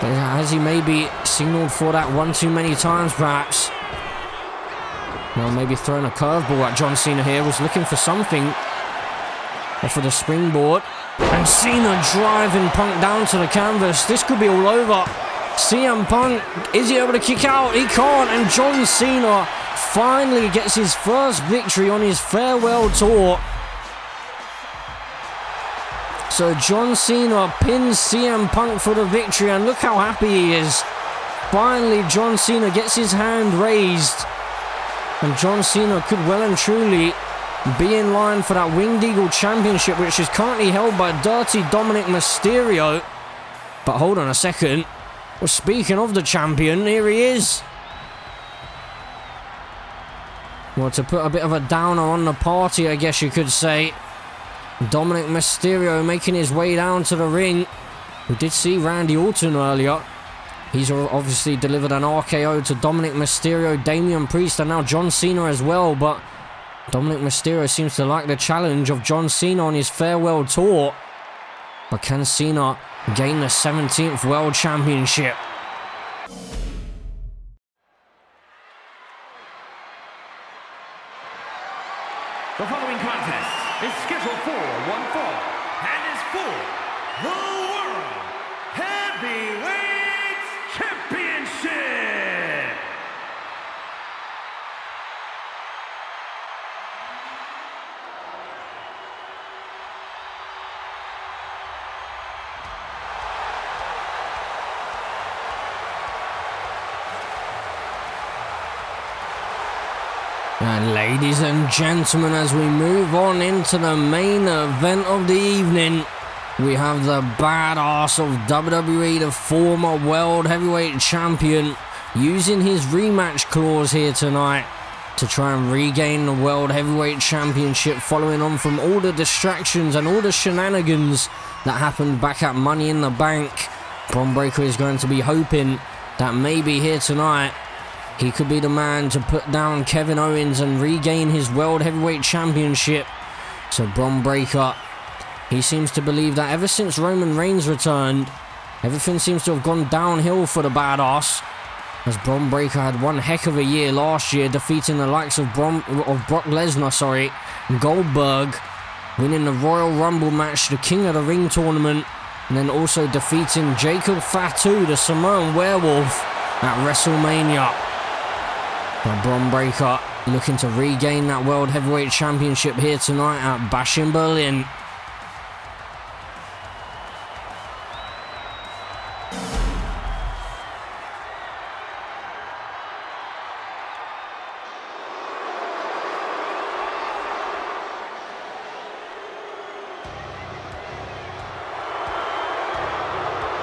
But has he maybe signaled for that one too many times, perhaps? Well, maybe throwing a curveball at John Cena here, was looking for something off of the springboard. And Cena driving Punk down to the canvas. This could be all over. CM Punk, is he able to kick out? He can't, and John Cena finally gets his first victory on his farewell tour. So John Cena pins CM Punk for the victory, and look how happy he is. Finally, John Cena gets his hand raised, and John Cena could well and truly be in line for that Winged Eagle Championship, which is currently held by Dirty Dominic Mysterio. But hold on a second. Well, speaking of the champion, here he is. Well, to put a bit of a downer on the party, I guess you could say, Dominic Mysterio making his way down to the ring. We did see Randy Orton earlier. He's obviously delivered an RKO to Dominic Mysterio, Damian Priest, and now John Cena as well. But Dominic Mysterio seems to like the challenge of John Cena on his farewell tour. But can Cena gain the 17th World Championship? The following contest is scheduled for one fall and is for the World Heavyweight Championship. And ladies and gentlemen, as we move on into the main event of the evening, we have the badass of WWE, the former World Heavyweight Champion, using his rematch clause here tonight to try and regain the World Heavyweight Championship, following on from all the distractions and all the shenanigans that happened back at Money in the Bank. Bron Breakker is going to be hoping that maybe here tonight he could be the man to put down Kevin Owens and regain his World Heavyweight Championship. So Bron Breakker, he seems to believe that ever since Roman Reigns returned, everything seems to have gone downhill for the badass, as Bron Breakker had one heck of a year last year, defeating the likes of Brock Lesnar, Goldberg, winning the Royal Rumble match, the King of the Ring tournament, and then also defeating Jacob Fatu, the Samoan Werewolf, at WrestleMania. But Bron Breakker looking to regain that World Heavyweight Championship here tonight at Bash in Berlin.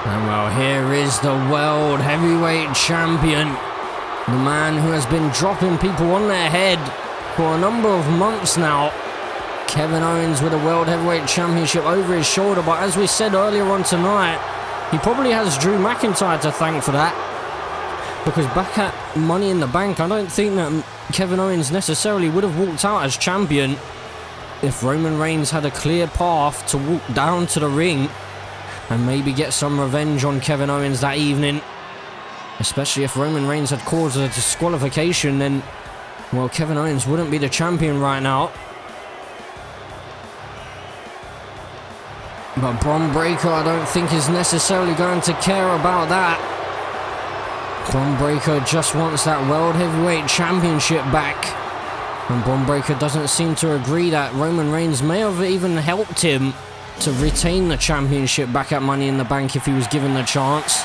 And well, here is the World Heavyweight Champion. The man who has been dropping people on their head for a number of months now. Kevin Owens with a World Heavyweight Championship over his shoulder. But as we said earlier on tonight, he probably has Drew McIntyre to thank for that. Because back at Money in the Bank, I don't think that Kevin Owens necessarily would have walked out as champion if Roman Reigns had a clear path to walk down to the ring and maybe get some revenge on Kevin Owens that evening. Especially if Roman Reigns had caused a disqualification, then, well, Kevin Owens wouldn't be the champion right now. But Bron Breakker, I don't think, is necessarily going to care about that. Bron Breakker just wants that World Heavyweight Championship back. And Bron Breakker doesn't seem to agree that Roman Reigns may have even helped him to retain the championship back at Money in the Bank if he was given the chance.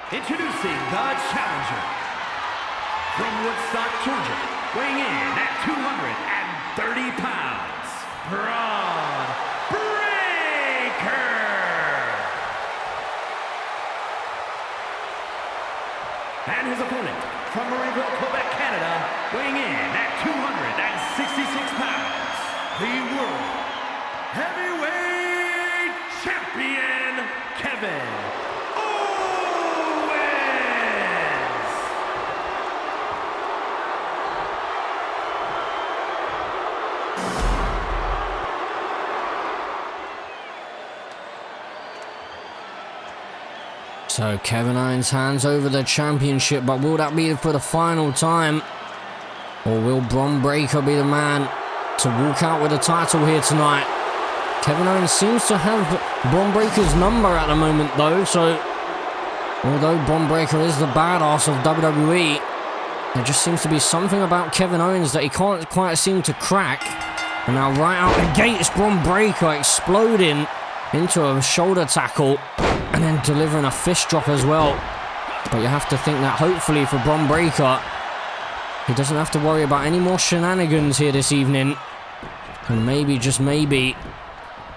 Introducing the challenger from Woodstock, Georgia, weighing in at 230 pounds, Braun Breaker. And his opponent from Marieville, Quebec, Canada, weighing in at 266 pounds, the World Heavyweight Champion, Kevin Owens. So Kevin Owens hands over the championship, but will that be for the final time? Or will Bron Breakker be the man to walk out with the title here tonight? Kevin Owens seems to have Bron Breakker's number at the moment though, so although Bron Breakker is the badass of WWE, there just seems to be something about Kevin Owens that he can't quite seem to crack. And now right out the gates, Bron Breakker exploding into a shoulder tackle and then delivering a fist drop as well. But you have to think that hopefully for Bron Breakker, he doesn't have to worry about any more shenanigans here this evening. And maybe, just maybe,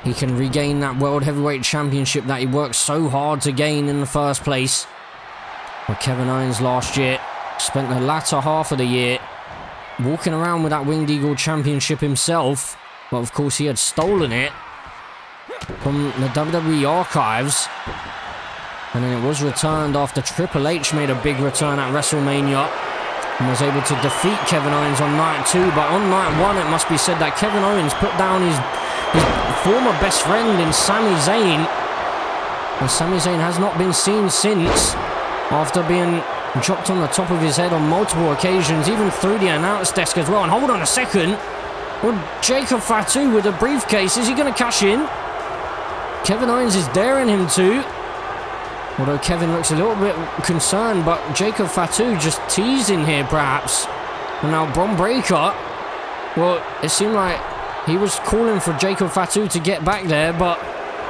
he can regain that World Heavyweight Championship that he worked so hard to gain in the first place. But Kevin Owens last year spent the latter half of the year walking around with that Winged Eagle Championship himself. But of course he had stolen it from the WWE archives. And then it was returned after Triple H made a big return at WrestleMania and was able to defeat Kevin Owens on night 2. But on night 1, it must be said that Kevin Owens put down his former best friend in Sami Zayn. And Sami Zayn has not been seen since, after being dropped on the top of his head on multiple occasions, even through the announce desk as well. And hold on a second, well, Jacob Fatu with a briefcase, is he going to cash in? Kevin Owens is daring him to. Although Kevin looks a little bit concerned, but Jacob Fatu just teasing here perhaps. And now Bron Breakker, well, it seemed like he was calling for Jacob Fatu to get back there, but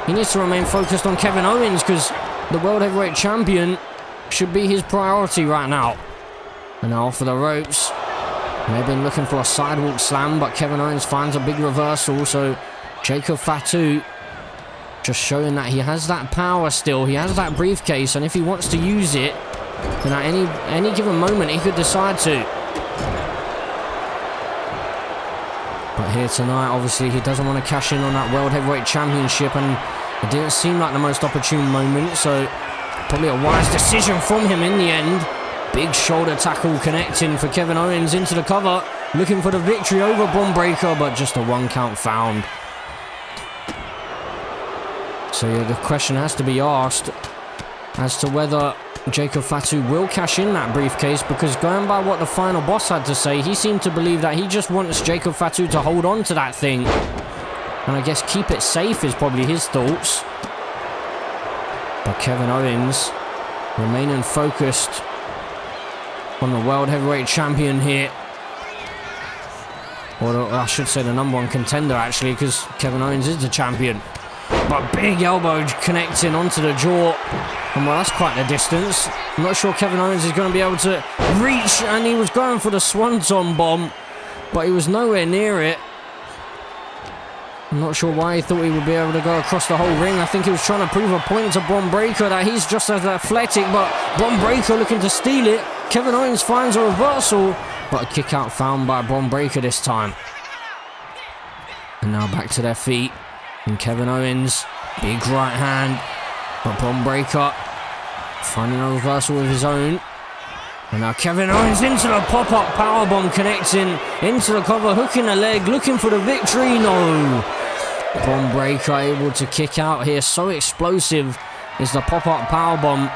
he needs to remain focused on Kevin Owens because the World Heavyweight Champion should be his priority right now. And now off for the ropes. They've been looking for a sidewalk slam, but Kevin Owens finds a big reversal, so Jacob Fatu just showing that he has that power still, he has that briefcase, and if he wants to use it, then at any given moment he could decide to. But here tonight, obviously, he doesn't want to cash in on that World Heavyweight Championship, and it didn't seem like the most opportune moment, so probably a wise decision from him in the end. Big shoulder tackle connecting for Kevin Owens into the cover, looking for the victory over Bron Breakker, but just a 1 count found. So yeah, the question has to be asked as to whether Jacob Fatu will cash in that briefcase, because going by what the final boss had to say, he seemed to believe that he just wants Jacob Fatu to hold on to that thing. And I guess keep it safe is probably his thoughts. But Kevin Owens remaining focused on the World Heavyweight Champion here. Or I should say the #1 contender actually, because Kevin Owens is the champion. But big elbow connecting onto the jaw. And well, that's quite the distance. I'm not sure Kevin Owens is going to be able to reach, and he was going for the Swanton bomb, but he was nowhere near it. I'm not sure why he thought he would be able to go across the whole ring. I think he was trying to prove a point to Bron Breakker that he's just as athletic, but Bron Breakker looking to steal it. Kevin Owens finds a reversal, but a kick out found by Bron Breakker this time. And now back to their feet. And Kevin Owens, big right hand, but Bron Breakker finding a reversal with his own. And now Kevin Owens into the pop-up powerbomb, connecting into the cover, hooking the leg, looking for the victory. No! Bron Breakker able to kick out here. So explosive is the pop-up powerbomb.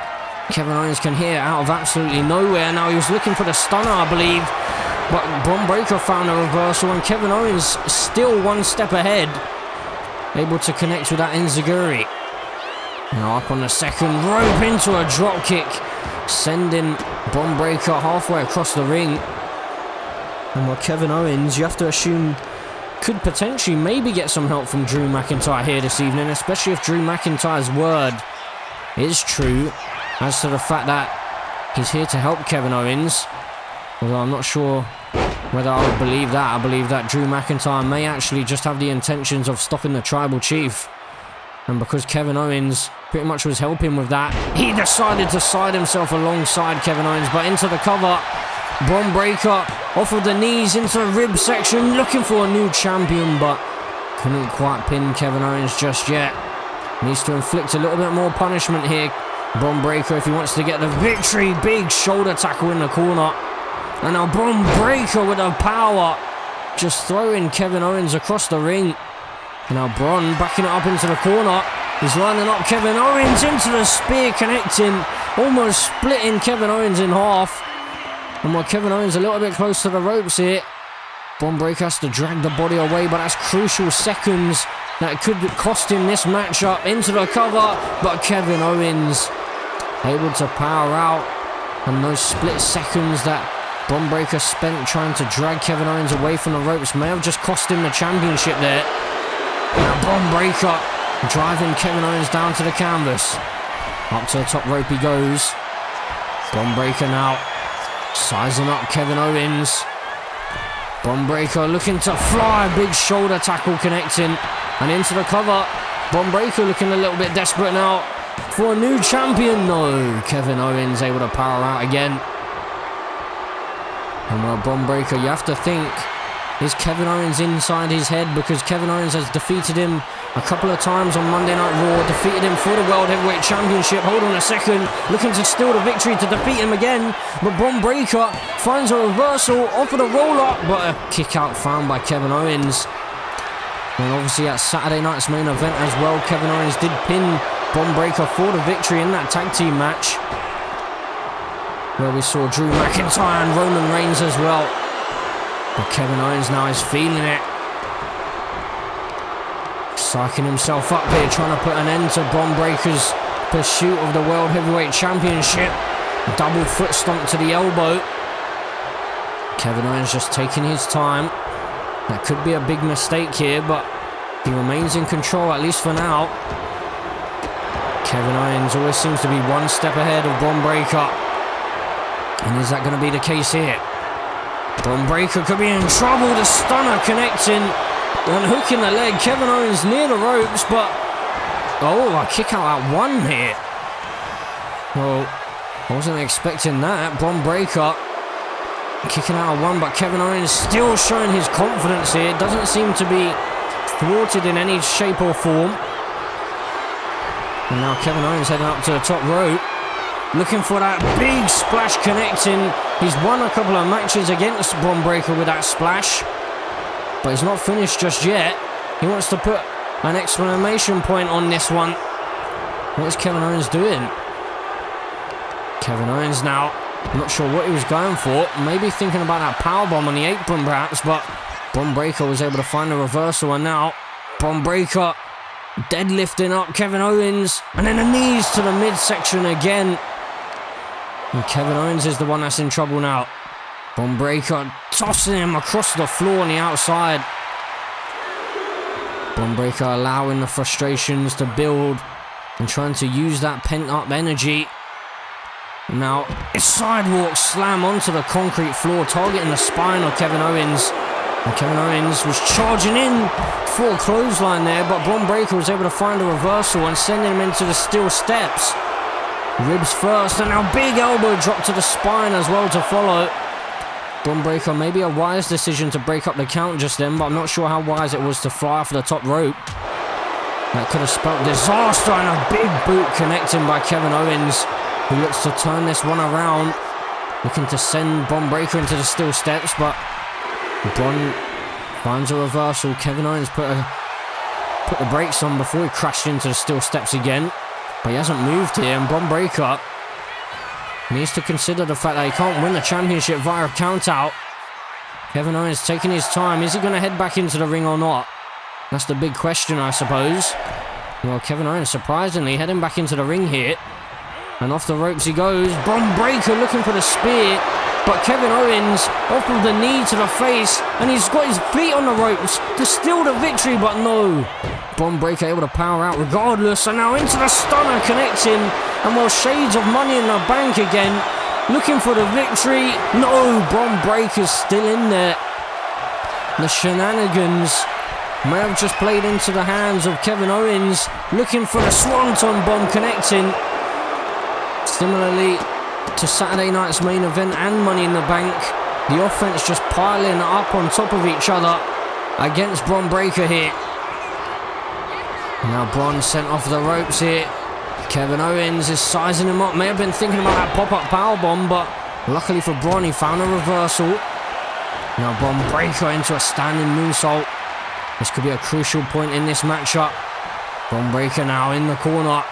Kevin Owens can hear it out of absolutely nowhere. Now he was looking for the stunner, I believe. But Bron Breakker found a reversal, and Kevin Owens still 1 step ahead. Able to connect with that enziguri. Now up on the second rope into a drop kick, sending Bron Breakker halfway across the ring. And while Kevin Owens, you have to assume, could potentially maybe get some help from Drew McIntyre here this evening, especially if Drew McIntyre's word is true as to the fact that he's here to help Kevin Owens. Although I'm not sure Whether I would believe that, I believe that Drew McIntyre may actually just have the intentions of stopping the Tribal Chief. And because Kevin Owens pretty much was helping with that, he decided to side himself alongside Kevin Owens, but into the cover. Bron Breakker off of the knees into the rib section, looking for a new champion, but couldn't quite pin Kevin Owens just yet. Needs to inflict a little bit more punishment here, Bron Breakker, if he wants to get the victory. Big shoulder tackle in the corner. And now Bron Breakker with the power, just throwing Kevin Owens across the ring. And now Bron backing it up into the corner. He's lining up Kevin Owens into the spear, connecting, almost splitting Kevin Owens in half. And while Kevin Owens a little bit close to the ropes here, Bron Breakker has to drag the body away, but that's crucial seconds that could cost him this matchup. Into the cover, but Kevin Owens able to power out. And those split seconds that Bron Breakker spent trying to drag Kevin Owens away from the ropes may have just cost him the championship there. Now Bron Breakker driving Kevin Owens down to the canvas. Up to the top rope he goes. Bron Breakker now sizing up Kevin Owens. Bron Breakker looking to fly. Big shoulder tackle connecting. And into the cover. Bron Breakker looking a little bit desperate now for a new champion. No, Kevin Owens able to power out again. And while Bron Breakker, you have to think, is Kevin Owens inside his head? Because Kevin Owens has defeated him a couple of times on Monday Night Raw, defeated him for the World Heavyweight Championship. Hold on a second, looking to steal the victory to defeat him again. But Bron Breakker finds a reversal off of the roll-up, but a kick out found by Kevin Owens. And obviously at Saturday night's main event as well, Kevin Owens did pin Bron Breakker for the victory in that tag team match, where we saw Drew McIntyre and Roman Reigns as well. But Kevin Owens now is feeling it. Psyching himself up here, trying to put an end to Bron Breakker's pursuit of the World Heavyweight Championship. Double foot stomp to the elbow. Kevin Owens just taking his time. That could be a big mistake here, but he remains in control, at least for now. Kevin Owens always seems to be one step ahead of Bron Breakker. And is that going to be the case here? Bron Breakker could be in trouble. The stunner connecting and hooking the leg. Kevin Owens near the ropes, but oh, a kick out at one here. Well, I wasn't expecting that. Bron Breakker kicking out at one, but Kevin Owens still showing his confidence here. Doesn't seem to be thwarted in any shape or form. And now Kevin Owens heading up to the top rope, looking for that big splash connecting. He's won a couple of matches against Bron Breakker with that splash, but he's not finished just yet. He wants to put an exclamation point on this one. What is Kevin Owens doing? Kevin Owens now, not sure what he was going for. Maybe thinking about that powerbomb on the apron perhaps, but Bron Breakker was able to find a reversal, and now Bron Breakker deadlifting up Kevin Owens, and then the knees to the midsection again. And Kevin Owens is the one that's in trouble now. Bron Breakker tossing him across the floor on the outside. Bron Breakker allowing the frustrations to build and trying to use that pent-up energy. Now, a sidewalk slam onto the concrete floor, targeting the spine of Kevin Owens. And Kevin Owens was charging in for a clothesline there, but Bron Breakker was able to find a reversal and sending him into the steel steps. Ribs first, and now big elbow drop to the spine as well to follow. Bron Breakker, maybe a wise decision to break up the count just then, but I'm not sure how wise it was to fly off the top rope. That could have spelled disaster, and a big boot connecting by Kevin Owens, who looks to turn this one around, looking to send Bron Breakker into the steel steps, but Bron finds a reversal. Kevin Owens put the brakes on before he crashed into the steel steps again, but he hasn't moved here, and Bron Breakker needs to consider the fact that he can't win the championship via a count out. Kevin Owens taking his time. Is he going to head back into the ring or not? That's the big question, I suppose. Well, Kevin Owens surprisingly heading back into the ring here. And off the ropes he goes. Bron Breakker looking for the spear, but Kevin Owens off of the knee to the face, and he's got his feet on the ropes to steal the victory, but no. Bron Breakker able to power out regardless, and now into the stunner connecting, and well, shades of Money in the Bank again. looking for the victory. No, Bron Breakker's still in there. The shenanigans may have just played into the hands of Kevin Owens, looking for the Swanton Bomb connecting. Similarly to Saturday night's main event and Money in the Bank, the offense just piling up on top of each other against Bron Breakker here. Now Bron sent off the ropes here. Kevin Owens is sizing him up. May have been thinking about that pop-up powerbomb, but luckily for Bron, he found a reversal. Now Bron Breakker into a standing moonsault. This could be a crucial point in this matchup. Bron Breakker now in the corner.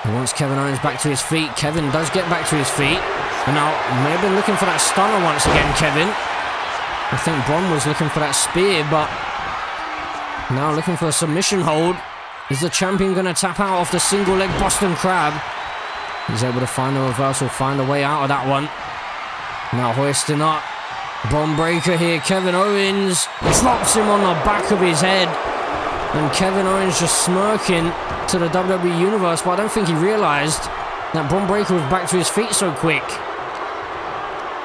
He wants Kevin Owens back to his feet. Kevin does get back to his feet. And now may have been looking for that stunner once again, Kevin. I think Bron was looking for that spear, but now looking for a submission hold. Is the champion going to tap out off the single leg Boston Crab? He's able to find a reversal, find a way out of that one. Now hoisting up Bron Breakker here. Kevin Owens drops him on the back of his head. And Kevin Owens just smirking to the WWE Universe, but I don't think he realized that Bron Breakker was back to his feet so quick.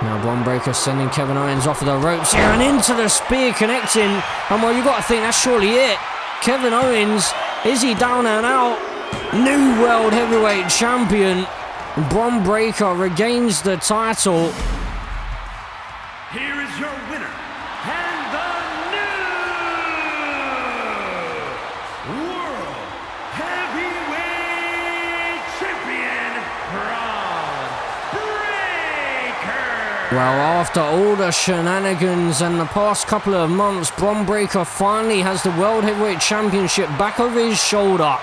Now Bron Breakker sending Kevin Owens off of the ropes here and into the spear connecting. And well, you got to think that's surely it. Kevin Owens, is he down and out? New World Heavyweight Champion. Bron Breakker regains the title. Here is your winner, and the new World Heavyweight Champion, Bron Breakker. Well, after all the shenanigans and the past couple of months, Bron Breakker finally has the World Heavyweight Championship back over his shoulder.